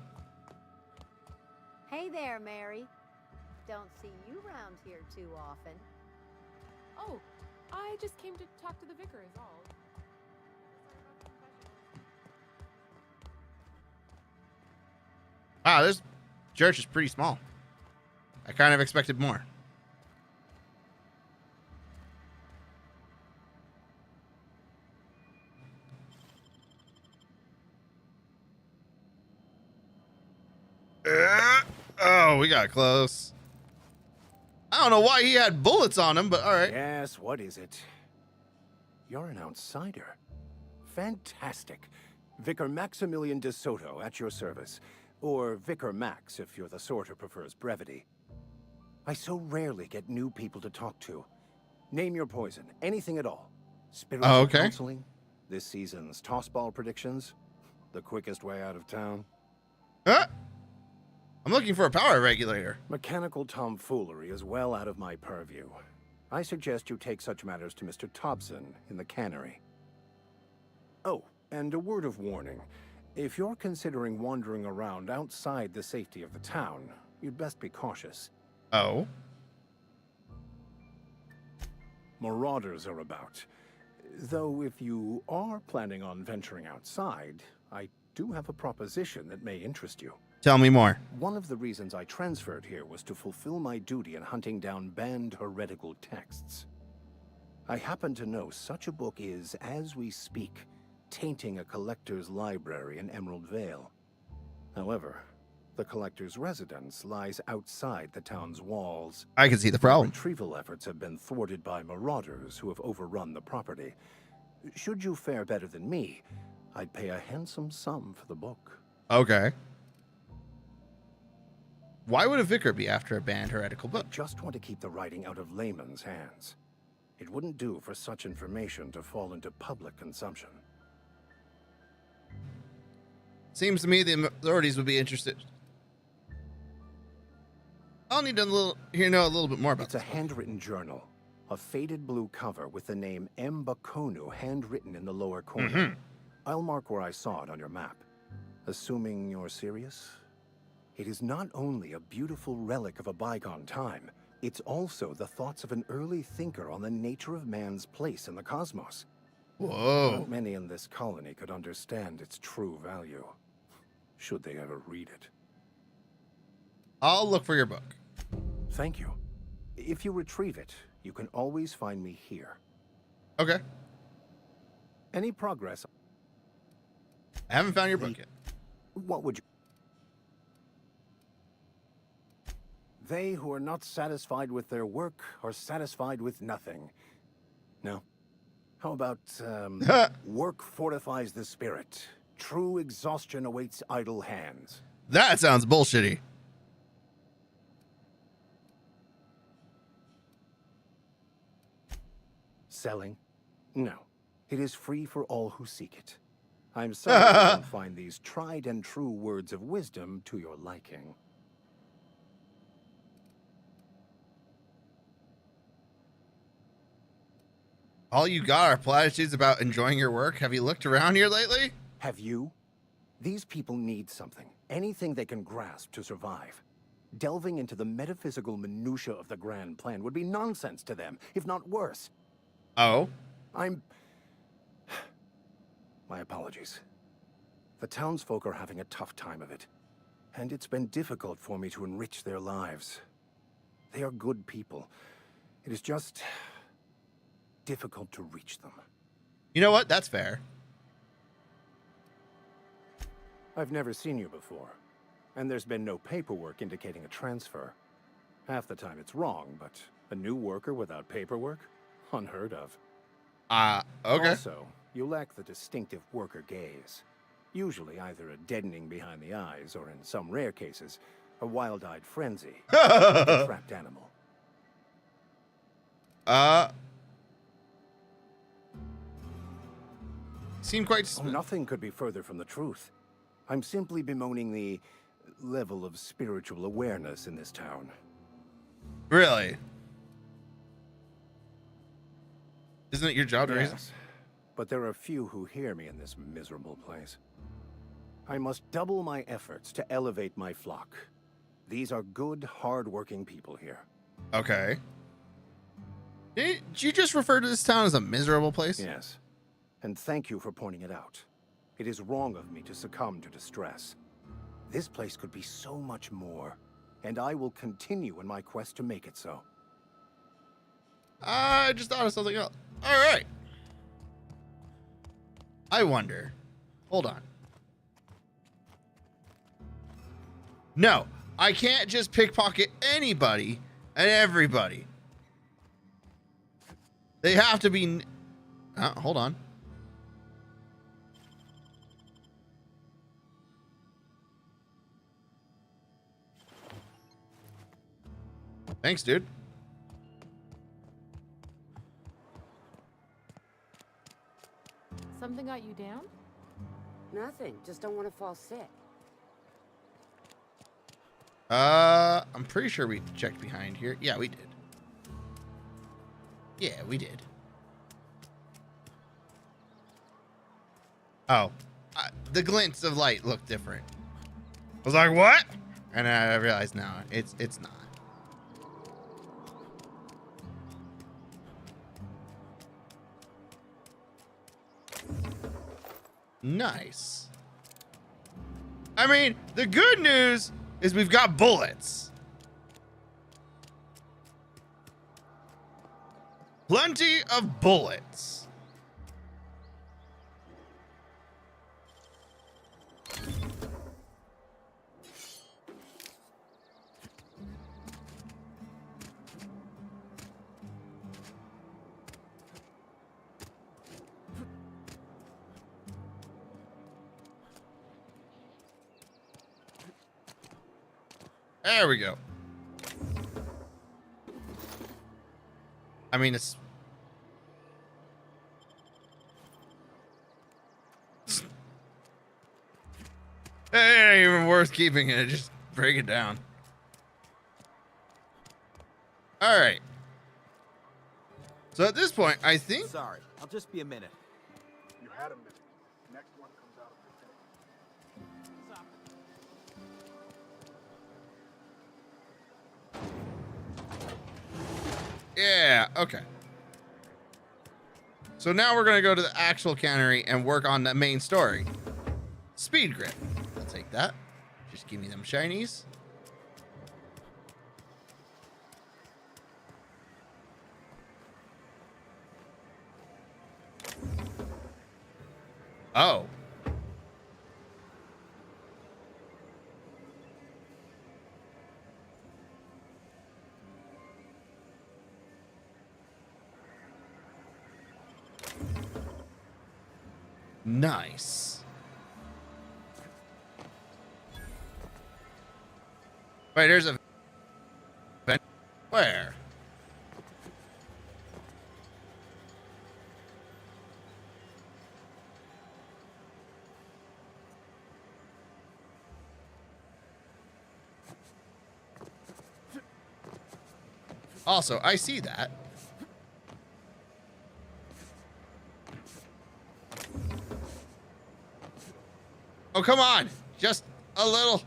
Hey there, Mary. Don't see you around here too often. Oh, I just came to talk to the vicar is all. Wow, this church is pretty small. I kind of expected more. Oh, we got close. I don't know why he had bullets on him, but all right. Yes, what is it? You're an outsider. Fantastic. Vicar Maximilian de Soto at your service. Or Vicar Max, if you're the sort who prefers brevity. I so rarely get new people to talk to. Name your poison, anything at all. Spiritual counseling, this season's tossball predictions, the quickest way out of town. I'm looking for a power regulator. Mechanical tomfoolery is well out of my purview. I suggest you take such matters to Mr. Thompson in the cannery. Oh, and a word of warning. If you're considering wandering around outside the safety of the town, you'd best be cautious. Oh? Marauders are about. Though if you are planning on venturing outside, I do have a proposition that may interest you. Tell me more. One of the reasons I transferred here was to fulfill my duty in hunting down banned heretical texts. I happen to know such a book is, as we speak, tainting a collector's library in Emerald Vale. However, the collector's residence lies outside the town's walls. I can see the problem. Retrieval efforts have been thwarted by marauders who have overrun the property. Should you fare better than me, I'd pay a handsome sum for the book. Okay. Why would a vicar be after a banned heretical book? I just want to keep the writing out of layman's hands. It wouldn't do for such information to fall into public consumption. Seems to me the authorities would be interested. I'll need to know a little bit more about It's a handwritten journal. A faded blue cover with the name M. Bakonu handwritten in the lower corner. I'll mark where I saw it on your map. Assuming you're serious? It is not only a beautiful relic of a bygone time, it's also the thoughts of an early thinker on the nature of man's place in the cosmos. Whoa. Not many in this colony could understand its true value, should they ever read it. I'll look for your book. Thank you. If you retrieve it, you can always find me here. Okay. Any progress? I haven't found your book yet. What would you... They who are not satisfied with their work are satisfied with nothing. No. How about, work fortifies the spirit. True exhaustion awaits idle hands. That sounds bullshitty. Selling? No. It is free for all who seek it. I'm sorry you don't find these tried and true words of wisdom to your liking. All you got are platitudes about enjoying your work. Have you looked around here lately? Have you? These people need something. Anything they can grasp to survive. Delving into the metaphysical minutiae of the grand plan would be nonsense to them, if not worse. Oh? My apologies. The townsfolk are having a tough time of it, and it's been difficult for me to enrich their lives. They are good people. It is just difficult to reach them. You know what? That's fair. I've never seen you before, and there's been no paperwork indicating a transfer. Half the time it's wrong, but a new worker without paperwork? Unheard of. Okay. Also, you lack the distinctive worker gaze. Usually either a deadening behind the eyes, or in some rare cases, a wild-eyed frenzy. A trapped animal. Seem quite... nothing could be further from the truth. I'm simply bemoaning the level of spiritual awareness in this town. Really? Isn't it your job to raise it? But there are few who hear me in this miserable place. I must double my efforts to elevate my flock. These are good, hard-working people here. Okay. Did you just refer to this town as a miserable place? Yes. And thank you for pointing it out. It is wrong of me to succumb to distress. This place could be so much more, and I will continue in my quest to make it so. I just thought of something else. All right. I wonder. Hold on. No, I can't just pickpocket anybody and everybody. They have to be... hold on. Thanks, dude. Something got you down? Nothing. Just don't want to fall sick. I'm pretty sure we checked behind here. Yeah, we did. Yeah, we did. Oh, the glints of light look different. I was like, what? And I realized now it's not. Nice. I mean, the good news is we've got bullets. Plenty of bullets. There we go. I mean, it's... It ain't even worth keeping it. Just break it down. All right. So at this point, I think. Sorry, I'll just be a minute. You had a minute. Next one comes out of the Yeah, okay. So now we're going to go to the actual cannery and work on the main story. Speed grip. I'll take that. Just give me them shinies. Oh. Nice. Wait, there's a vent. Where? Also, I see that. Oh, come on. Just a little.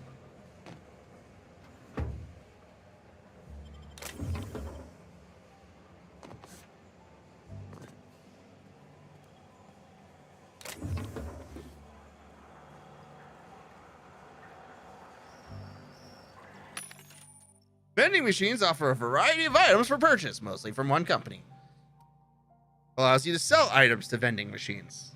Vending machines offer a variety of items for purchase, mostly from one company. Allows you to sell items to vending machines.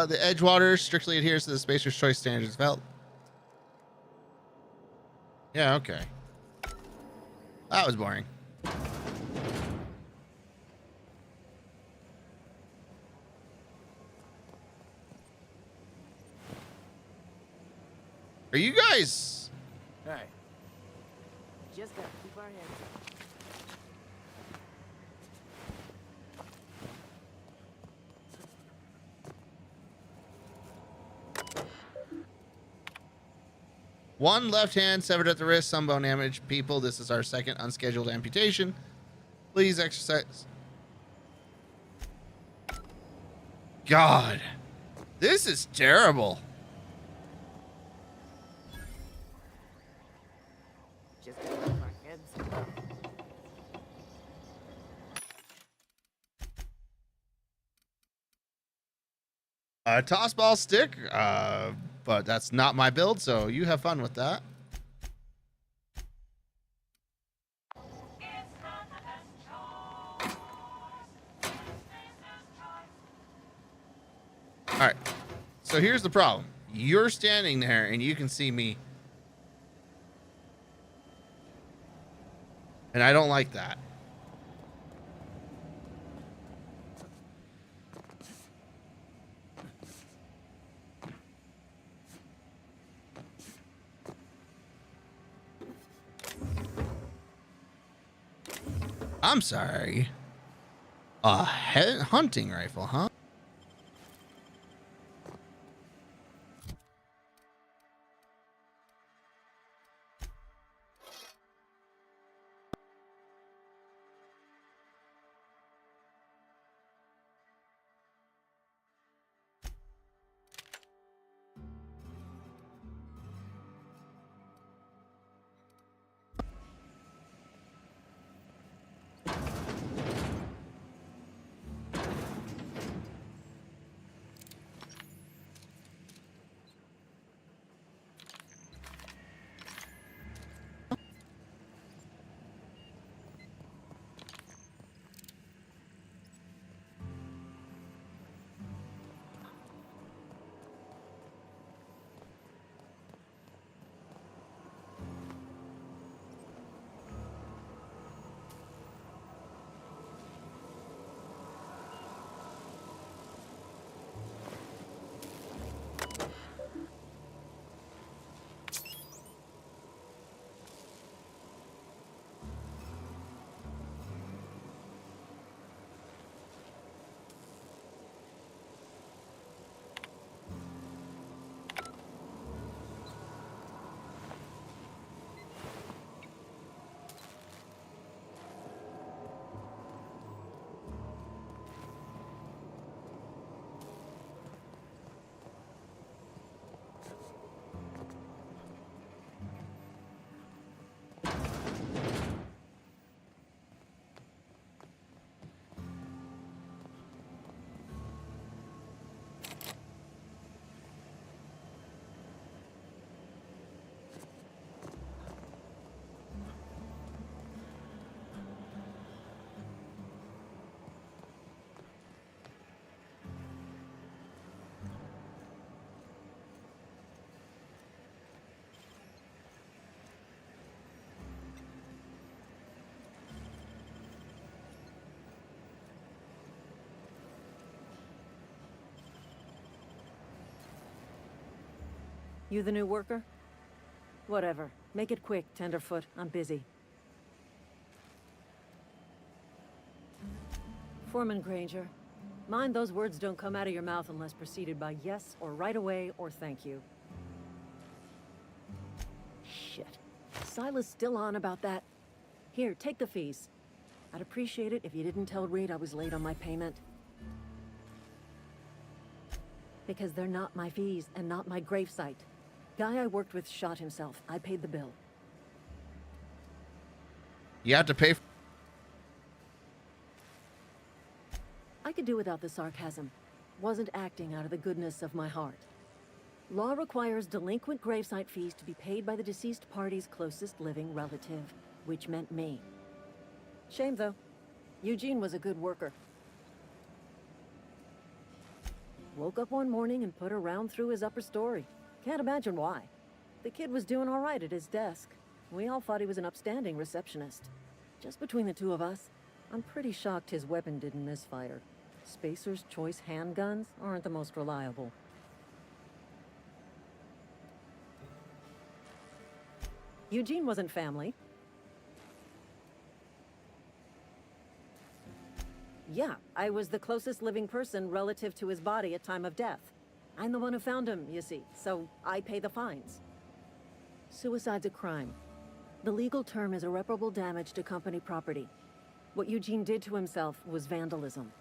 The Edgewater strictly adheres to the Spacer's Choice standards felt. Yeah, okay. That was boring. Are you guys? Hey. Just gotta keep our heads up. One left hand severed at the wrist, some bone damage. People, this is our second unscheduled amputation. Please exercise. God, this is terrible. Just gotta keep our heads up. Toss ball stick, but that's not my build, so you have fun with that. All right, so here's the problem. You're standing there and you can see me And I don't like that. I'm sorry. A hunting rifle, huh? You the new worker? Whatever. Make it quick, Tenderfoot. I'm busy. Foreman Granger. Mind those words don't come out of your mouth unless preceded by yes or right away or thank you. Shit. Silas still on about that? Here, take the fees. I'd appreciate it if you didn't tell Reed I was late on my payment. Because they're not my fees and not my gravesite. Guy I worked with shot himself. I paid the bill. You have to pay for... I could do without the sarcasm. Wasn't acting out of the goodness of my heart. Law requires delinquent gravesite fees to be paid by the deceased party's closest living relative, which meant me. Shame, though. Eugene was a good worker. Woke up one morning and put a round through his upper story. Can't imagine why. The kid was doing all right at his desk. We all thought he was an upstanding receptionist. Just between the two of us, I'm pretty shocked his weapon didn't misfire. Spacer's Choice handguns aren't the most reliable. Eugene wasn't family. Yeah, I was the closest living person relative to his body at time of death. I'm the one who found him, you see, so I pay the fines. Suicide's a crime. The legal term is irreparable damage to company property. What Eugene did to himself was vandalism.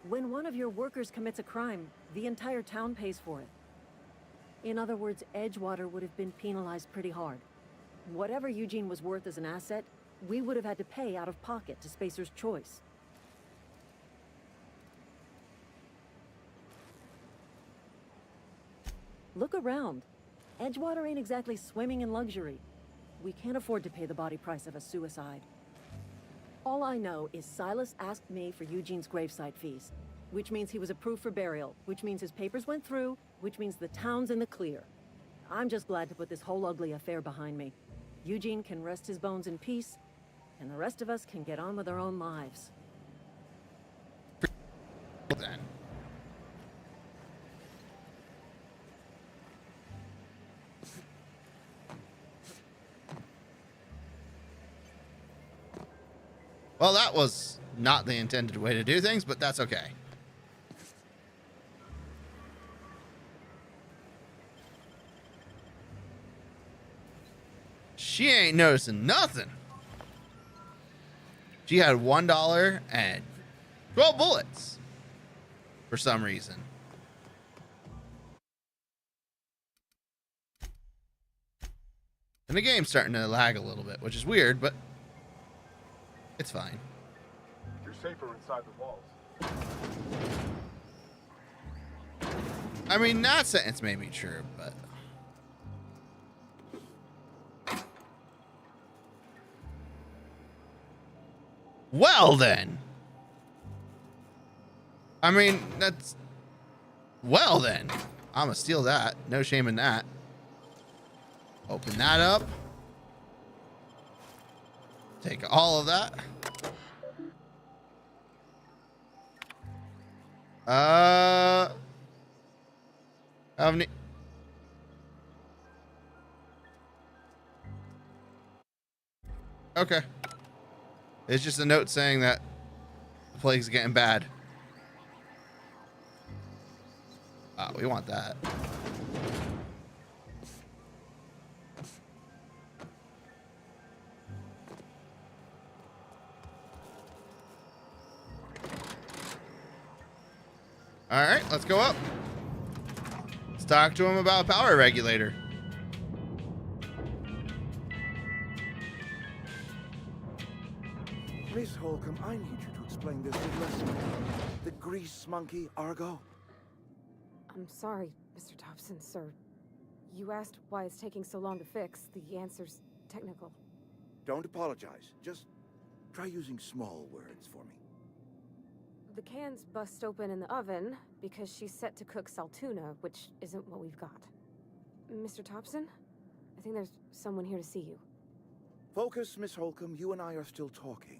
When one of your workers commits a crime, the entire town pays for it. In other words, Edgewater would have been penalized pretty hard. Whatever Eugene was worth as an asset, we would have had to pay out of pocket to Spacer's Choice. Look around. Edgewater ain't exactly swimming in luxury. We can't afford to pay the body price of a suicide. All I know is Silas asked me for Eugene's gravesite fees, which means he was approved for burial, which means his papers went through, which means the town's in the clear. I'm just glad to put this whole ugly affair behind me. Eugene can rest his bones in peace, and the rest of us can get on with our own lives. Then. Well, that was not the intended way to do things, but that's okay. She ain't noticing nothing. She had $1 and 12 bullets for some reason. And the game's starting to lag a little bit, which is weird, but it's fine. You're safer inside the walls. I mean, that sentence may be true, but... Well, then. I mean, that's... Well, then. I'm gonna steal that. No shame in that. Open that up. Take all of that. How many? Okay. It's just a note saying that the plague's getting bad. We want that. All right, let's go up. Let's talk to him about a power regulator. Miss Holcomb, I need you to explain this little lesson. The grease monkey, Argo? I'm sorry, Mr. Thompson, sir. You asked why it's taking so long to fix. The answer's technical. Don't apologize. Just try using small words for me. The can's bust open in the oven because she's set to cook saltuna, which isn't what we've got. Mr. Thompson, I think there's someone here to see you. Focus, Miss Holcomb. You and I are still talking.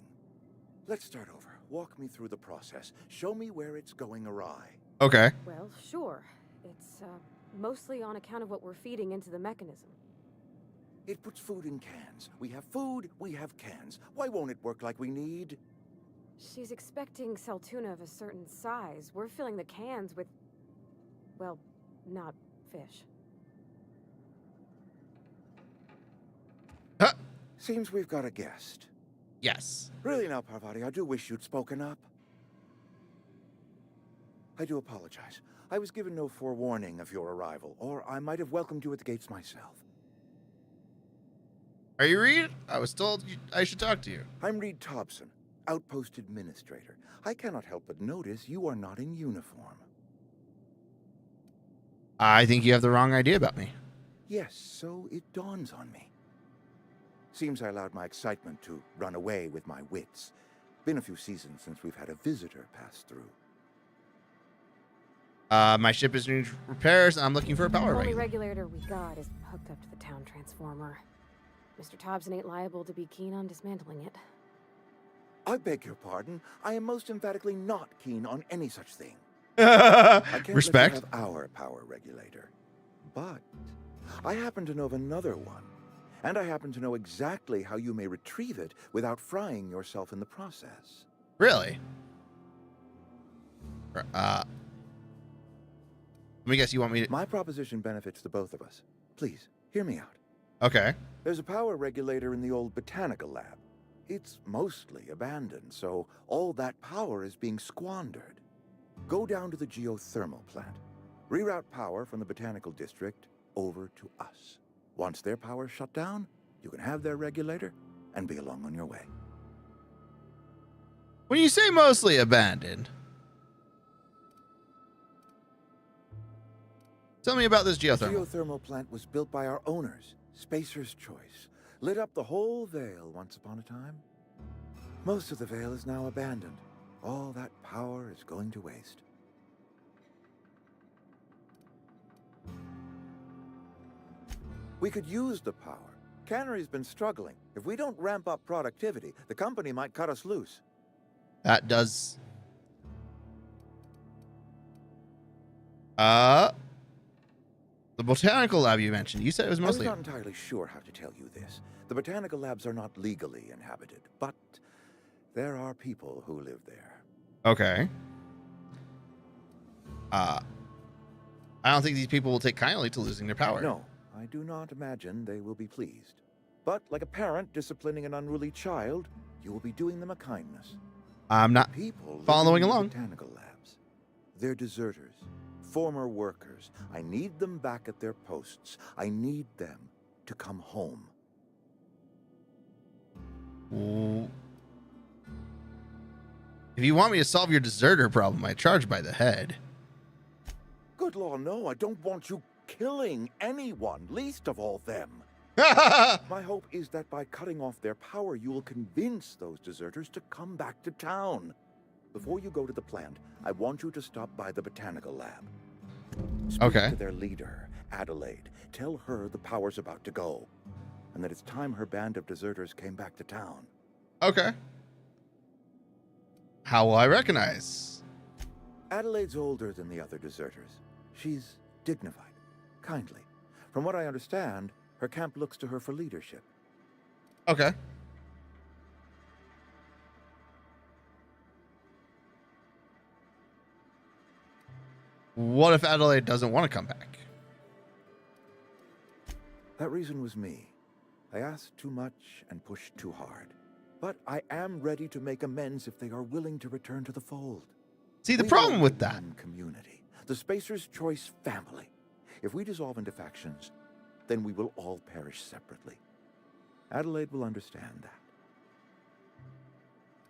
Let's start over. Walk me through the process. Show me where it's going awry. Okay. Well, sure. It's mostly on account of what we're feeding into the mechanism. It puts food in cans. We have food, we have cans. Why won't it work like we need? She's expecting saltuna of a certain size. We're filling the cans with, well, not fish. Seems we've got a guest. Yes. Really now, Parvati, I do wish you'd spoken up. I do apologize. I was given no forewarning of your arrival, or I might have welcomed you at the gates myself. Are you Reed? I was told I should talk to you. I'm Reed Thompson, Outpost Administrator. I cannot help but notice you are not in uniform. I think you have the wrong idea about me. Yes, so it dawns on me. Seems I allowed my excitement to run away with my wits. Been a few seasons since we've had a visitor pass through. My ship is in repairs, and I'm looking for a power The only regulator. regulator we got is hooked up to the town transformer. Mr. Thompson ain't liable to be keen on dismantling it. I beg your pardon. I am most emphatically not keen on any such thing. I can't Respect. Let you have our power regulator. But I happen to know of another one. And I happen to know exactly how you may retrieve it without frying yourself in the process. Really? Let me guess, you want me to... My proposition benefits the both of us. Please, hear me out. Okay. There's a power regulator in the old botanical lab. It's mostly abandoned, so all that power is being squandered. Go down to the geothermal plant. Reroute power from the botanical district over to us. Once their power's shut down, you can have their regulator and be along on your way. When you say mostly abandoned, tell me about this The geothermal. geothermal plant was built by our owners, Spacer's Choice. Lit up the whole Vale once upon a time. Most of the Vale is now abandoned. All that power is going to waste. We could use the power. Cannery's been struggling. If we don't ramp up productivity, the company might cut us loose. That does. The botanical lab you mentioned. You said it was mostly. I'm not entirely sure how to tell you this. The botanical labs are not legally inhabited, but there are people who live there. Okay. I don't think these people will take kindly to losing their power. No, I do not imagine they will be pleased. But like a parent disciplining an unruly child, you will be doing them a kindness. I'm not People following living in along. Botanical labs. They're deserters, former workers. I need them back at their posts. I need them to come home. Ooh. If you want me to solve your deserter problem, I charge by the head. Good law, no, I don't want you killing anyone, least of all them. My hope is that by cutting off their power, you will convince those deserters to come back to town. Before you go to the plant, I want you to stop by the botanical lab. Speak to their leader, Adelaide. Tell her the power's about to go, and that it's time her band of deserters came back to town. Okay. How will I recognize? Adelaide's older than the other deserters. She's dignified, kindly. From what I understand, her camp looks to her for leadership. Okay. What if Adelaide doesn't want to come back? That reason was me. I asked too much and pushed too hard. But I am ready to make amends if they are willing to return to the fold. See, the problem with that. Community, the Spacer's Choice family. If we dissolve into factions, then we will all perish separately. Adelaide will understand that.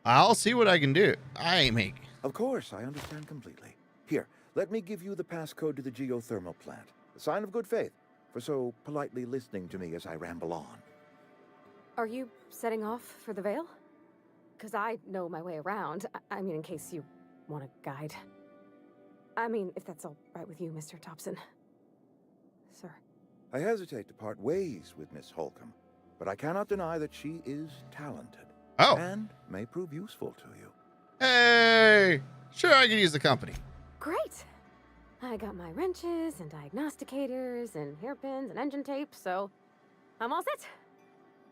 I'll see what I can do. I ain't make. Of course, I understand completely. Here, let me give you the passcode to the geothermal plant. A sign of good faith for so politely listening to me as I ramble on. Are you setting off for the Vale? Because I know my way around. I mean, in case you want a guide. I mean, if that's all right with you, Mr. Thompson. Sir. I hesitate to part ways with Miss Holcomb, but I cannot deny that she is talented. Oh. And may prove useful to you. Hey! Sure, I could use the company. Great! I got my wrenches and diagnosticators and hairpins and engine tape, so I'm all set.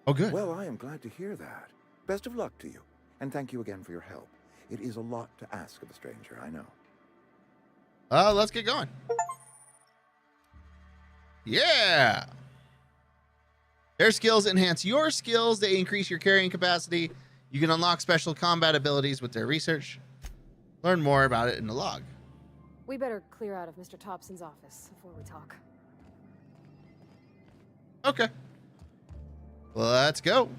Oh, good. Well, I am glad to hear that. Best of luck to you, and thank you again for your help. It is a lot to ask of a stranger, I know. Let's get going. Yeah! Their skills enhance your skills. They increase your carrying capacity. You can unlock special combat abilities with their research. Learn more about it in the log. We better clear out of Mr. Thompson's office before we talk. Okay. Let's go.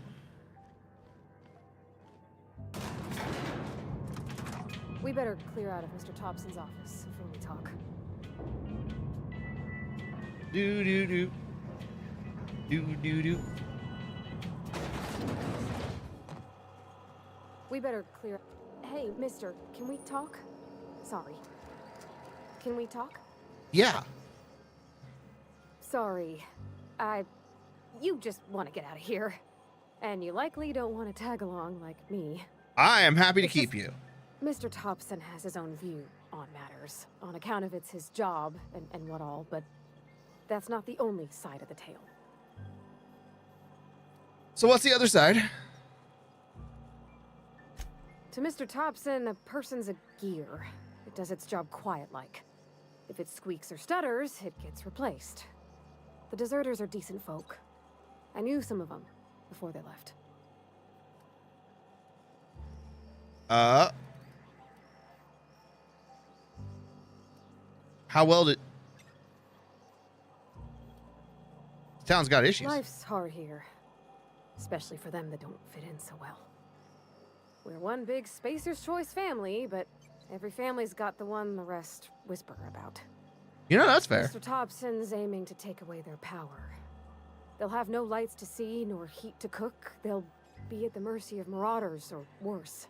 We better clear out of Mr. Thompson's office before we talk. Do. We better clear. Hey, mister, can we talk? Sorry. Can we talk? Yeah. Sorry. You just want to get out of here. And you likely don't want to tag along like me. I am happy to keep you. Mr. Thompson has his own view on matters, on account of it's his job and what all, but that's not the only side of the tale. So what's the other side? To Mr. Thompson, a person's a gear. It does its job quiet-like. If it squeaks or stutters, it gets replaced. The deserters are decent folk. I knew some of them before they left. How well did... The town's got issues. Life's hard here. Especially for them that don't fit in so well. We're one big Spacer's Choice family, but every family's got the one the rest whisper about. You know, that's fair. Mr. Thompson's aiming to take away their power. They'll have no lights to see, nor heat to cook. They'll be at the mercy of marauders, or worse.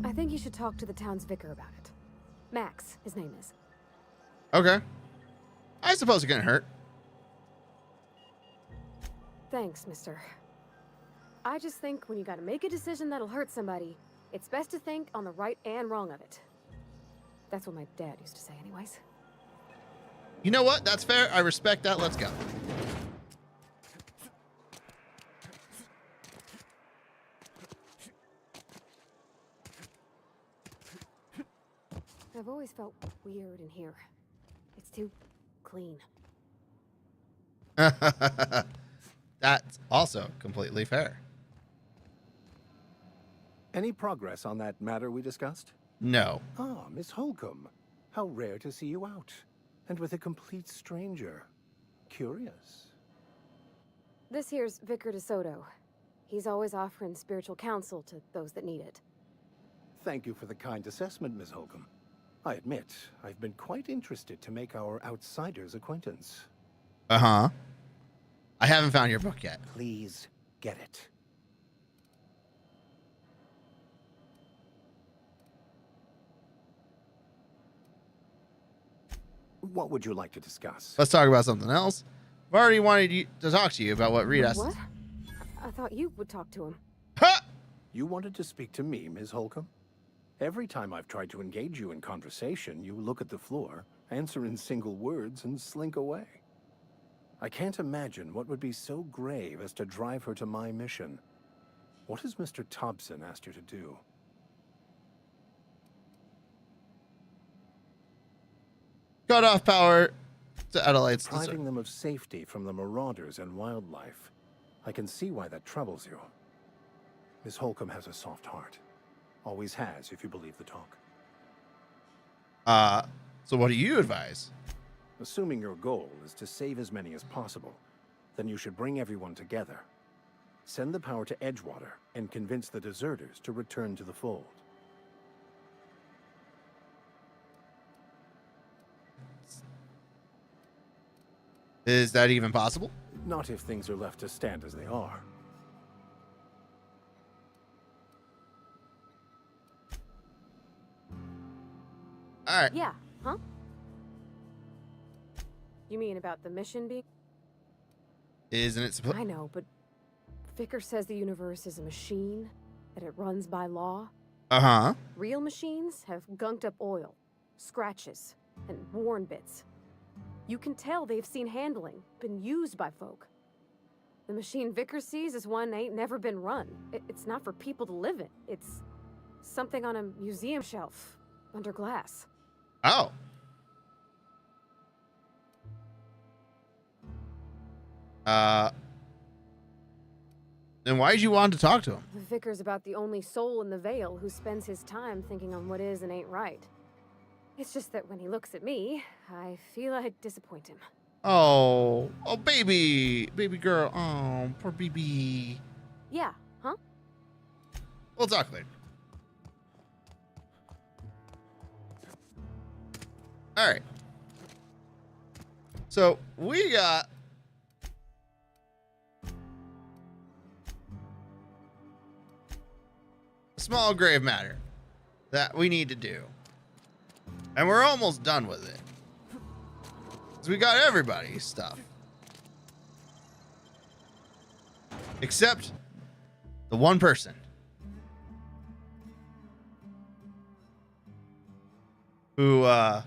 I think you should talk to the town's vicar about it. Max, his name is. Okay. I suppose it couldn't hurt. Thanks, mister. I just think when you gotta make a decision that'll hurt somebody, it's best to think on the right and wrong of it. That's what my dad used to say anyways. You know what? That's fair. I respect that. Let's go. I've always felt weird in here. It's too clean. That's also completely fair. Any progress on that matter we discussed? No. Ah, Miss Holcomb. How rare to see you out. And with a complete stranger. Curious. This here's Vicar DeSoto. He's always offering spiritual counsel to those that need it. Thank you for the kind assessment, Miss Holcomb. I admit, I've been quite interested to make our outsider's acquaintance. Uh-huh. I haven't found your book yet. Please get it. What would you like to discuss? Let's talk about something else. I've already wanted to talk to you about what Reed asked. What? I thought you would talk to him. Ha! You wanted to speak to me, Ms. Holcomb? Every time I've tried to engage you in conversation, you look at the floor, answer in single words, and slink away. I can't imagine what would be so grave as to drive her to my mission. What has Mr. Thompson asked you to do? Cut off power to Adelaide's Depriving them of safety from the marauders and wildlife. I can see why that troubles you. Miss Holcomb has a soft heart. Always has, if you believe the talk. So what do you advise? Assuming your goal is to save as many as possible, then you should bring everyone together. Send the power to Edgewater and convince the deserters to return to the fold. Is that even possible? Not if things are left to stand as they are. All right. Yeah, huh? You mean about the mission being? Isn't it supposed? I know, but Vicar says the universe is a machine, that it runs by law. Uh-huh. Real machines have gunked up oil, scratches, and worn bits. You can tell they've seen handling, been used by folk. The machine Vicar sees is one ain't never been run. It's not for people to live in. It's something on a museum shelf, under glass. Oh. Then why'd you want to talk to him? The Vicar's about the only soul in the Vale who spends his time thinking on what is and ain't right. It's just that when he looks at me, I feel I'd disappoint him. Oh, baby girl. Oh, poor baby. Yeah, huh? We'll talk later. All right. So we got a small grave matter that we need to do. And we're almost done with it. Because we got everybody's stuff. Except the one person. Who, what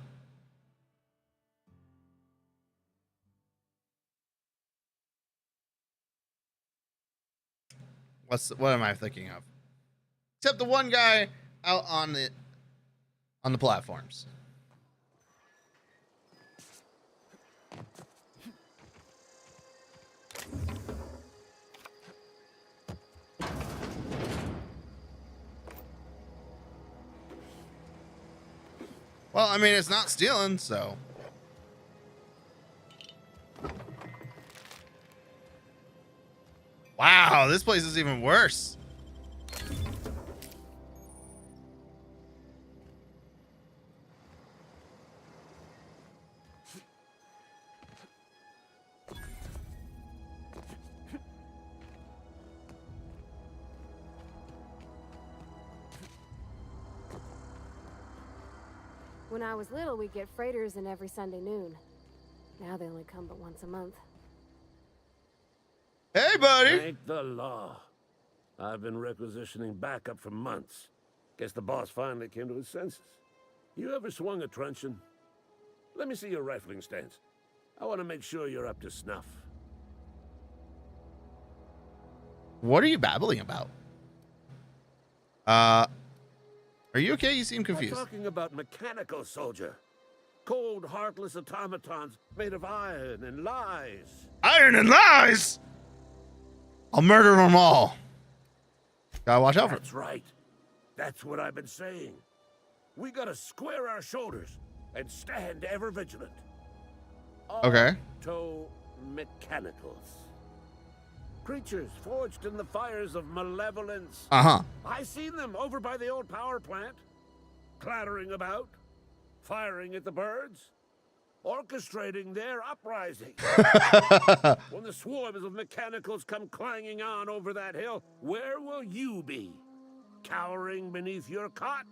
am I thinking of? Except the one guy out on the platforms. Well, I mean, it's not stealing, so. Wow, this place is even worse. When I was little, we'd get freighters in every Sunday noon. Now they only come but once a month. Hey, buddy. Thank the law. I've been requisitioning backup for months. Guess the boss finally came to his senses. You ever swung a truncheon? Let me see your rifling stance. I want to make sure you're up to snuff. What are you babbling about? Are you okay? You seem confused. I'm talking about mechanical, soldier. Cold, heartless automatons made of iron and lies. Iron and lies! I'll murder them all. Gotta watch out for. That's right. That's what I've been saying. We gotta square our shoulders and stand ever vigilant. Okay. Auto-mechanicals. Creatures forged in the fires of malevolence. Uh-huh. I seen them over by the old power plant. Clattering about. Firing at the birds. Orchestrating their uprising. When the swarms of mechanicals come clanging on over that hill, where will you be? Cowering beneath your cot?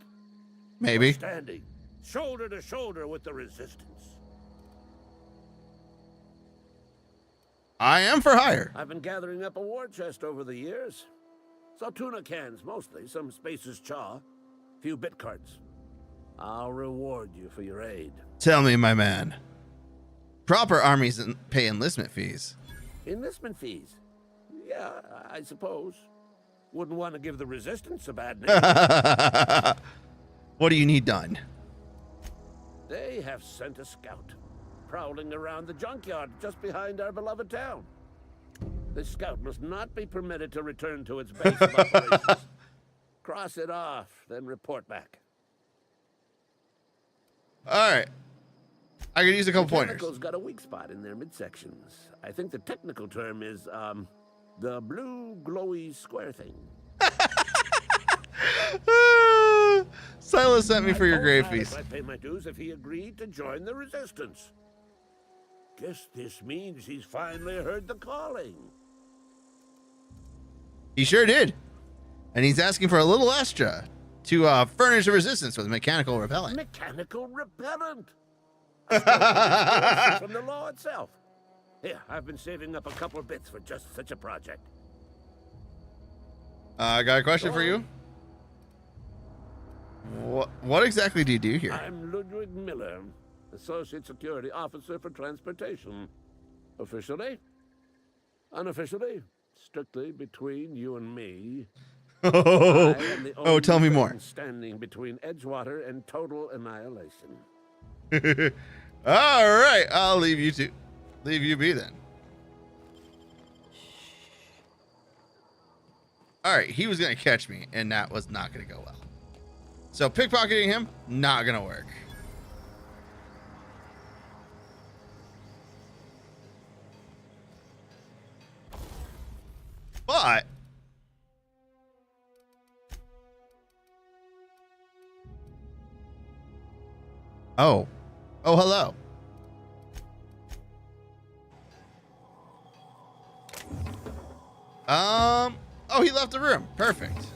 Maybe. Or standing, shoulder to shoulder with the resistance? I am for hire. I've been gathering up a war chest over the years. Saw tuna cans mostly, some Spacer's chaw, few bit cards. I'll reward you for your aid. Tell me, my man. Proper armies pay enlistment fees. Enlistment fees? Yeah, I suppose. Wouldn't want to give the resistance a bad name. What do you need done? They have sent a scout, prowling around the junkyard just behind our beloved town. This scout must not be permitted to return to its base of operations. Cross it off, then report back. All right. I could use a couple pointers. Mechanical's got a weak spot in their midsections. I think the technical term is, the blue glowy square thing. Silas sent me for your grave feast. I'd pay my dues if he agreed to join the resistance. Guess this means he's finally heard the calling. He sure did. And he's asking for a little extra to furnish a resistance with mechanical repellent. Mechanical repellent? From the law itself. Here, I've been saving up a couple bits for just such a project. I got a question for you. What exactly do you do here? I'm Ludwig Miller, Associate Security Officer for Transportation. Officially, unofficially, strictly between you and me. Oh, tell me more. Standing between Edgewater and total annihilation. All right, I'll leave you be then. All right, he was gonna catch me, and that was not gonna go well. So pickpocketing him, not gonna work. But oh, hello. Oh, he left the room. Perfect.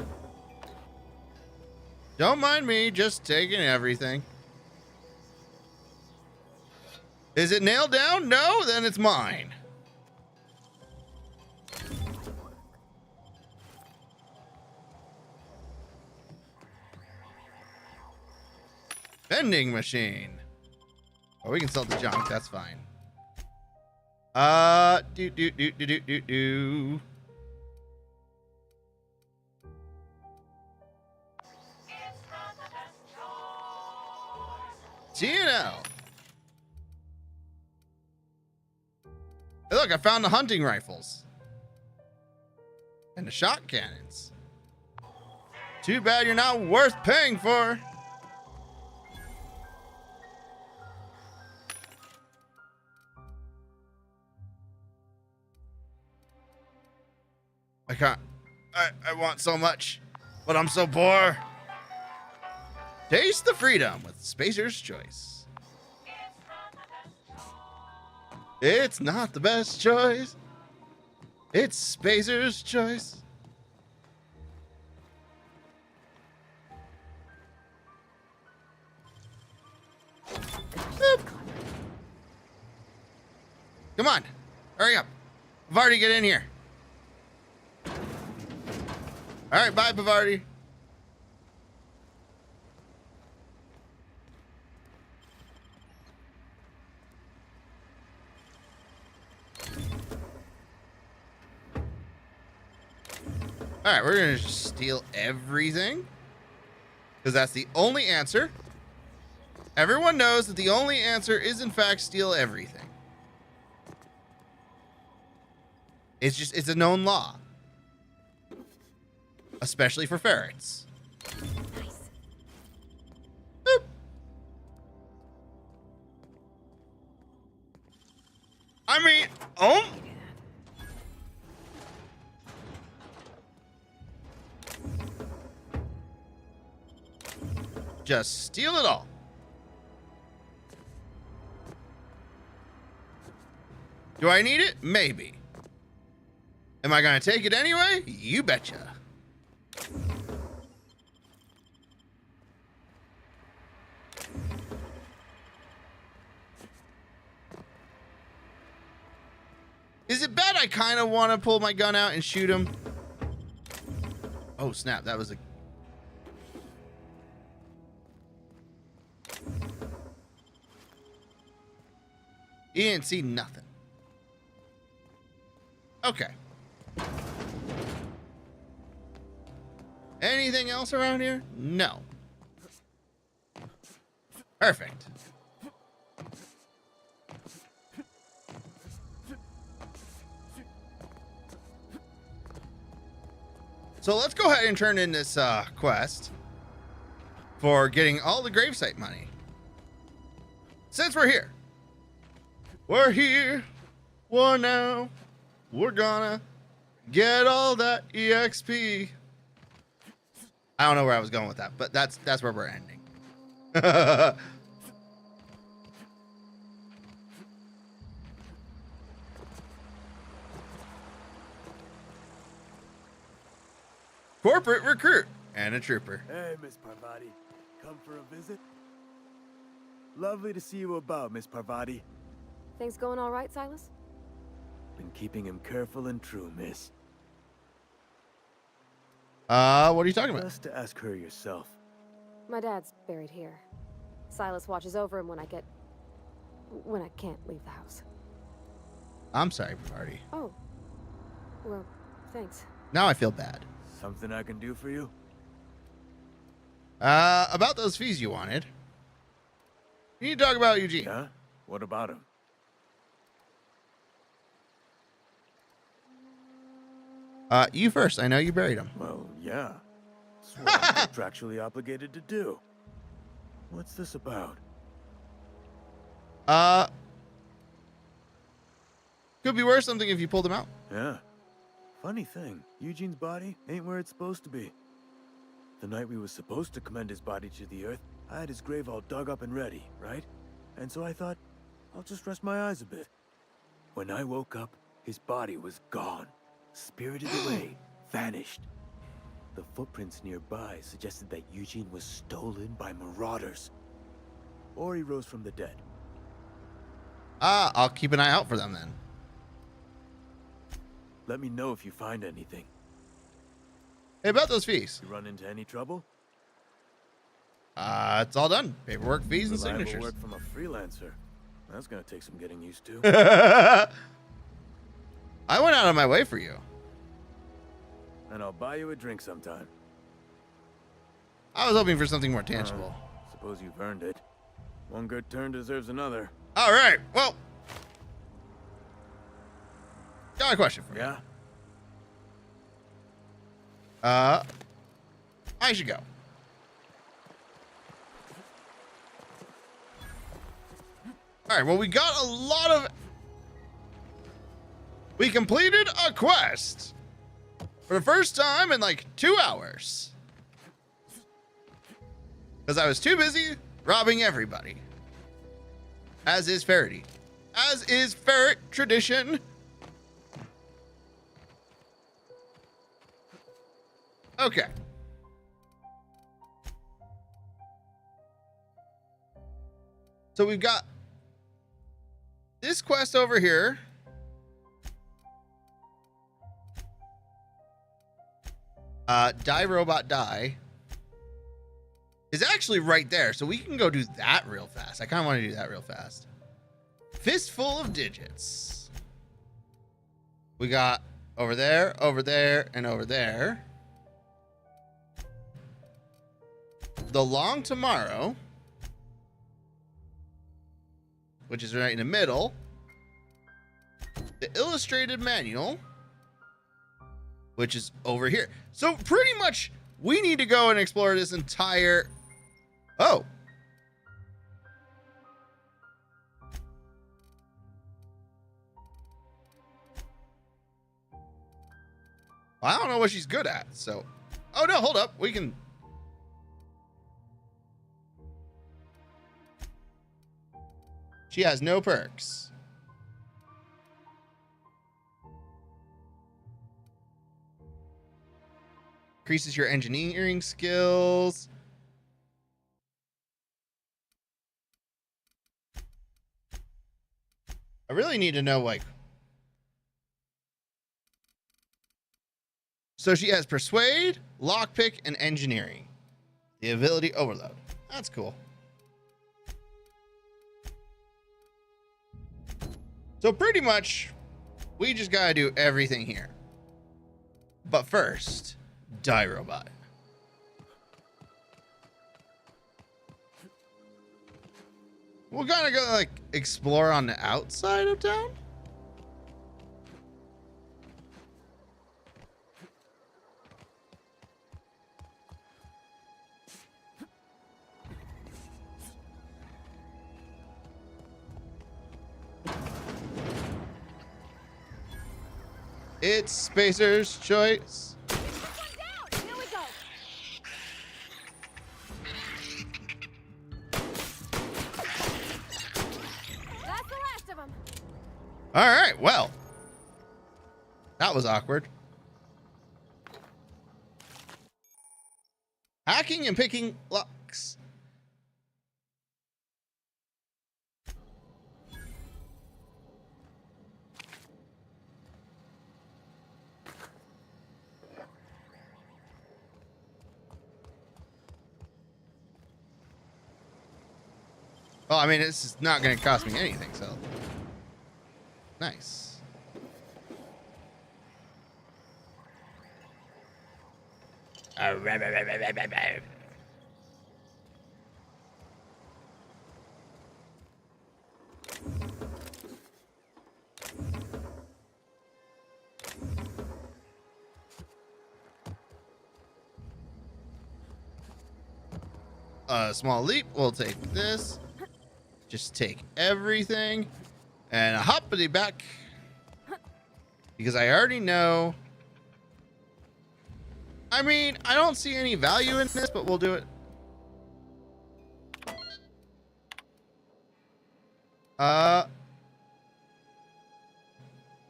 Don't mind me, just taking everything. Is it nailed down? No, then it's mine. Vending machine. Oh, we can sell the junk. That's fine. Do. TNL. Hey, look, I found the hunting rifles. And the shot cannons. Too bad you're not worth paying for. I can't. I want so much, but I'm so poor. Taste the freedom with Spacer's Choice. It's not the best choice. It's Spacer's Choice. Boop. Come on, hurry up. Vardy, get in here. All right, bye, Bavardi. All right, we're gonna steal everything because that's the only answer. Everyone knows that the only answer is, in fact, steal everything. It's a known law, especially for ferrets. Nice. Boop. I mean, oh. Just steal it all. Do I need it? Maybe. Am I gonna take it anyway? You betcha. Is it bad I kind of want to pull my gun out and shoot him? Oh, snap. That was a... He didn't see nothing. Okay. Anything else around here? No. Perfect. So let's go ahead and turn in this quest for getting all the gravesite money. Since we're here. We're here. We're now. We're gonna get all that EXP. I don't know where I was going with that, but that's where we're ending. Corporate recruit and a trooper. Hey, Miss Parvati. Come for a visit? Lovely to see you about, Miss Parvati. Things going all right, Silas? Been keeping him careful and true, miss. What are you talking about? Best to ask her yourself. My dad's buried here. Silas watches over him when I can't leave the house. I'm sorry, Party. Oh. Well, thanks. Now I feel bad. Something I can do for you? About those fees you wanted. You need to talk about Eugene. Yeah? What about him? You first. I know you buried him. Well, yeah. It's what I'm contractually obligated to do. What's this about? Could be worth something if you pulled him out. Yeah. Funny thing, Eugene's body ain't where it's supposed to be. The night we was supposed to commend his body to the earth, I had his grave all dug up and ready, right? And so I thought, I'll just rest my eyes a bit. When I woke up, his body was gone. Spirited away, vanished. The footprints nearby suggested that Eugene was stolen by marauders. Or he rose from the dead. I'll keep an eye out for them then. Let me know if you find anything. Hey, about those fees. You run into any trouble? It's all done. Paperwork, fees, and Reliable signatures. work from a freelancer. That's gonna take some getting used to. I went out of my way for you. And I'll buy you a drink sometime. I was hoping for something more tangible. Suppose you've earned it. One good turn deserves another. All right. Well, got a question for you. Yeah? I should go. All right. Well, we got a lot of... We completed a quest for the first time in like 2 hours. Because I was too busy robbing everybody. As is Ferrety. As is ferret tradition. Okay. So we've got this quest over here. Die Robot Die is actually right there, so we can go do that real fast. I kind of want to do that real fast. Fistful of Digits. We got over there, and over there. The Long Tomorrow, which is right in the middle. The Illustrated Manual, which is over here. So pretty much we need to go and explore this entire... Oh. I don't know what she's good at, so... Oh, no, hold up. We can... She has no perks. Increases your engineering skills. I really need to know, like... So she has Persuade, Lockpick, and Engineering. The ability Overload. That's cool. So pretty much, we just gotta do everything here. But first, Die Robot. We're gonna go, like, explore on the outside of town? It's Spacer's choice. Here we go. That's the last of them. All right, well. That was awkward. Hacking and picking locks. Well, I mean, this is not going to cost me anything, so. Nice. A small leap. We'll take this. Just take everything and a hoppity back because I already know. I mean, I don't see any value in this, but we'll do it.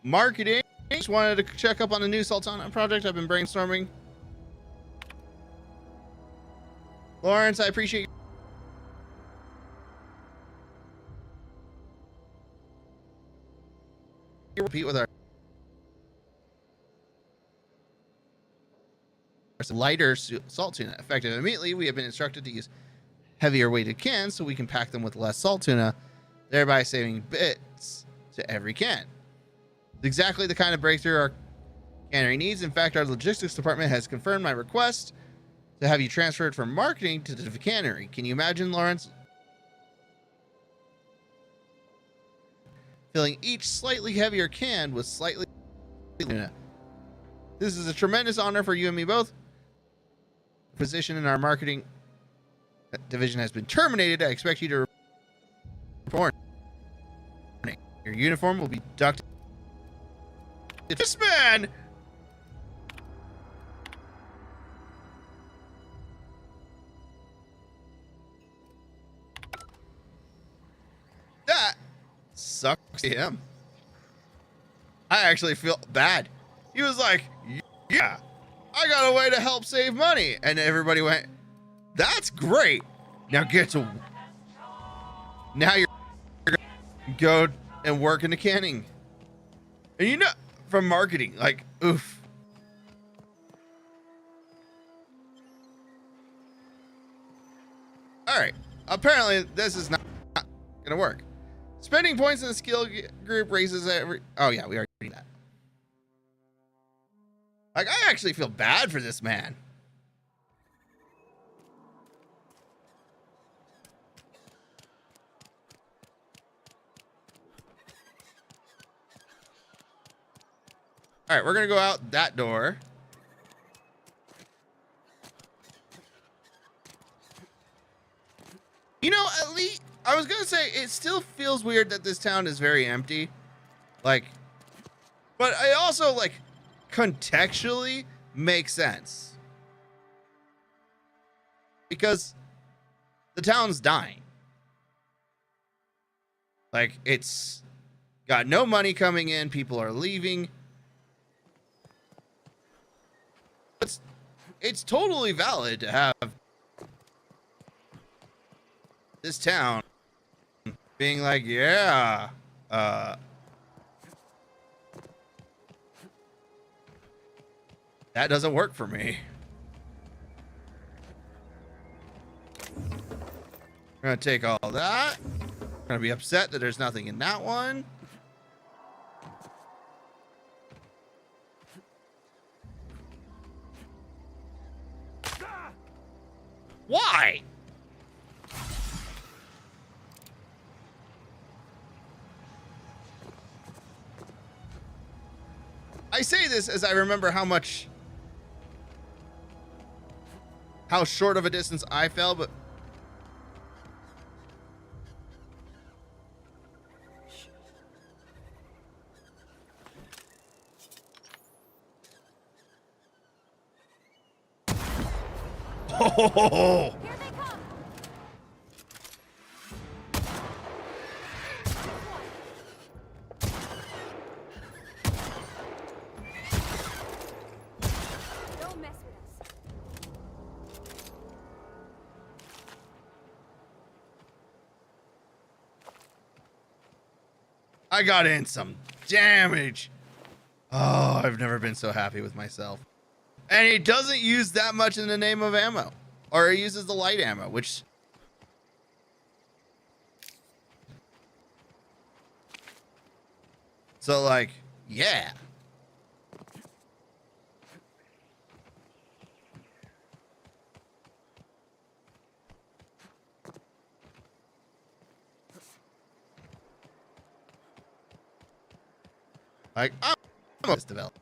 Marketing. Just wanted to check up on the new Sultana project. I've been brainstorming. Lawrence, I appreciate you. Repeat with our lighter salt tuna. Effective immediately, we have been instructed to use heavier weighted cans so we can pack them with less salt tuna, thereby saving bits to every can. It's exactly the kind of breakthrough our cannery needs. In fact, our logistics department has confirmed my request to have you transferred from marketing to the cannery. Can you imagine, Lawrence? Filling each slightly heavier can with slightly tuna. This is a tremendous honor for you and me both. Position in our marketing division has been terminated. I expect you to report. Your uniform will be ducked. This man! That sucks to him. I actually feel bad. He was like, yeah, I got a way to help save money. And everybody went, that's great. Now get to, now you're going to go and work in the canning. And you know, from marketing, like, oof. All right. Apparently, this is not gonna work. Spending points in the skill group raises every. Oh yeah, we already did that. Like, I actually feel bad for this man. All right, we're gonna go out that door. You know, at least I was gonna say it still feels weird that this town is very empty. Like, but it also, like, contextually makes sense. Because the town's dying. Like, it's got no money coming in, people are leaving. It's totally valid to have this town being like, yeah, that doesn't work for me. We're gonna take all that. We're gonna be upset that there's nothing in that one. Why? I say this as I remember how short of a distance I fell, but oh. Don't mess with us. I got in some damage. Oh, I've never been so happy with myself. And it doesn't use that much in the name of ammo. Or it uses the light ammo, which... So, like, yeah. Like, I'm almost developed.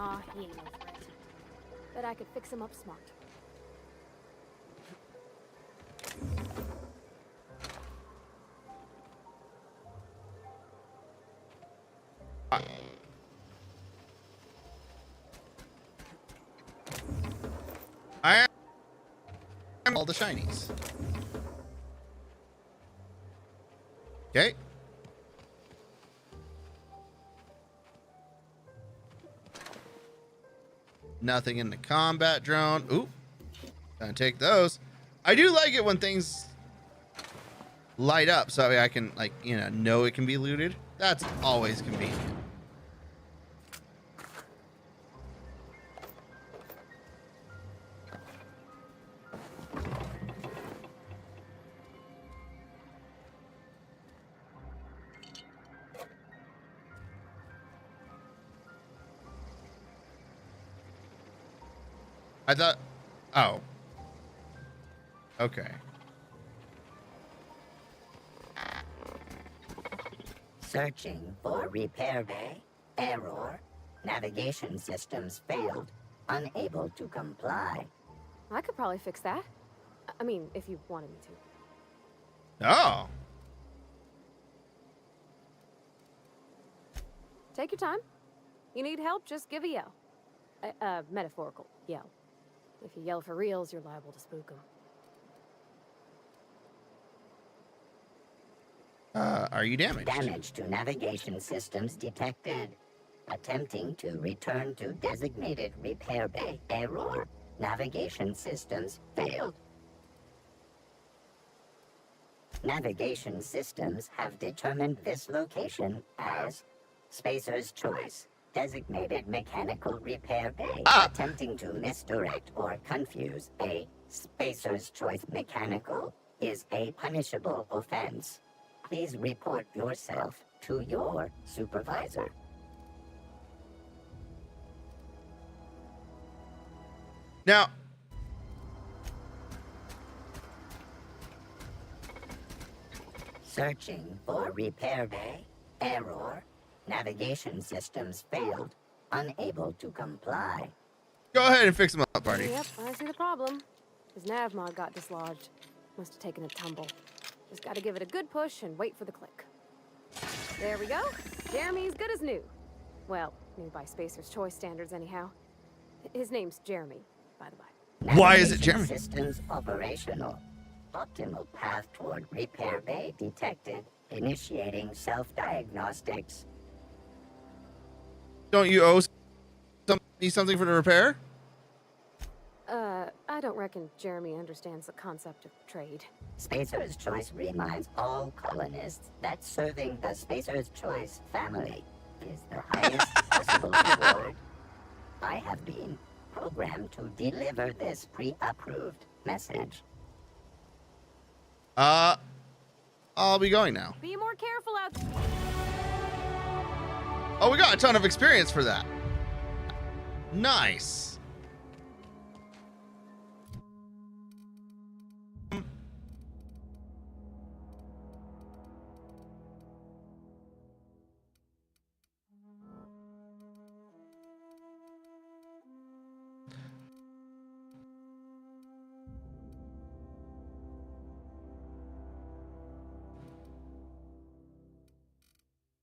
Ah, he ain't no threat. Bet I could fix him up smart. I am all the shinies. Okay. Nothing in the combat drone. Ooh. Gonna take those. I do like it when things light up so I can, like, know it can be looted. That's always convenient. I thought, oh, okay. Searching for repair bay. Error. Navigation systems failed. Unable to comply. I could probably fix that. I mean, if you wanted me to. Oh. Take your time. You need help, just give a yell. A metaphorical yell. If you yell for reals, you're liable to spook them. Are you damaged? Damage to navigation systems detected. Attempting to return to designated repair bay. Error. Navigation systems failed. Navigation systems have determined this location as Spacer's Choice. designated mechanical repair bay, attempting to misdirect or confuse a Spacer's Choice mechanical is a punishable offense. Please report yourself to your supervisor. Now, searching for repair bay. Error. Navigation systems failed. Unable to comply. Go ahead and fix him up, party. Yep, I see the problem. His nav mod got dislodged. Must have taken a tumble. Just gotta give it a good push and wait for the click. There we go. Jeremy's good as new. Well, new by Spacer's Choice standards anyhow. His name's Jeremy, by the way. Why is it Jeremy? Systems operational. Optimal path toward repair bay detected. Initiating self-diagnostics. Don't you owe something for the repair? I don't reckon Jeremy understands the concept of trade. Spacer's Choice reminds all colonists that serving the Spacer's Choice family is the highest possible reward. I have been programmed to deliver this pre-approved message. I'll be going now. Be more careful out there. Oh, we got a ton of experience for that. Nice.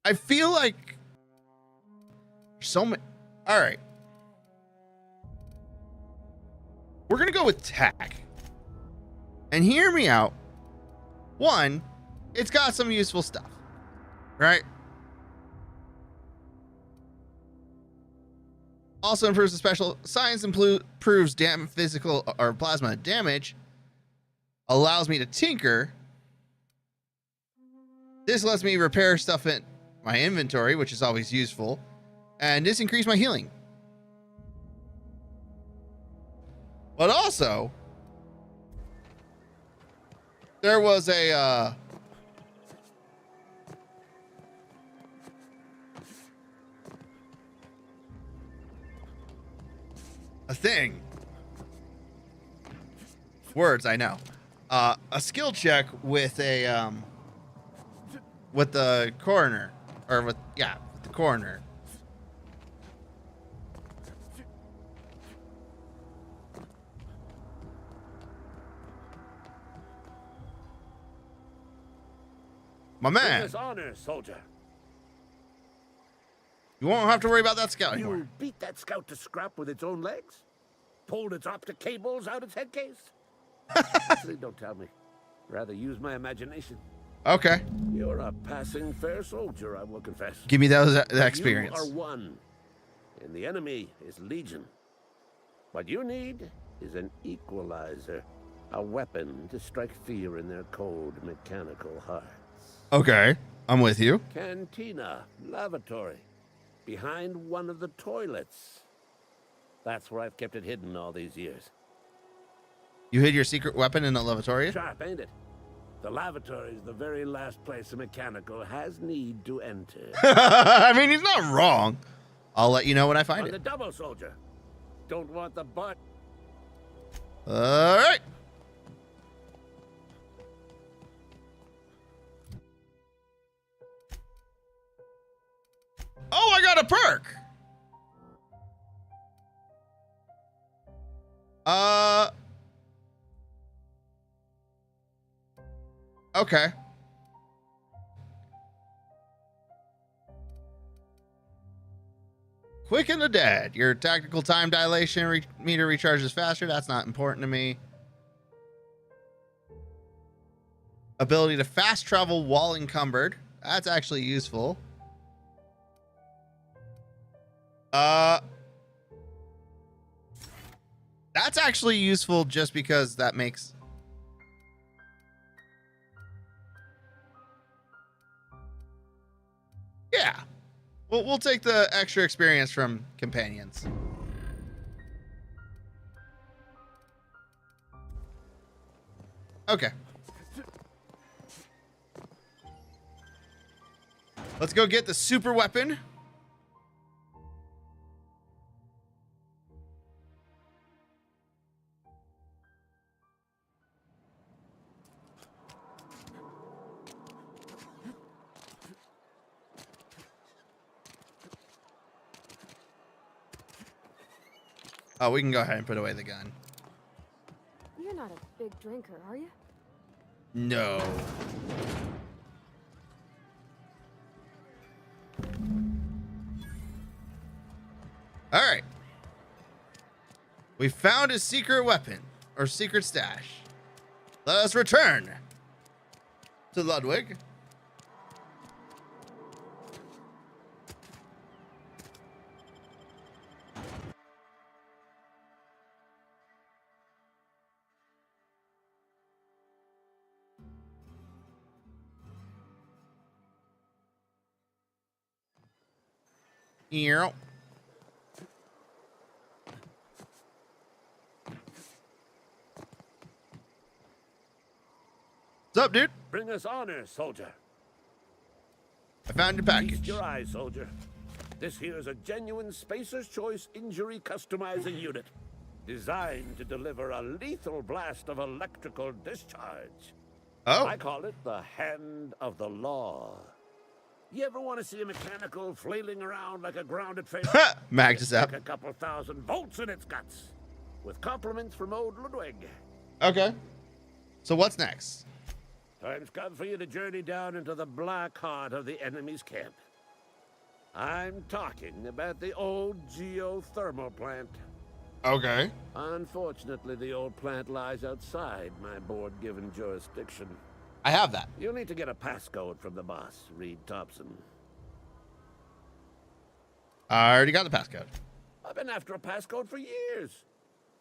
I feel like so many. All right. We're going to go with tech. And hear me out. One, it's got some useful stuff, right? Also improves the special science, improves physical or plasma damage. Allows me to tinker. This lets me repair stuff in my inventory, which is always useful. And this increased my healing. But also, there was a thing. Words, I know. A skill check with a with the coroner, or with the coroner. My man. Business honor, soldier. You won't have to worry about that scout anymore. You beat that scout to scrap with its own legs? Pulled its optic cables out its head case? Actually, don't tell me. Rather use my imagination. Okay. You're a passing fair soldier, I will confess. Give me that experience. You are one, and the enemy is legion. What you need is an equalizer, a weapon to strike fear in their cold mechanical hearts. Okay, I'm with you. Cantina, lavatory, behind one of the toilets. That's where I've kept it hidden all these years. You hid your secret weapon in the lavatory? Sharp, ain't it? The lavatory is the very last place a mechanical has need to enter. I mean, he's not wrong. I'll let you know when I find On it. the double, soldier. Don't want the butt. All right. Oh, I got a perk. Okay. Quicken the Dead. Your tactical time dilation meter recharges faster. That's not important to me. Ability to fast travel while encumbered. That's actually useful. That's actually useful just because that makes... Yeah. We'll take the extra experience from companions. Okay. Let's go get the super weapon. Oh, we can go ahead and put away the gun. You're not a big drinker, are you? No. All right. We found a secret weapon or secret stash. Let us return to Ludwig. Here. What's up, dude? Bring us honor, soldier. I found your package. Feast your eyes, soldier. This here is a genuine Spacer's Choice injury customizing unit, designed to deliver a lethal blast of electrical discharge. Oh. I call it the Hand of the Law. You ever want to see a mechanical flailing around like a grounded fish? Magnus up. Stick a couple thousand volts in its guts. With compliments from old Ludwig. Okay. So what's next? Time's come for you to journey down into the black heart of the enemy's camp. I'm talking about the old geothermal plant. Okay. Unfortunately, the old plant lies outside my board-given jurisdiction. I have that. You'll need to get a passcode from the boss, Reed Thompson. I already got the passcode. I've been after a passcode for years.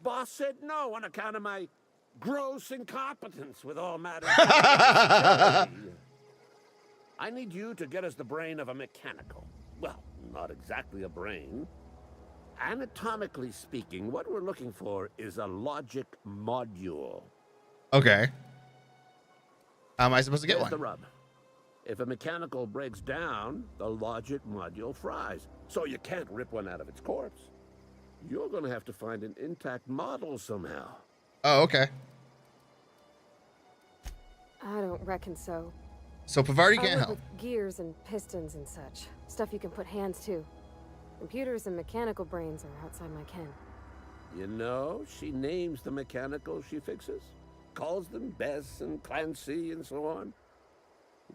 Boss said no on account of my gross incompetence with all matters. I need you to get us the brain of a mechanical. Well, not exactly a brain. Anatomically speaking, what we're looking for is a logic module. Okay. How am I supposed to get Here's one? the rub. If a mechanical breaks down, the logic module fries. So you can't rip one out of its corpse. You're going to have to find an intact model somehow. Oh, okay. I don't reckon so. So Pavardi I can't work help. with gears and pistons and such. Stuff you can put hands to. Computers and mechanical brains are outside my ken. You know, she names the mechanicals she fixes. Calls them Bess and Clancy and so on.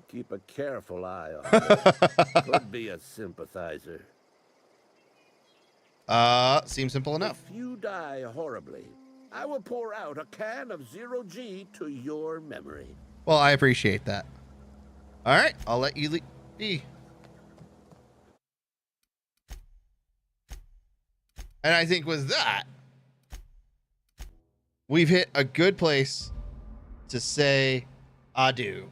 Keep a careful eye on her. Could be a sympathizer. Seems simple enough. If you die horribly, I will pour out a can of 0G to your memory. Well, I appreciate that. All right, I'll let you be. And I think with that, we've hit a good place to say adieu.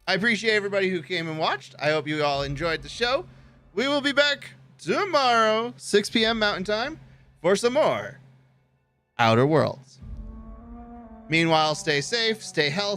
I appreciate everybody who came and watched. I hope you all enjoyed the show. We will be back tomorrow, 6 p.m. Mountain Time, for some more Outer Worlds. Meanwhile, stay safe, stay healthy.